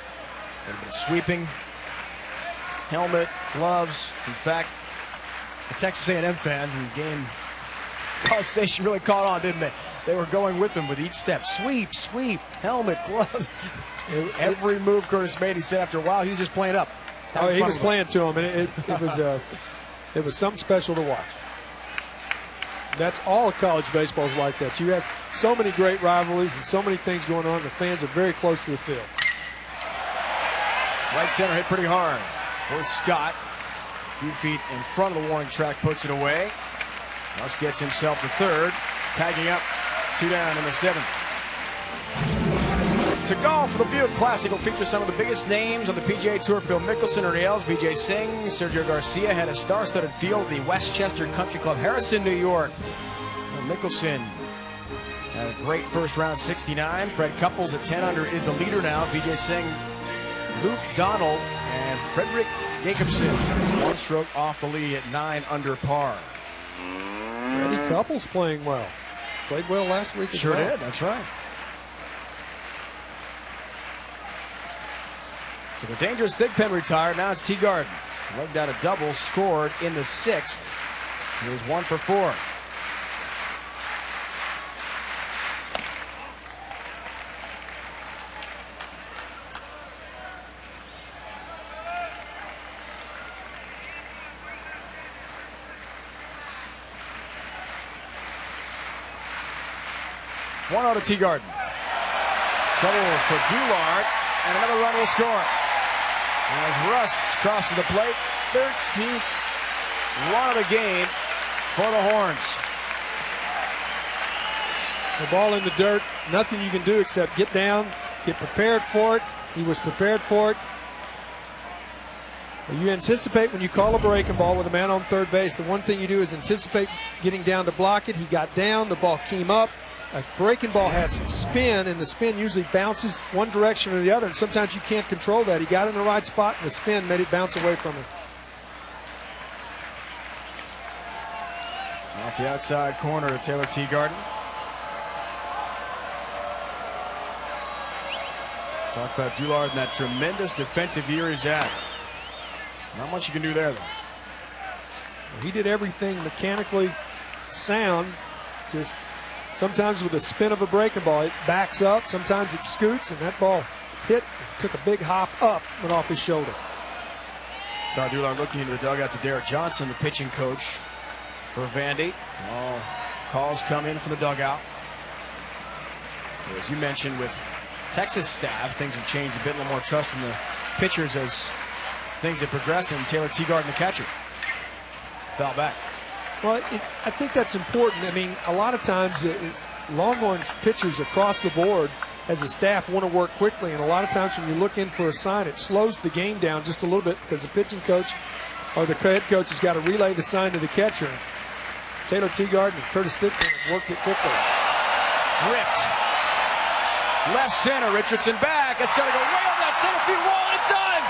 A little bit of sweeping, helmet, gloves. In fact, the Texas A&M fans in the game, College Station really caught on, didn't they? They were going with him with each step. Sweep, sweep, helmet, gloves. Every move Curtis made, he said after a while, he was just playing up. Oh, he was playing to him, and it was something special to watch. That's all of college baseball is like that. You have so many great rivalries and so many things going on. The fans are very close to the field. Right center hit pretty hard. Boy, Scott, a few feet in front of the warning track, puts it away. Russ gets himself to third, tagging up 2 down in the 7th. To golf for the Buick Classic will feature some of the biggest names on the PGA Tour. Phil Mickelson, Ernie Els, Vijay Singh, Sergio Garcia had a star-studded field at the Westchester Country Club, Harrison, New York. Mickelson had a great first round 69. Fred Couples at 10 under is the leader now. Vijay Singh, Luke Donald, and Frederick Jacobson 1 stroke off the lead at 9 under par. Freddie Couples playing well. Played well last week as well. Sure did, that's right. So the dangerous thick pin retired. Now it's Teagarden. Lugged out a double, scored in the 6th. He was 1 for 4. One out of Teagarden. Trouble for Doulard, and another run will score. As Russ crosses the plate, 13th run of the game for the Horns. The ball in the dirt, nothing you can do except get down, get prepared for it. He was prepared for it. You anticipate when you call a breaking ball with a man on third base, the one thing you do is anticipate getting down to block it. He got down, the ball came up. A breaking ball has spin, and the spin usually bounces one direction or the other, and sometimes you can't control that. He got in the right spot, and the spin made it bounce away from him. Off the outside corner to Taylor Teagarden. Talk about Doulard and that tremendous defensive year he's had. Not much you can do there, though. He did everything mechanically sound, just sometimes with the spin of a breaking ball, it backs up, sometimes it scoots, and that ball hit, took a big hop up, went off his shoulder. Saw Doulard looking into the dugout to Derek Johnson, the pitching coach for Vandy. All calls come in from the dugout. As you mentioned, with Texas staff, things have changed a bit, a little more trust in the pitchers as things have progressed, and Taylor Teagarden, the catcher, fell back. Well, I think that's important. I mean, a lot of times Longhorn pitchers across the board as a staff want to work quickly, and a lot of times when you look in for a sign, it slows the game down just a little bit because the pitching coach or the head coach has got to relay the sign to the catcher. Taylor Teagarden and Curtis Thigpen have worked it quickly. Ripped. Left center, Richardson back. It's going to go way over that center field wall, and it does!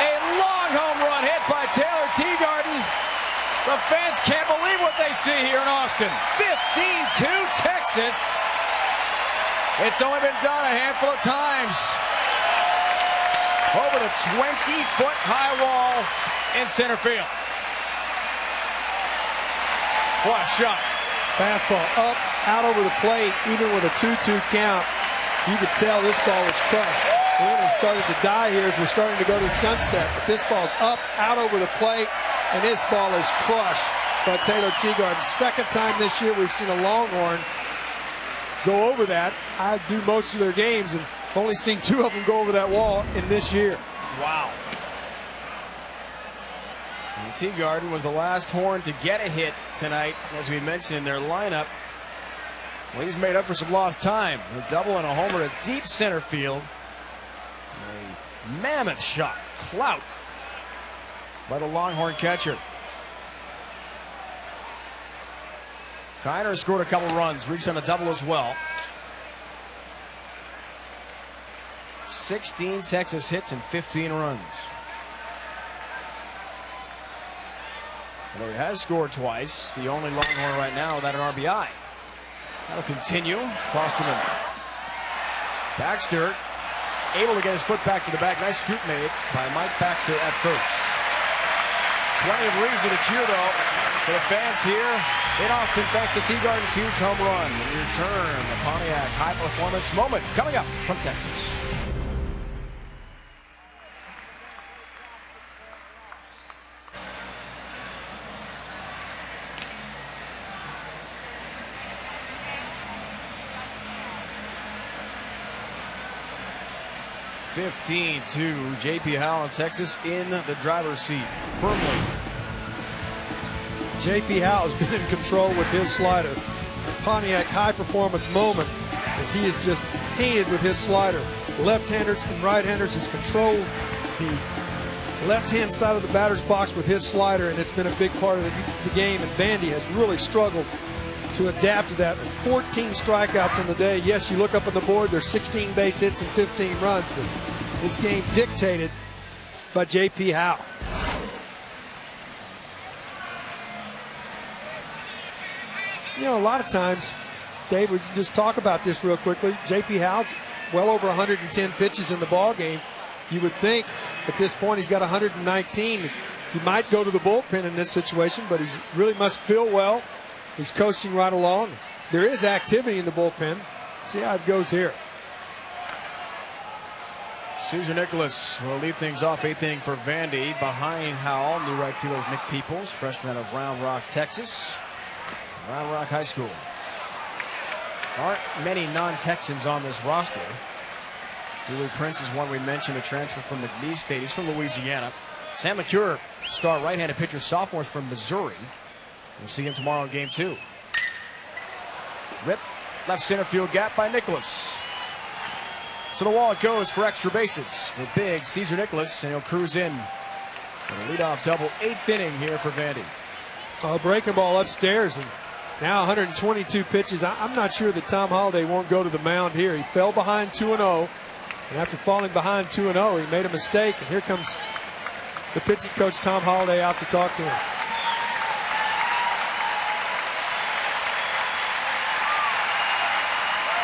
A long home run hit by Taylor Teagarden. The fans can't believe what they see here in Austin. 15-2 Texas. It's only been done a handful of times. Over the 20-foot high wall in center field. What a shot. Fastball up, out over the plate, even with a 2-2 count. You could tell this ball was crushed. When it started to die here as we're starting to go to sunset. But this ball's up, out over the plate, and this ball is crushed by Taylor Teagarden. Second time this year we've seen a Longhorn go over that. I do most of their games, and only seen 2 of them go over that wall in this year. Wow. And Teagarden was the last Horn to get a hit tonight, as we mentioned in their lineup. Well, he's made up for some lost time. A double and a homer to deep center field. A mammoth shot, clout, by the Longhorn catcher. Kiner scored a couple runs, reached on a double as well. 16 Texas hits and 15 runs. Well, he has scored twice, the only Longhorn right now without an RBI. That'll continue. Klosterman. Baxter able to get his foot back to the back. Nice scoop made by Mike Baxter at first. Plenty of reason to cheer, though, for the fans here in Austin, thanks to Teagarden's huge home run. In return, the Pontiac high-performance moment coming up from Texas. (15-2), J.P. Howell in Texas in the driver's seat firmly. J.P. Howell has been in control with his slider. The Pontiac high-performance moment as he is just painted with his slider. Left-handers and right-handers, he's controlled the left-hand side of the batter's box with his slider, and it's been a big part of the game, and Vandy has really struggled to adapt to that. 14 strikeouts on the day. Yes, you look up on the board, there's 16 base hits and 15 runs, but this game dictated by J.P. Howell. You know, a lot of times, Dave, we just talk about this real quickly. J.P. Howell well over 110 pitches in the ball game. You would think at this point he's got 119. He might go to the bullpen in this situation, but he really must feel well. He's coasting right along. There is activity in the bullpen. See how it goes here. Caesar Nicholas will lead things off, 8th inning for Vandy. Behind Howell, new right fielder Nick Peoples, freshman out of Round Rock, Texas. Round Rock High School. Aren't many non-Texans on this roster. Dooley Prince is one we mentioned, a transfer from McNeese State. He's from Louisiana. Sam McCure, star right-handed pitcher, sophomore from Missouri. We'll see him tomorrow in Game 2. Rip, left center field gap by Nicholas. To the wall it goes for extra bases for big Caesar Nicholas, and he'll cruise in for the leadoff double, 8th inning here for Vandy. Breaking ball upstairs, and now 122 pitches. I'm not sure that Tom Holliday won't go to the mound here. He fell behind 2-0, and after falling behind 2-0, he made a mistake, and here comes the pitching coach Tom Holliday out to talk to him.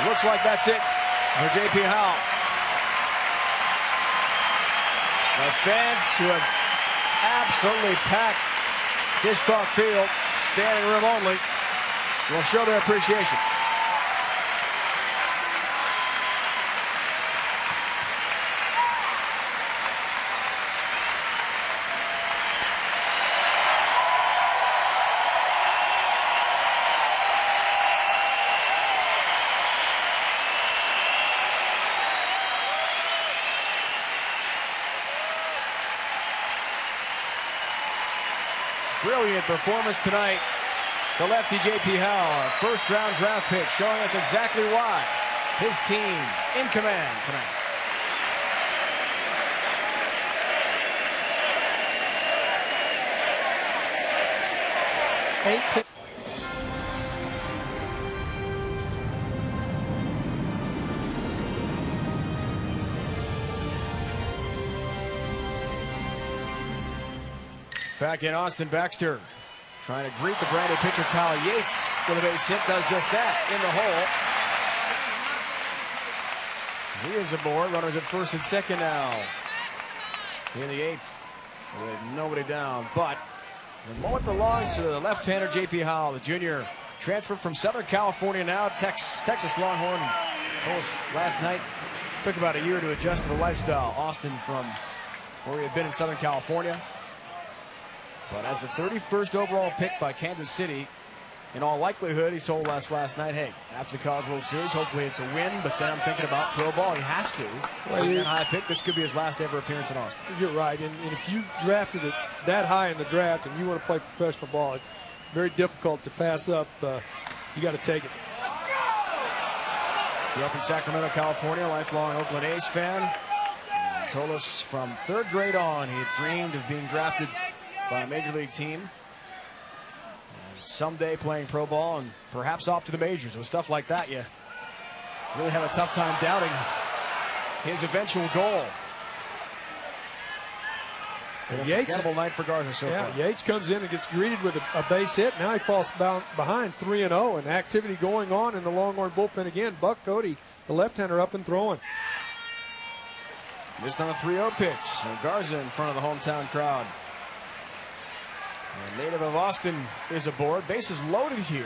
Looks like that's it for J.P. Howell. The fans who have absolutely packed Dish Talk Field, standing room only, will show their appreciation. Brilliant performance tonight. The lefty J.P. Howell, first-round draft pick, showing us exactly why his team in command tonight. Back in, Austin Baxter trying to greet the brand-new pitcher Kyle Yates with a base hit. Does just that in the hole. He is aboard. Runners at first and second now in the 8th with nobody down. But the moment belongs to the left-hander J.P. Howell, the junior transfer from Southern California, now Texas Longhorn. Told us last night took about a year to adjust to the lifestyle. Austin from where he had been in Southern California. But as the 31st overall pick by Kansas City, in all likelihood, he told us last night, hey, after the College World Series, hopefully it's a win, but then I'm thinking about pro ball. He has to. Well, that high pick, this could be his last ever appearance in Austin. You're right, and if you drafted it that high in the draft and you want to play professional ball, it's very difficult to pass up. You got to take it. Grew up in Sacramento, California, lifelong Oakland A's fan. And told us from 3rd grade on, he had dreamed of being drafted by a major league team, and someday playing pro ball and perhaps off to the majors. With stuff like that, you really have a tough time doubting his eventual goal. Been a forgettable night for Garza so far. Yates comes in and gets greeted with a base hit. Now he falls behind 3-0, and activity going on in the Longhorn bullpen again. Buck Cody, the left-hander, up and throwing. Missed on a 3-0 pitch. And Garza in front of the hometown crowd. A native of Austin is aboard. Bases loaded here.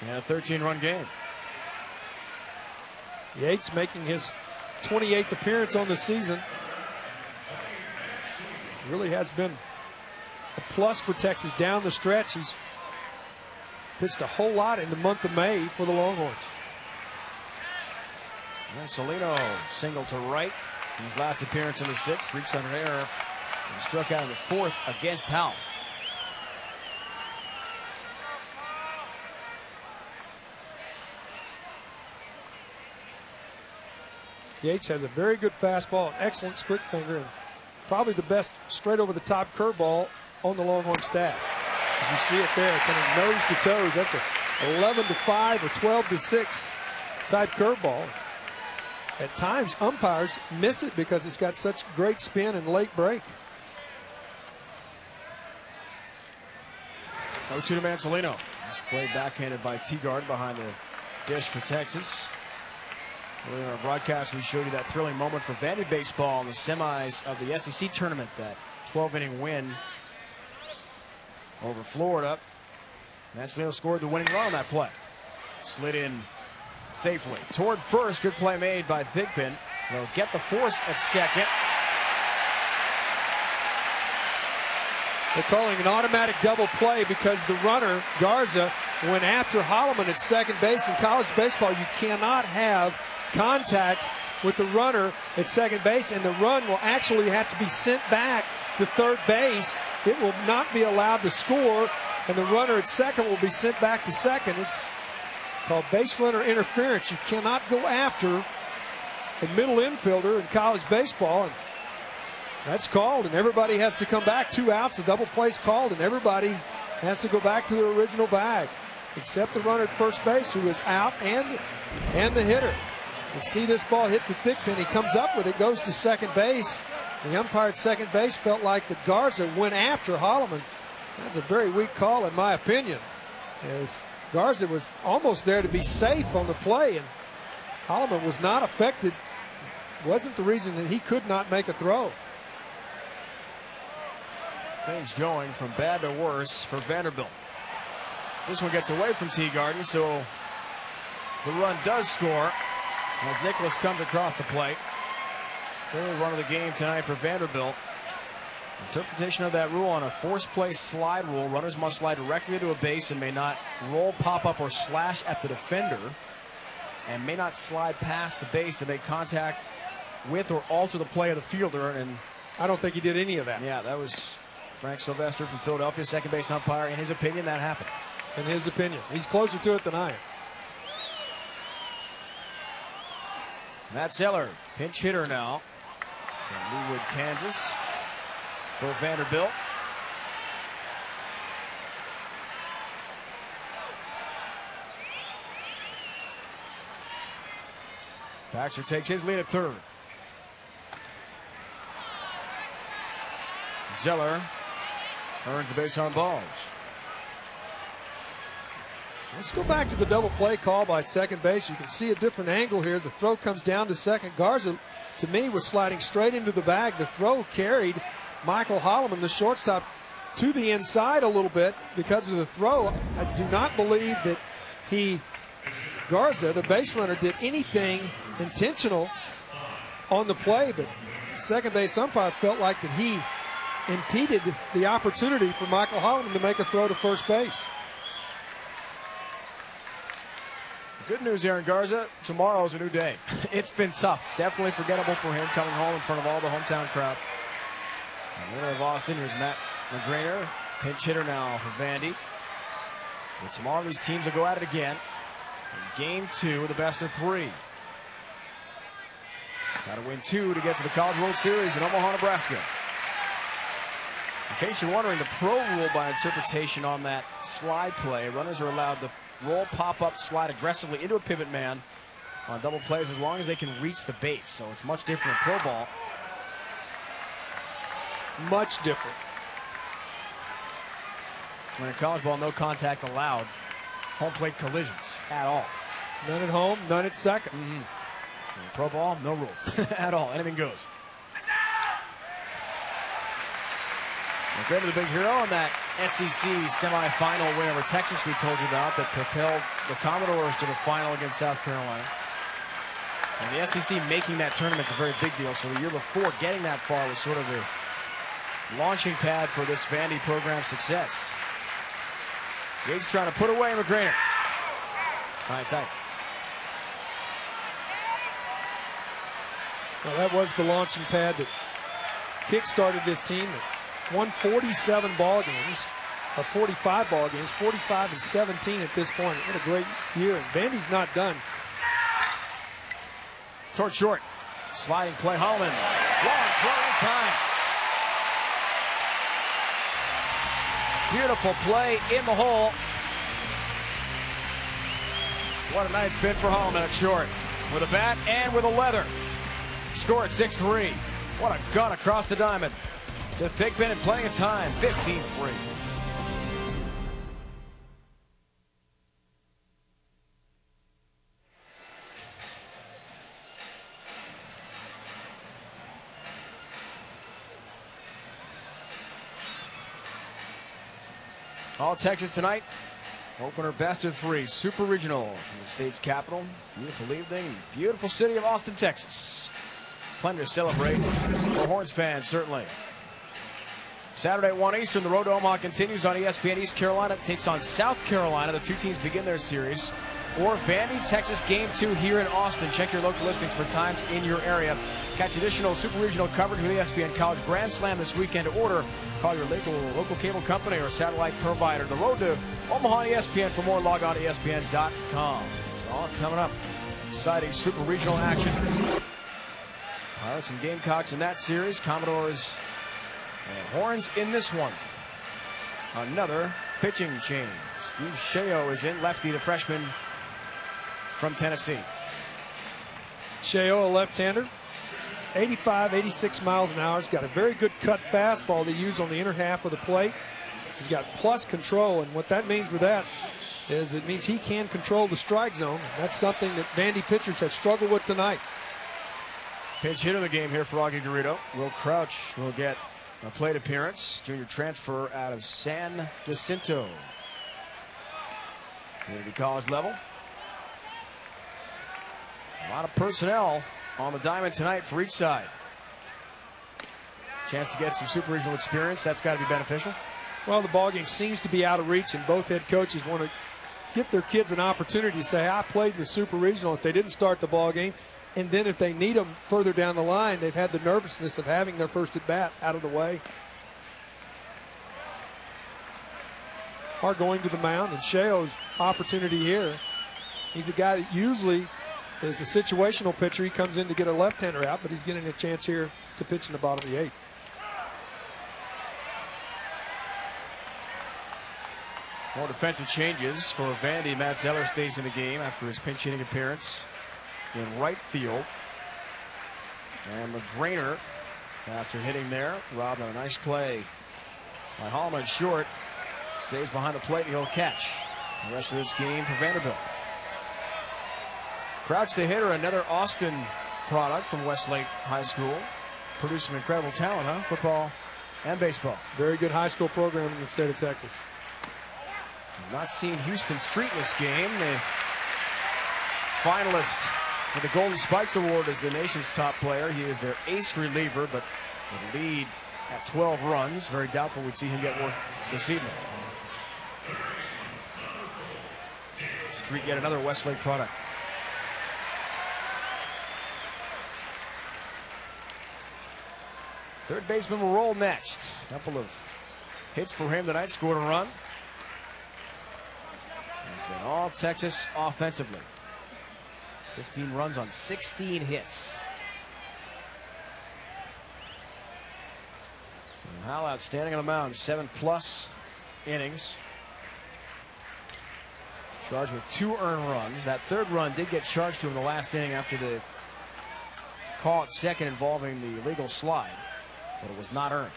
And a 13-run game. Yates making his 28th appearance on the season. Really has been a plus for Texas down the stretch. He's pitched a whole lot in the month of May for the Longhorns. And Salino single to right. His last appearance in the 6th. Reached on an error. And struck out in the 4th against Howell. Yates has a very good fastball, excellent split finger, and probably the best straight over the top curveball on the Longhorn staff. As you see it there, kind of nose to toes. That's a 11-5 or 12-6 type curveball. At times, umpires miss it because it's got such great spin and late break. 0-2 to Mansolino. This play backhanded by Teagard behind the dish for Texas. Earlier in our broadcast, we showed you that thrilling moment for Vandy baseball in the semis of the SEC tournament, that 12-inning win over Florida. Manzanillo scored the winning run on that play. Slid in safely toward first. Good play made by Thigpen. They'll get the force at second. They're calling an automatic double play because the runner, Garza, went after Holloman at second base. In college baseball, you cannot have contact with the runner at second base, and the run will actually have to be sent back to third base. It will not be allowed to score, and the runner at second will be sent back to second. It's called base runner interference. You cannot go after a middle infielder in college baseball, and that's called, and everybody has to come back. 2 outs, a double play's called, and everybody has to go back to their original bag, except the runner at first base, who is out, and the hitter. You see this ball hit the Thigpen. He comes up with it, goes to second base. The umpire at second base felt like the Garza went after Holloman. That's a very weak call, in my opinion, as Garza was almost there to be safe on the play, and Holloman was not affected. Wasn't the reason that he could not make a throw. Things going from bad to worse for Vanderbilt. This one gets away from Teagarden, so the run does score as Nicholas comes across the plate. Third run of the game tonight for Vanderbilt. Interpretation of that rule on a forced play slide rule: runners must slide directly into a base and may not roll, pop up, or slash at the defender, and may not slide past the base to make contact with or alter the play of the fielder. And I don't think he did any of that. Yeah, that was Frank Sylvester from Philadelphia, second base umpire. In his opinion, that happened. In his opinion. He's closer to it than I am. Matt Zeller, pinch hitter now from Leawood, Kansas, for Vanderbilt. Baxter takes his lead at third. Zeller earns the base on balls. Let's go back to the double play call by second base. You can see a different angle here. The throw comes down to second. Garza, to me, was sliding straight into the bag. The throw carried Michael Holloman, the shortstop, to the inside a little bit because of the throw. I do not believe that Garza, the base runner, did anything intentional on the play, but second base umpire felt like that he impeded the opportunity for Michael Holloman to make a throw to first base. Good news, Aaron Garza. Tomorrow's a new day. It's been tough. Definitely forgettable for him coming home in front of all the hometown crowd. The winner of Austin, here's Matt McGrainer, pinch hitter now for Vandy. But tomorrow these teams will go at it again in game 2 of the best of 3. Got to win 2 to get to the College World Series in Omaha, Nebraska. In case you're wondering, the pro rule by interpretation on that slide play, runners are allowed to roll, pop up, slide aggressively into a pivot man on double plays as long as they can reach the base. So it's much different in pro ball. Much different. When in college ball, no contact allowed. Home plate collisions at all. None at home, none at second. In pro ball, no rule at all. Anything goes. Great to the big hero in that SEC semifinal win over Texas we told you about that propelled the Commodores to the final against South Carolina. And the SEC making that tournament is a very big deal. So the year before, getting that far was sort of the launching pad for this Vandy program's success. Yates trying to put away McGrainer. High tight. Well, that was the launching pad that kick-started this team. Won 47 ball games, or 45 ball games, 45 and 17 at this point. What a great year, and Vandy's not done. Toward short, sliding play, Holloman. Long throw in time. Beautiful play in the hole. What a night's been for Holloman at short. With a bat and with a leather. Score at 6-3. What a gun across the diamond. To Thigpen and playing a time, 15-3. All Texas tonight. Opener best of 3. Super Regional from the state's capital. Beautiful evening. Beautiful city of Austin, Texas. Plenty to celebrate for Horns fans, certainly. Saturday at 1 Eastern, the road to Omaha continues on ESPN. East Carolina takes on South Carolina. The two teams begin their series. Or Vandy, Texas, Game 2 here in Austin. Check your local listings for times in your area. Catch additional Super Regional coverage with ESPN College Grand Slam this weekend. Order, call your local cable company or satellite provider. The road to Omaha and ESPN. For more, log on to ESPN.com. It's all coming up. Exciting Super Regional action. Pirates and Gamecocks in that series. Commodores and Horns in this one. Another pitching change. Steve Sheo is in, lefty, the freshman from Tennessee. Sheo, a left-hander, 85, 86 miles an hour. He's got a very good cut fastball to use on the inner half of the plate. He's got plus control, and what that means for that is it means he can control the strike zone. That's something that Vandy pitchers have struggled with tonight. Pinch hit of the game here for Augie Garrido. Will Crouch will get a plate appearance. Junior transfer out of San Jacinto. Community college level. A lot of personnel on the diamond tonight for each side. Chance to get some Super Regional experience. That's got to be beneficial. Well, the ballgame seems to be out of reach, and both head coaches want to get their kids an opportunity to say, I played in the Super Regional if they didn't start the ballgame. And then if they need them further down the line, they've had the nervousness of having their first at-bat out of the way. Are going to the mound, and Sheo's opportunity here. He's a guy that usually is a situational pitcher. He comes in to get a left-hander out, but he's getting a chance here to pitch in the bottom of the 8th. More defensive changes for Vandy. Matt Zeller stays in the game after his pinch hitting appearance in right field. And McGrainer, after hitting there, robbed on a nice play by Hallman short, stays behind the plate and he'll catch the rest of this game for Vanderbilt. Crouch the hitter, another Austin product from Westlake High School. Produced some incredible talent, huh? Football and baseball. Very good high school program in the state of Texas. Not seen Houston Street in this game. The finalist for the Golden Spikes Award as the nation's top player. He is their ace reliever, but with a lead at 12 runs. Very doubtful we'd see him get work this evening. Street, yet another Westlake product. Third baseman will roll next. A couple of hits for him tonight, scored a run. He's been all Texas offensively. 15 runs on 16 hits. And Howell outstanding on the mound, 7+ innings. Charged with 2 earned runs. That third run did get charged to him in the last inning after the call at second involving the illegal slide, but it was not earned.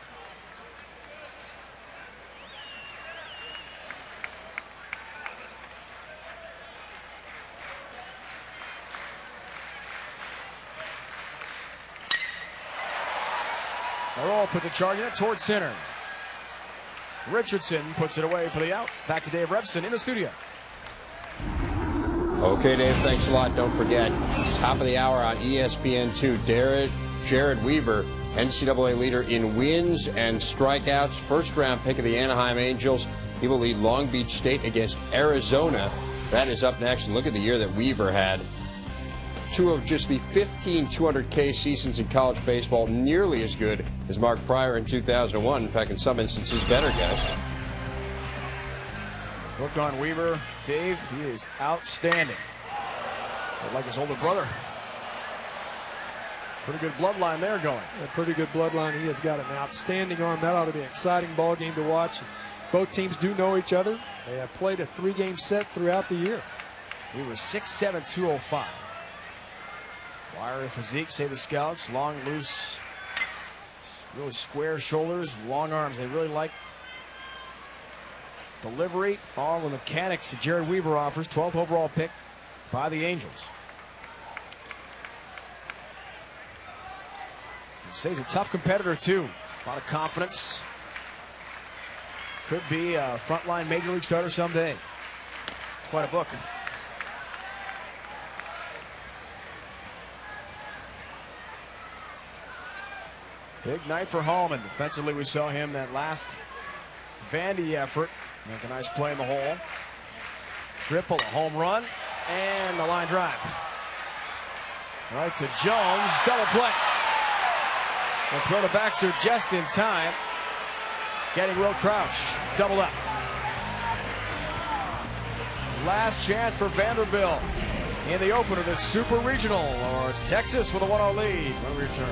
Roll puts a charge in it towards center. Richardson puts it away for the out. Back to Dave Repson in the studio. Okay, Dave, thanks a lot. Don't forget, top of the hour on ESPN2, Jared Weaver, NCAA leader in wins and strikeouts, first-round pick of the Anaheim Angels. He will lead Long Beach State against Arizona. That is up next. And look at the year that Weaver had. 2 of just the 15 200K seasons in college baseball, nearly as good as Mark Pryor in 2001. In fact, in some instances, better, guys. Look on Weaver. Dave, he is outstanding. Like his older brother. Pretty good bloodline there going. A pretty good bloodline. He has got an outstanding arm. That ought to be an exciting ball game to watch. Both teams do know each other. They have played a 3-game set throughout the year. Weaver 6'7", 205. Wiry physique, say the scouts. Long, loose, really square shoulders, long arms. They really like delivery. All the mechanics that Jared Weaver offers. 12th overall pick by the Angels. He says he's a tough competitor, too. A lot of confidence. Could be a frontline major league starter someday. It's quite a book. Big night for Hallman. Defensively, we saw him that last Vandy effort. Make a nice play in the hole. Triple, a home run, and the line drive. Right to Jones, double play. The throw to Baxter just in time. Getting Will Crouch, double up. Last chance for Vanderbilt in the opener, the Super Regional. Or it's Texas with a 1-0 lead when we return.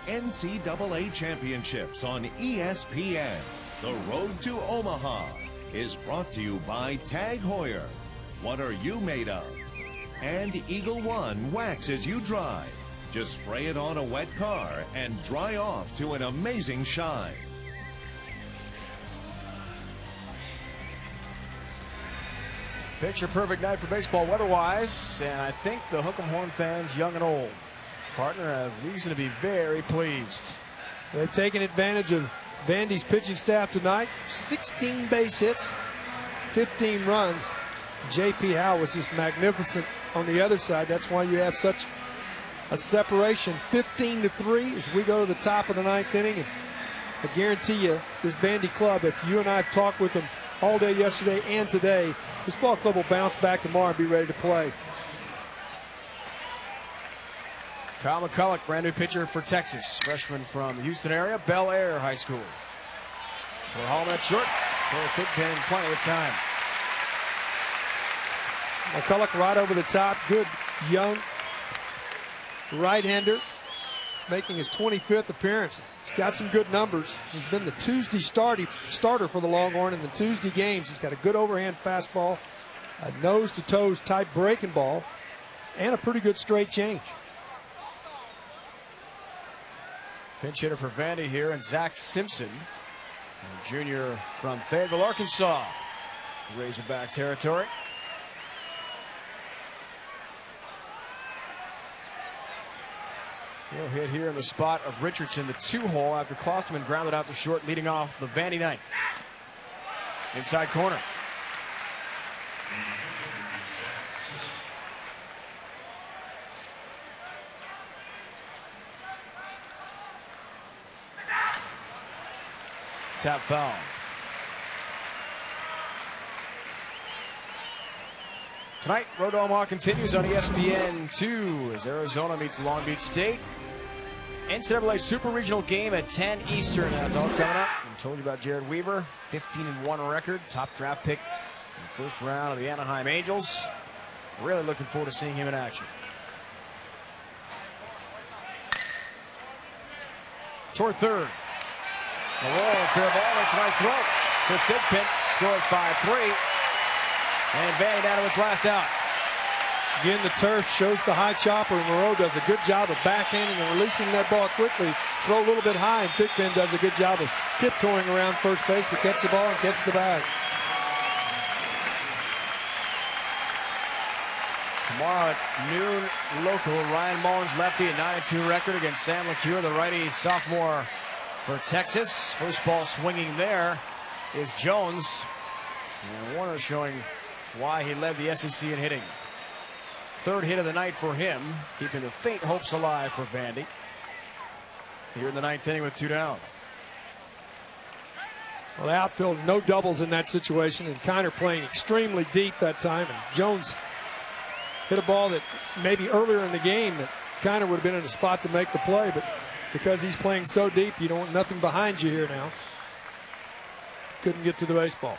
NCAA Championships on ESPN. The Road to Omaha is brought to you by Tag Heuer. What are you made of? And Eagle One wax as you drive. Just spray it on a wet car and dry off to an amazing shine. Picture perfect night for baseball weather-wise, and I think the Hook'em Horn fans, young and old, partner, have reason to be very pleased. They've taken advantage of Vandy's pitching staff tonight. 16 base hits, 15 runs. J.P. Howe was just magnificent on the other side. That's why you have such a separation. 15-3 as we go to the top of the ninth inning. And I guarantee you, this Vandy club, if you and I have talked with them all day yesterday and today, this ball club will bounce back tomorrow and be ready to play. Kyle McCulloch, brand new pitcher for Texas. Freshman from the Houston area, Bel Air High School. For Hallman at short, for Thigpen, plenty of time. McCulloch right over the top, good young right-hander. He's making his 25th appearance. He's got some good numbers. He's been the Tuesday starter for the Longhorn in the Tuesday games. He's got a good overhand fastball, a nose-to-toes type breaking ball, and a pretty good straight change. Pinch hitter for Vandy here, and Zach Simpson, a junior from Fayetteville, Arkansas. Razorback territory. He'll hit here in the spot of Richardson, the 2-hole, after Klosterman grounded out to short, leading off the Vandy ninth. Inside corner. Tap foul. Tonight, Road to Omaha continues on ESPN2 as Arizona meets Long Beach State. NCAA Super Regional game at 10 Eastern. That's all coming up. I told you about Jared Weaver, 15-1 record, top draft pick in the first round of the Anaheim Angels. Really looking forward to seeing him in action. Toward third. Moreau, fair ball, makes a nice throw to Thigpen, scored 5-3. And Vandy down to its last out. Again, the turf shows the high chopper. Moreau does a good job of backhanding and releasing that ball quickly. Throw a little bit high, and Thigpen does a good job of tiptoeing around first base to catch the ball and catch the bag. Tomorrow at noon local, Ryan Mullins, lefty, a 9-2 record against Sam LeCure, the righty sophomore for Texas. First ball swinging there is Jones. And Warner showing why he led the SEC in hitting. Third hit of the night for him, keeping the faint hopes alive for Vandy. Here in the ninth inning with 2 down. Well, the outfield, no doubles in that situation, and Kiner playing extremely deep that time. And Jones hit a ball that maybe earlier in the game that Kiner would have been in a spot to make the play, but because he's playing so deep, you don't want nothing behind you here now. Couldn't get to the baseball.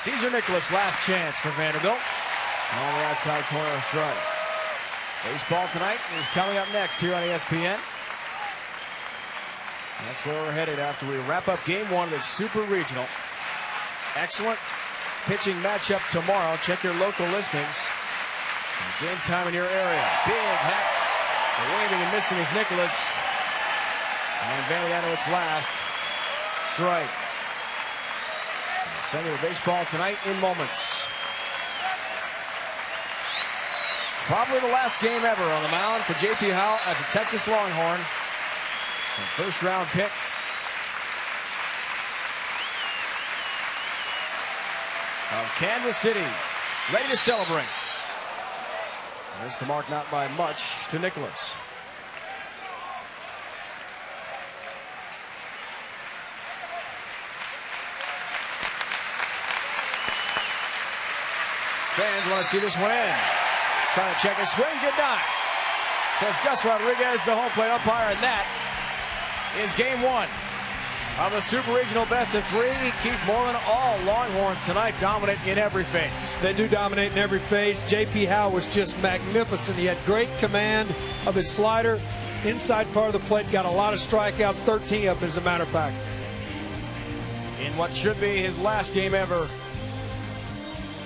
Caesar Nicholas, last chance for Vanderbilt. On the outside corner strike. Baseball tonight is coming up next here on ESPN. That's where we're headed after we wrap up game 1 of the Super Regional. Excellent pitching matchup tomorrow. Check your local listings. Game time in your area. Big hat. Waving and missing is Nicholas. And Vandy down to its last strike. Sending the baseball tonight in moments. Probably the last game ever on the mound for J.P. Howell as a Texas Longhorn. First round pick. Of Kansas City. Ready to celebrate. Missed the mark not by much to Nicholas. Fans want to see this one in. Trying to check his swing, did not. Says Gus Rodriguez, the home plate umpire, and that is game one of the Super Regional Best of 3. Keith Moreland, all Longhorns tonight dominant in every phase. They do dominate in every phase. J.P. Howell was just magnificent. He had great command of his slider. Inside part of the plate, got a lot of strikeouts, 13 of them as a matter of fact. In what should be his last game ever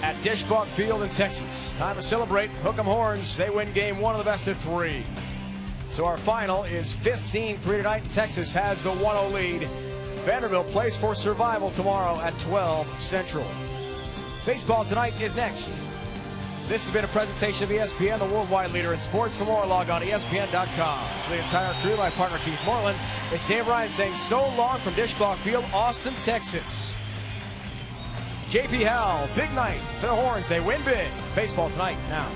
at Disch Falk Field in Texas. Time to celebrate. Hook 'em horns. They win game one of the best of 3. So our final is 15-3 tonight. Texas has the 1-0 lead. Vanderbilt plays for survival tomorrow at 12 Central. Baseball tonight is next. This has been a presentation of ESPN, the worldwide leader in sports. For more, log on to ESPN.com. For the entire crew, my partner Keith Moreland, it's Dave Ryan saying so long from Disch Falk Field, Austin, Texas. J.P. Howell, big night for the Horns. They win big. Baseball tonight now.